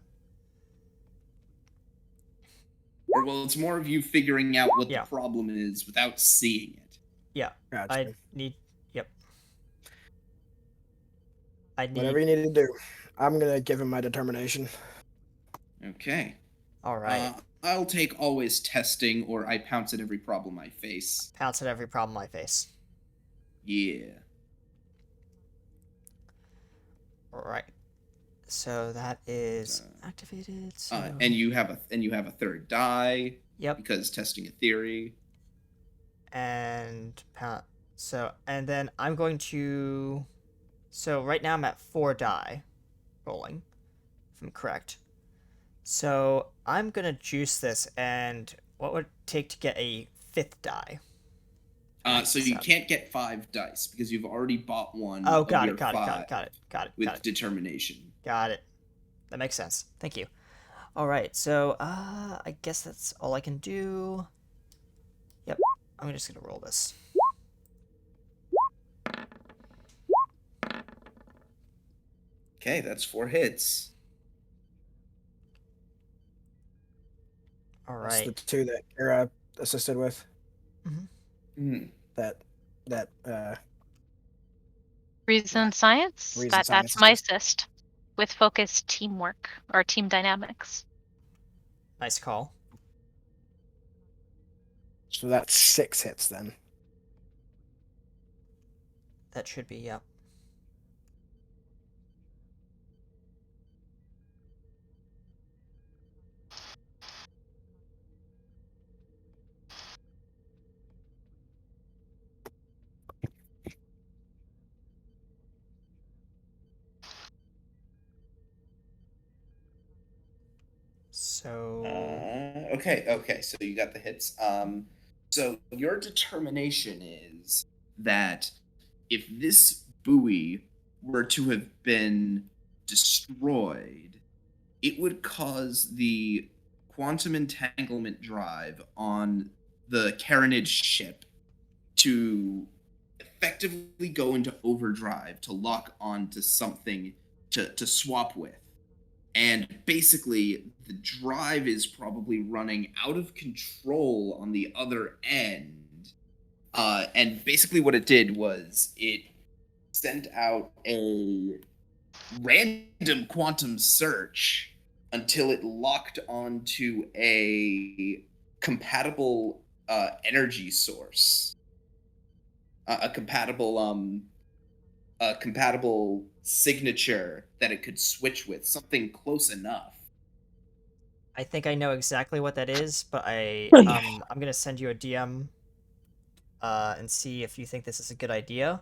Well, it's more of you figuring out what the problem is without seeing it. Yeah, gotcha. I need... Whatever you need to do. I'm going to give him my determination. Okay. All right. I'll take always testing, or I pounce at every problem I face. Pounce at every problem I face. Yeah. All right. So that is activated. So... and you have a third die. Yep. Because testing a theory. And then I'm going to. So right now I'm at 4 die rolling, if I'm correct. So I'm gonna juice this, and what would it take to get a 5th die? So you can't get 5 dice because you've already bought one. Oh, of got your it, got it, got five it, got it, got it, with got it. determination. Got it. That makes sense. Thank you. All right, so I guess that's all I can do. Yep, I'm just gonna roll this. Okay, that's 4 hits. All That's right. the 2 that Kara assisted with. Mm. That Reason science? Reason That's science my assist. assist. With focused teamwork or team dynamics. Nice call. So that's 6 hits then. That should be, yep. So Okay. So you got the hits. So your determination is that if this buoy were to have been destroyed, it would cause the quantum entanglement drive on the Carronid ship to effectively go into overdrive to lock onto something to swap with. And basically, the drive is probably running out of control on the other end. And basically, what it did was it sent out a random quantum search until it locked onto a compatible energy source, a compatible signature that it could switch with, something close enough. I think I know exactly what that is, but I'm gonna send you a DM and see if you think this is a good idea.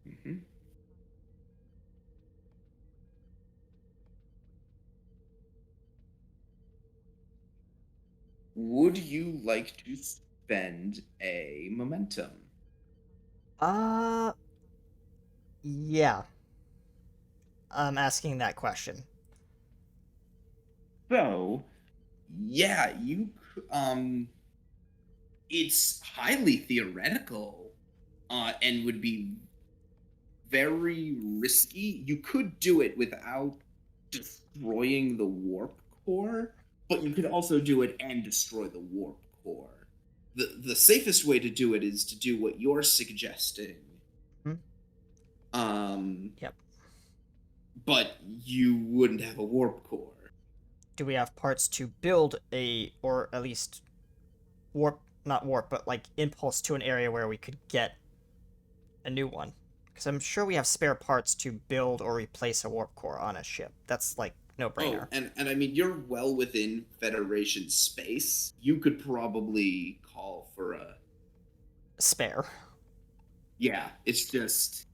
Mm-hmm. Would you like to spend a momentum? Yeah. I'm asking that question. So, yeah, it's highly theoretical, and would be very risky. You could do it without destroying the warp core, but you could also do it and destroy the warp core. The safest way to do it is to do what you're suggesting. Yep. But you wouldn't have a warp core. Do we have parts to build a, or at least not warp, but like impulse to an area where we could get a new one? Because I'm sure we have spare parts to build or replace a warp core on a ship. That's like no brainer. Oh, and I mean, you're well within Federation space. You could probably call for a spare. Yeah, it's just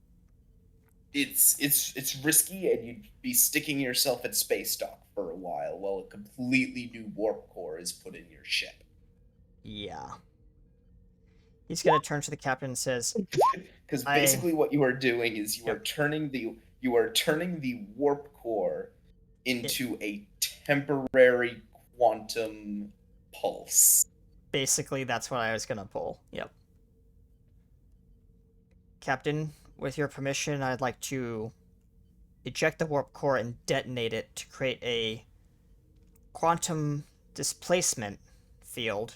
it's risky, and you'd be sticking yourself at space dock for a while a completely new warp core is put in your ship. Yeah. He's gonna turn to the captain and says, Because basically what you are doing is you are turning the warp core into a temporary quantum pulse. Basically, that's what I was gonna pull. Yep. Captain, with your permission, I'd like to eject the warp core and detonate it to create a quantum displacement field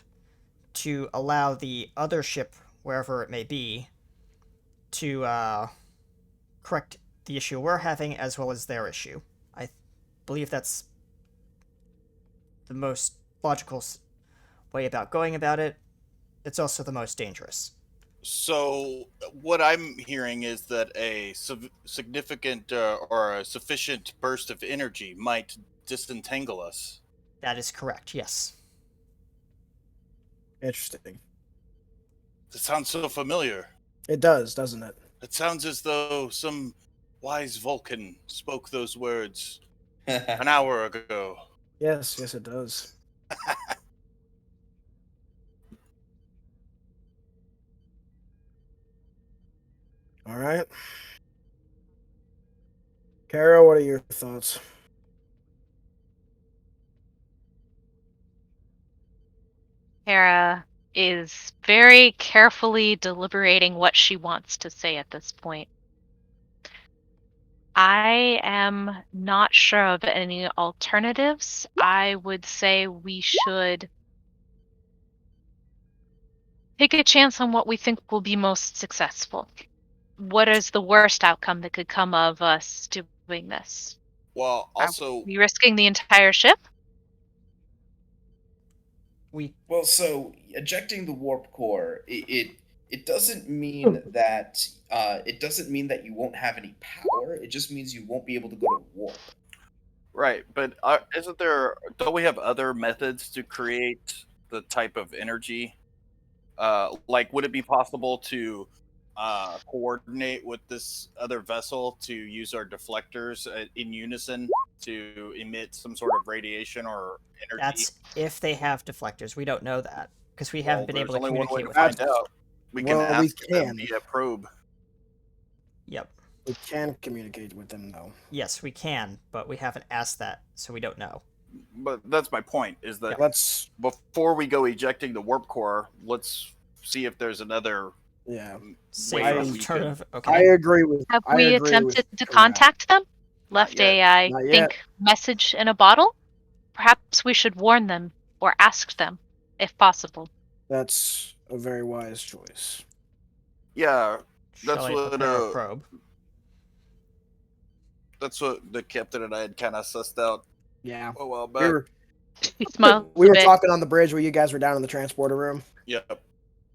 to allow the other ship, wherever it may be, to correct the issue we're having as well as their issue. I believe that's the most logical way about going about it. It's also the most dangerous. So what I'm hearing is that a significant or a sufficient burst of energy might disentangle us. That is correct, yes. Interesting. That sounds so familiar. It does, doesn't it? It sounds as though some wise Vulcan spoke those words an hour ago. Yes, it does. All right. Kara, what are your thoughts? Hera is very carefully deliberating what she wants to say at this point. I am not sure of any alternatives. I would say we should take a chance on what we think will be most successful. What is the worst outcome that could come of us doing this? Well, also, Are we risking the entire ship? Well, so ejecting the warp core, it doesn't mean that you won't have any power. It just means you won't be able to go to warp. right, but don't we have other methods to create the type of energy? Like, would it be possible to coordinate with this other vessel to use our deflectors in unison to emit some sort of radiation or energy? That's if they have deflectors. We don't know that because we Well, haven't been able there's to only one way communicate to with find them. out. We can Well, we ask them can. via probe. Yep. We can communicate with them, though. Yes, we can, but we haven't asked that, so we don't know. But that's my point, is that Let's. before we go ejecting the warp core, let's see if there's another Yeah. Safe way that we alternative. could. Okay. I agree with. Have I we agree attempted with to Kara. contact them? Left yet. I Not yet. think message in a bottle? Perhaps we should warn them or ask them, if possible. That's a very wise choice. Yeah, that's Shall I what prepare a probe? that's what the captain and I had kind of sussed out Yeah. a while We back. were, He smiles we a were bit. talking on the bridge where you guys were down in the transporter room. Yep.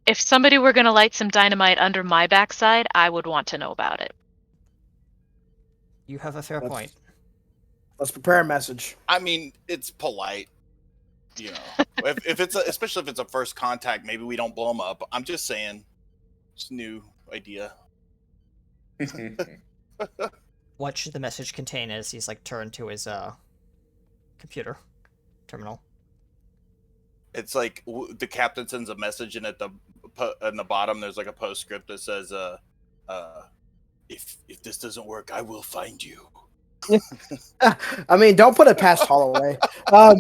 If somebody were going to light some dynamite under my backside, I would want to know about it. You have a fair Let's- point. Let's prepare a message. I mean, it's polite, you know. if it's especially if it's a first contact, maybe we don't blow them up. I'm just saying, it's a new idea. What should the message contain as he's like turned to his computer terminal? It's like the captain sends a message, and at the bottom there's like a postscript that says, if this doesn't work, I will find you. I mean, don't put it past Holloway. All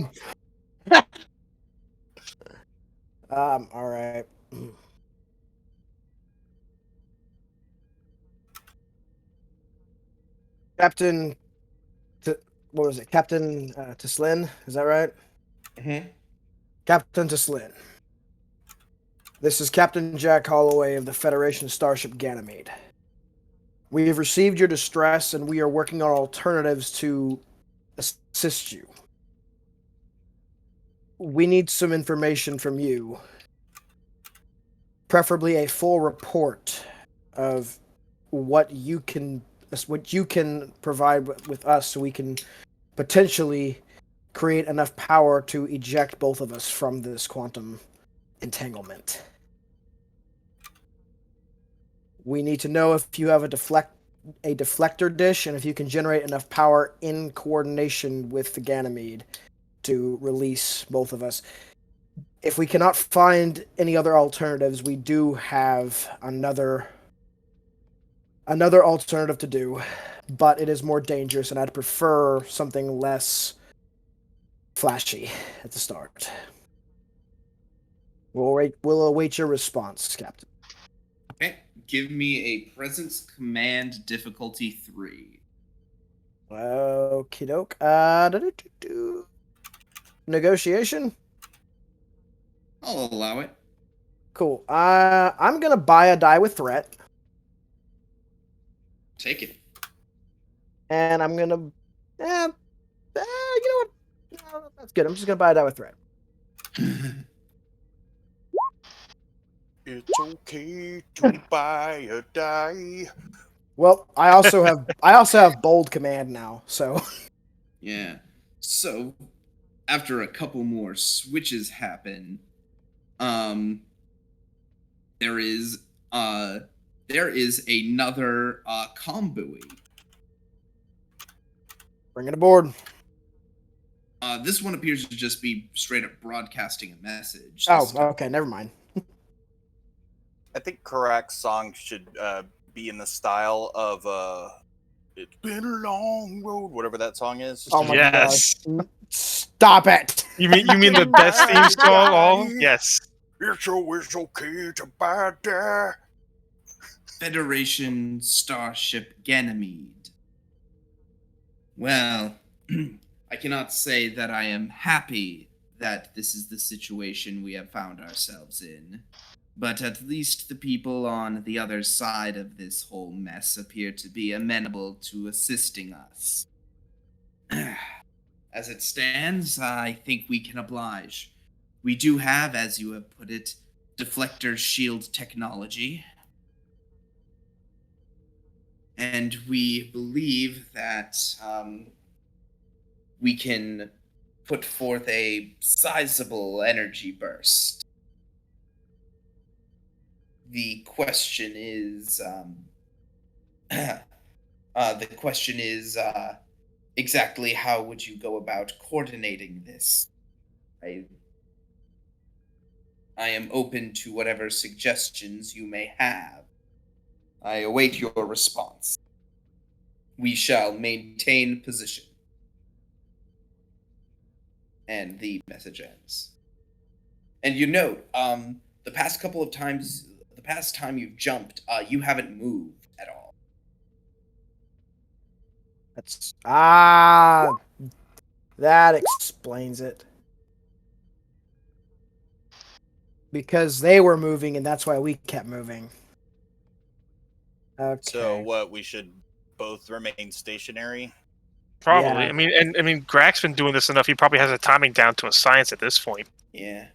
right. Captain, what was it? Captain Teslin, is that right? Mm-hmm. Captain Teslin. This is Captain Jack Holloway of the Federation Starship Ganymede. We have received your distress, and we are working on alternatives to assist you. We need some information from you, preferably a full report of what you can provide with us, so we can potentially create enough power to eject both of us from this quantum entanglement. We need to know if you have a deflector dish, and if you can generate enough power in coordination with the Ganymede to release both of us. If we cannot find any other alternatives, we do have another alternative to do, but it is more dangerous, and I'd prefer something less flashy at the start. We'll await your response, Captain. Okay, give me a presence command difficulty 3. Okie doke. Negotiation? I'll allow it. Cool. I'm gonna buy a die with threat, Take it. and I'm gonna. You know what? No, that's good. I'm just gonna buy a die with threat. It's okay to buy a die. Well, I also have bold command now, so Yeah. So, after a couple more switches happen, um, there is uh, there is another comm buoy. bring it aboard. This one appears to just be straight up broadcasting a message. Oh, this time. okay, never mind. I think Karak's song should be in the style of "It's Been a Long Road," whatever that song is. Oh my Yes. gosh. Stop it. You mean the best theme song? All yes. It's okay to buy a die. Federation Starship Ganymede. Well, I cannot say that I am happy that this is the situation we have found ourselves in, but at least the people on the other side of this whole mess appear to be amenable to assisting us. As it stands, I think we can oblige. We do have, as you have put it, deflector shield technology. And we believe that we can put forth a sizable energy burst. The question is, exactly how would you go about coordinating this? I am open to whatever suggestions you may have. I await your response. We shall maintain position. And the message ends. And you note, the past time you've jumped, you haven't moved at all. That's that explains it. Because they were moving, and that's why we kept moving. Okay. So what? We should both remain stationary. Probably. Yeah. I mean, Grak's been doing this enough. He probably has the timing down to a science at this point. Yeah.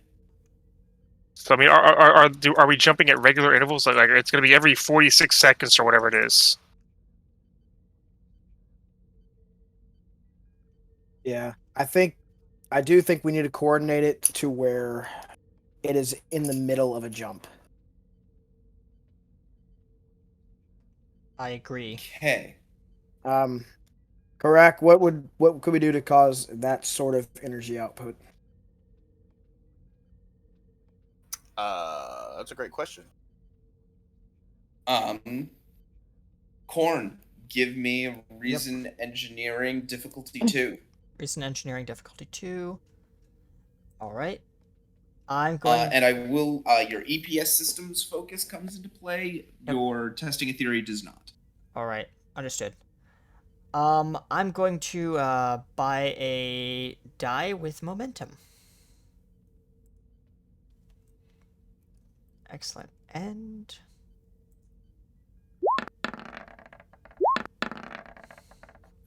So I mean, are we jumping at regular intervals? Like it's going to be every 46 seconds or whatever it is. Yeah, I do think we need to coordinate it to where it is in the middle of a jump. I agree. Okay. Correct. What could we do to cause that sort of energy output? That's a great question. Corn, give me reason engineering difficulty 2. Reason engineering difficulty 2. All right. I'm going. And I will. Your EPS systems focus comes into play. Yep. Your testing a theory does not. All right. Understood. I'm going to buy a die with momentum. Excellent. And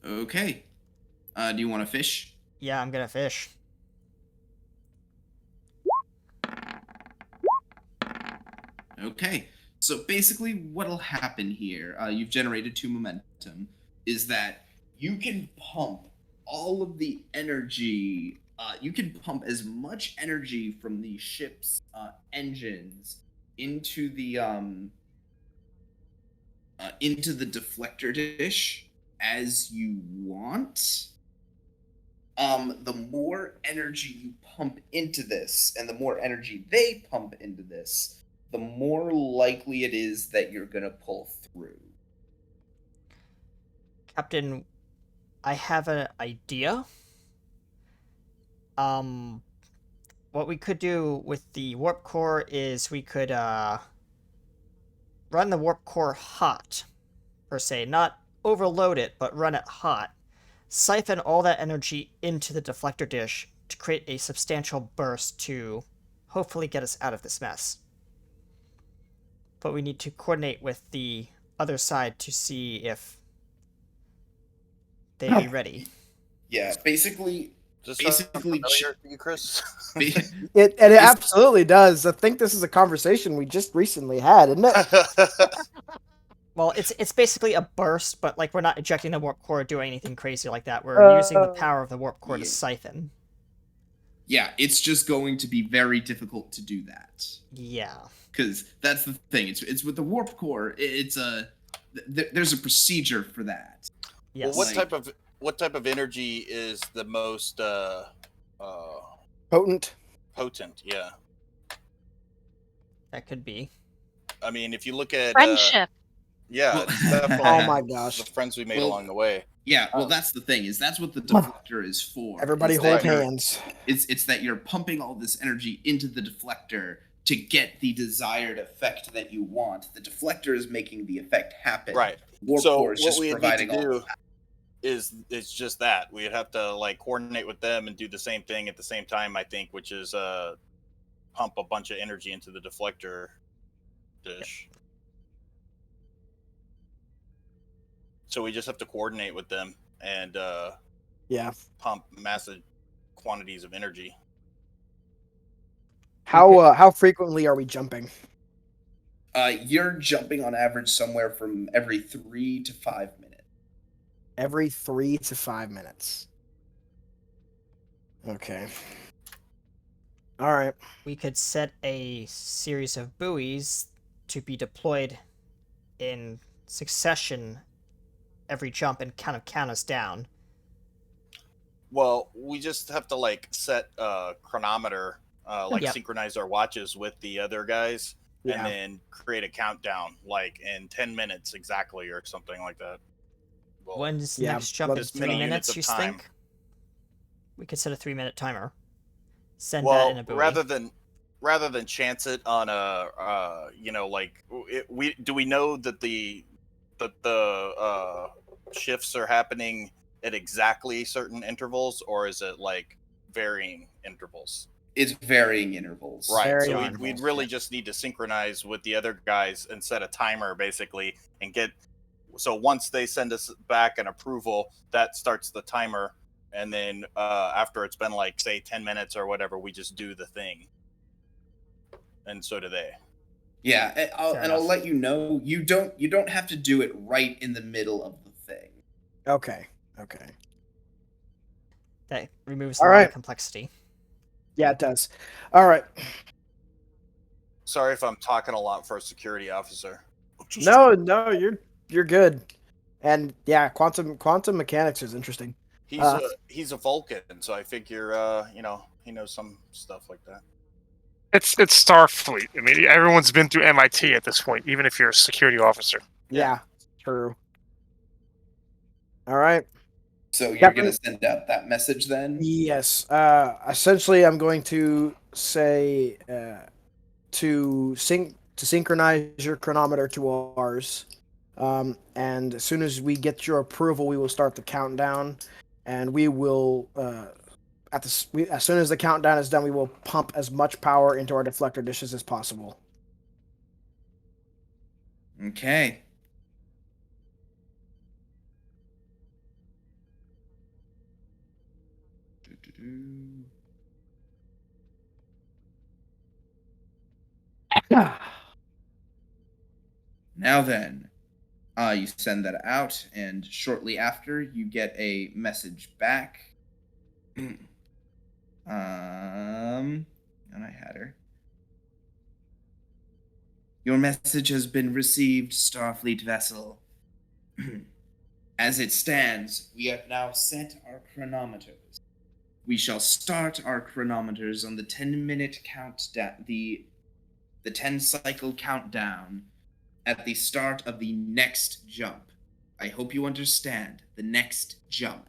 Okay. Do you want to fish? yeah, I'm gonna fish. Okay. So basically, what'll happen here? You've generated 2 momentum. Is that you can pump all of the energy. You can pump as much energy from the ship's engines into the deflector dish as you want. The more energy you pump into this, and the more energy they pump into this, the more likely it is that you're gonna pull through. Captain, I have an idea. What we could do with the warp core is we could run the warp core hot, per se. Not overload it, but run it hot. Siphon all that energy into the deflector dish to create a substantial burst to hopefully get us out of this mess. But we need to coordinate with the other side to see if they'd be ready. Yeah, basically, Does this sound basically familiar to you, Chris? It absolutely does. I think this is a conversation we just recently had, isn't it? Well, it's basically a burst, but like we're not ejecting the warp core or doing anything crazy like that. We're using the power of the warp core to siphon. Yeah, it's just going to be very difficult to do that. Yeah. Because that's the thing. It's with the warp core. There's a procedure for that. Yes. Well, what type of energy is the most Potent. potent? Yeah. That could be. I mean, if you look at Friendship. yeah, Well- it's definitely Oh my gosh. the friends we made Well, along the way. Yeah, well, that's the thing. That's what the deflector is for. Everybody is hold that you're- hands. It's that you're pumping all this energy into the deflector to get the desired effect that you want. The deflector is making the effect happen. Right. Warp So core is what just we need providing to all do of that. is it's just that we'd have to like coordinate with them and do the same thing at the same time. I think, which is pump a bunch of energy into the deflector dish. So we just have to coordinate with them and Yeah. pump massive quantities of energy. How frequently are we jumping? You're jumping on average somewhere from every 3 to 5 minutes. Every 3 to 5 minutes. Okay. All right. We could set a series of buoys to be deployed in succession every jump and kind of count us down. Well, we just have to like set a chronometer, Yep. synchronize our watches with the other guys, Yeah. and then create a countdown, like in 10 minutes exactly, or something like that. Well, When's the Yeah, next jump? let's Is do 3 that. minutes, Units you of time. think? We could set a 3-minute timer. Send well, that in a buoy. rather than chance it on a, we know that the shifts are happening at exactly certain intervals, or is it like varying intervals? It's varying intervals. Right. Varying So intervals, we'd really just need to synchronize with the other guys and set a timer basically and get. So once they send us back an approval, that starts the timer. And then after it's been like, say, 10 minutes or whatever, we just do the thing. And so do they. Yeah, and I'll enough. let you know. You don't have to do it right in the middle of the thing. Okay. That removes All a lot right. of complexity. Yeah, it does. All right. Sorry if I'm talking a lot for a security officer. No, you're good. And yeah, quantum mechanics is interesting. He's a Vulcan, so I figure he knows some stuff like that. It's Starfleet. I mean, everyone's been through MIT at this point, even if you're a security officer. Yeah, true. All right. So you're Captain- gonna send out that message then? Yes. Essentially, I'm going to say to synchronize your chronometer to ours, and as soon as we get your approval, we will start the countdown, and we will as soon as the countdown is done, we will pump as much power into our deflector dishes as possible. Okay. Now then, you send that out, and shortly after, you get a message back. And I had her. Your message has been received, Starfleet vessel. As it stands, we have now set our chronometers. We shall start our chronometers on the 10-minute countdown, the 10-cycle countdown at the start of the next jump. I hope you understand. The next jump.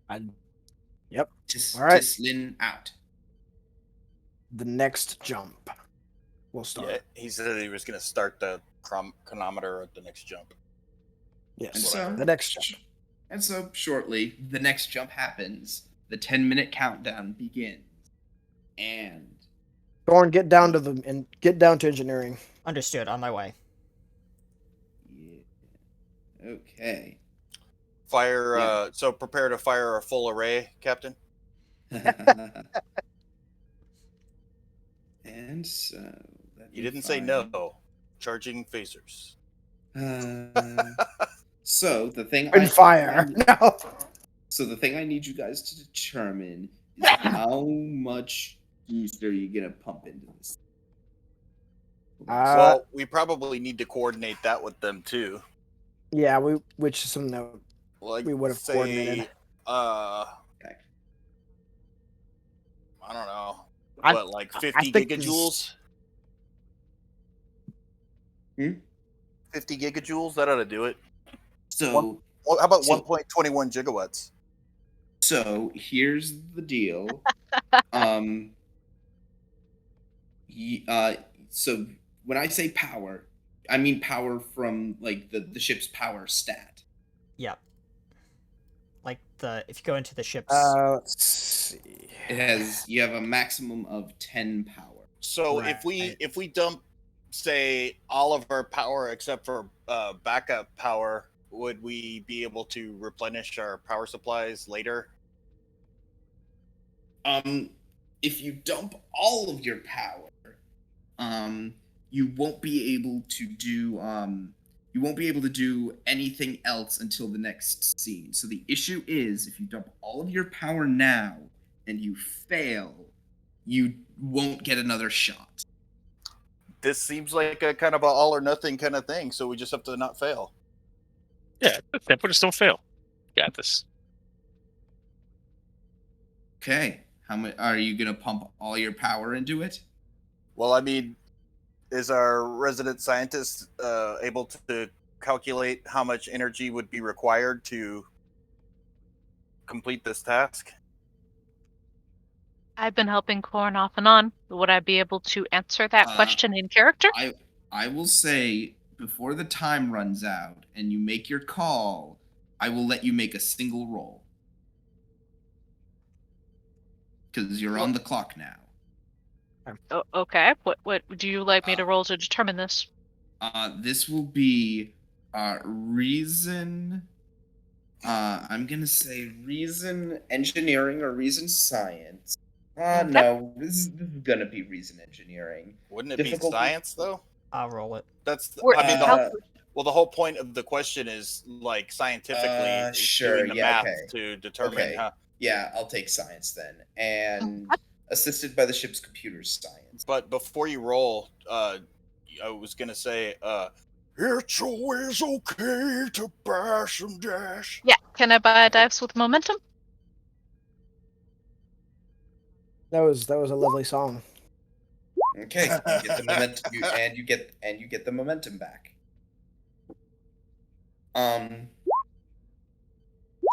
Yep. All All right. Tislin out. The next jump. We'll start. Yeah, he said he was going to start the chronometer at the next jump. Yes. And so, The next jump. And so, shortly, the next jump happens. The 10-minute countdown begins. And Thorn, get down to engineering. Understood. On my way. yeah. Okay. Fire. Yeah. So prepare to fire a full array, Captain. And so You didn't say no. Charging phasers. So the thing Open fire. No. So the thing I need you guys to determine is how much juice are you gonna pump into this? Well, we probably need to coordinate that with them too. Yeah, which is something that Like, we would have coordinated. Okay. I don't know. I- What, like I 50 think gigajoules? 50 gigajoules? That ought to do it. So How about So- 1.21 gigawatts? So here's the deal. So when I say power, I mean power from like the ship's power stat. Yep. Like if you go into the ship's. Let's see. You have a maximum of 10 power. So Right. if we dump, say, all of our power except for backup power, would we be able to replenish our power supplies later? If you dump all of your power, you won't be able to do anything else until the next scene. So the issue is, if you dump all of your power now and you fail, you won't get another shot. This seems like a kind of a all or nothing kind of thing, so we just have to not fail. Yeah, but just don't fail. Got this. Okay. How much are you gonna pump all your power into it? Well, I mean, is our resident scientist able to calculate how much energy would be required to complete this task? I've been helping Corn off and on. Would I be able to answer that question in character? I will say, before the time runs out and you make your call, I will let you make a single roll. Because you're on the clock now. Okay. What would you like me to roll to determine this? This will be reason. I'm gonna say reason engineering or reason science. Okay. No, this is gonna be reason engineering. Wouldn't it Difficulty- be science, though? I'll roll it. Well, the whole point of the question is, like, scientifically sure, doing the yeah, math okay. to determine Okay. how. Yeah, I'll take science then, and assisted by the ship's computer science. But before you roll, I was gonna say, it's always okay to bash and dash. Yeah. Can I buy dice with momentum? That was a lovely song. Okay, you get the momentum, you get the momentum back.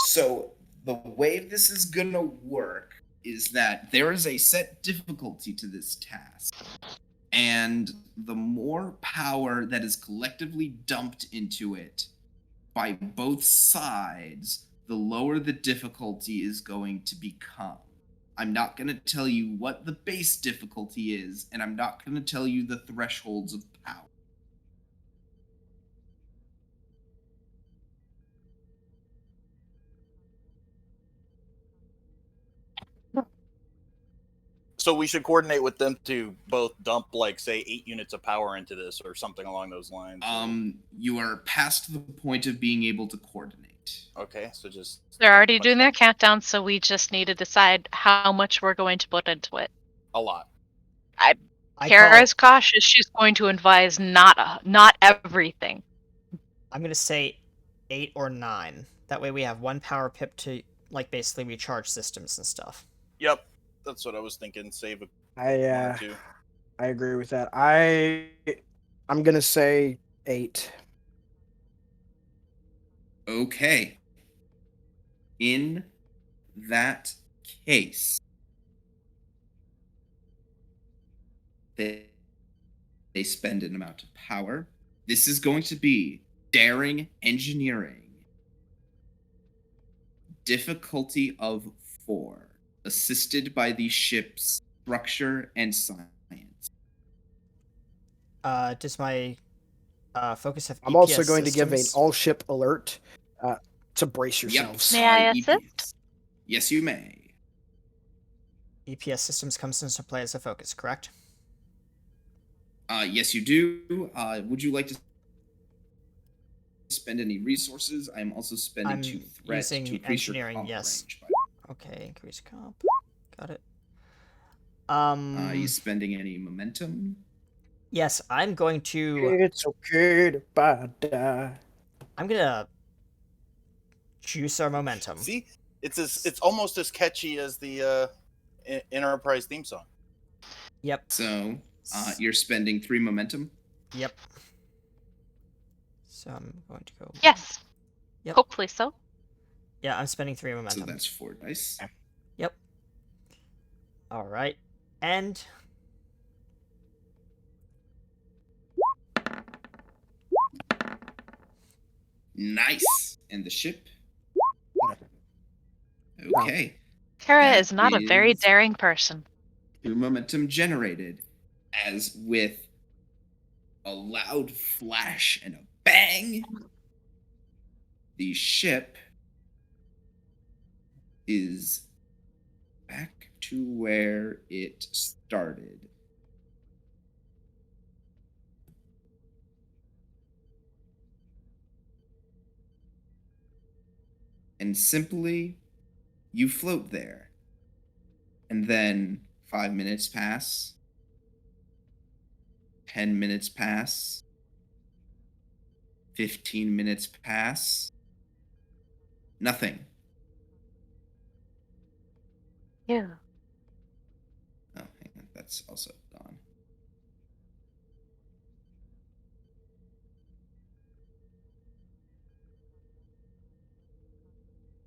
So the way this is gonna work is that there is a set difficulty to this task, and the more power that is collectively dumped into it by both sides, the lower the difficulty is going to become. I'm not going to tell you what the base difficulty is, and I'm not going to tell you the thresholds of power. So we should coordinate with them to both dump, like, say, 8 units of power into this or something along those lines. You are past the point of being able to coordinate. Okay, so just... They're already doing their countdown, so we just need to decide how much we're going to put into it. A lot. Kara is cautious. She's going to advise not everything. I'm going to say 8 or 9. That way we have one power pip to, like, basically recharge systems and stuff. Yep, that's what I was thinking. Save a I agree with that. I'm gonna say 8. Okay. In that case, they spend an amount of power. This is going to be daring engineering. Difficulty of 4. Assisted by the ship's structure and science. Does my focus have I'm also EPS going to give an systems? all ship alert. to brace yourselves. May I EPS. assist? Yes, you may. EPS systems comes into play as a focus, correct? Yes, you do. Would you like to spend any resources? I'm also spending I'm 2 threat using to increase your engineering, comp yes. range. Okay, increase comp. Got it. Are you spending any momentum? Yes, I'm going to. It's okay to die. I'm gonna juice our momentum. See, it's almost as catchy as the Enterprise theme song. Yep. So, you're spending 3 momentum? Yep. So I'm going to go. Yes. Yep. Hopefully so. Yeah, I'm spending 3 So momentum. that's 4 dice. Yep. All right, and. Nice. And the ship? Okay. Kara That is not a very is- daring person. 2 momentum generated, as with a loud flash and a bang, the ship is back to where it started. And simply, you float there. And then 5 minutes pass. 10 minutes pass. 15 minutes pass. Nothing. Yeah. Oh, hang on. That's also gone.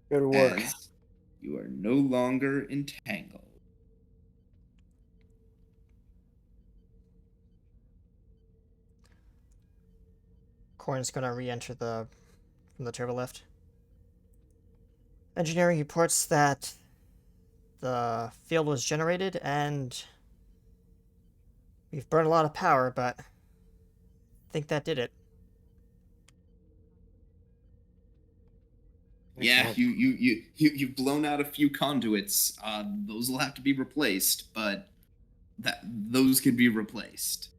Good work. As you are no longer entangled. Corn's gonna re-enter from the turbo lift. Engineering reports that the field was generated and we've burned a lot of power, but I think that did it. Yeah, you've blown out a few conduits. Those will have to be replaced, but those can be replaced.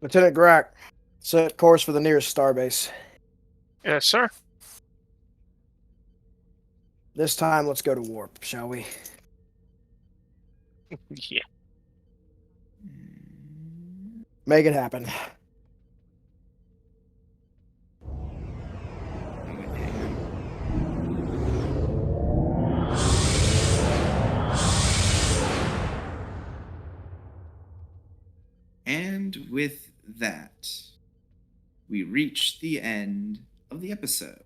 Lieutenant Grack, set course for the nearest starbase. Yes, sir. This time, let's go to warp, shall we? Yeah. Make it happen. And with that, we reach the end of the episode.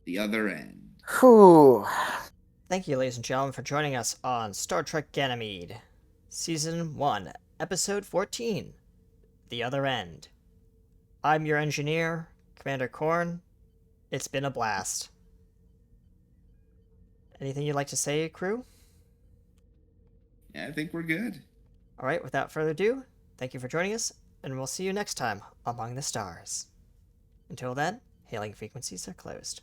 The other end. Whew. Thank you, ladies and gentlemen, for joining us on Star Trek Ganymede, Season 1, Episode 14, The Other End. I'm your engineer, Commander Korn. It's been a blast. Anything you'd like to say, crew? Yeah, I think we're good. All right, without further ado, thank you for joining us, and we'll see you next time among the stars. Until then, hailing frequencies are closed.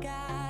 got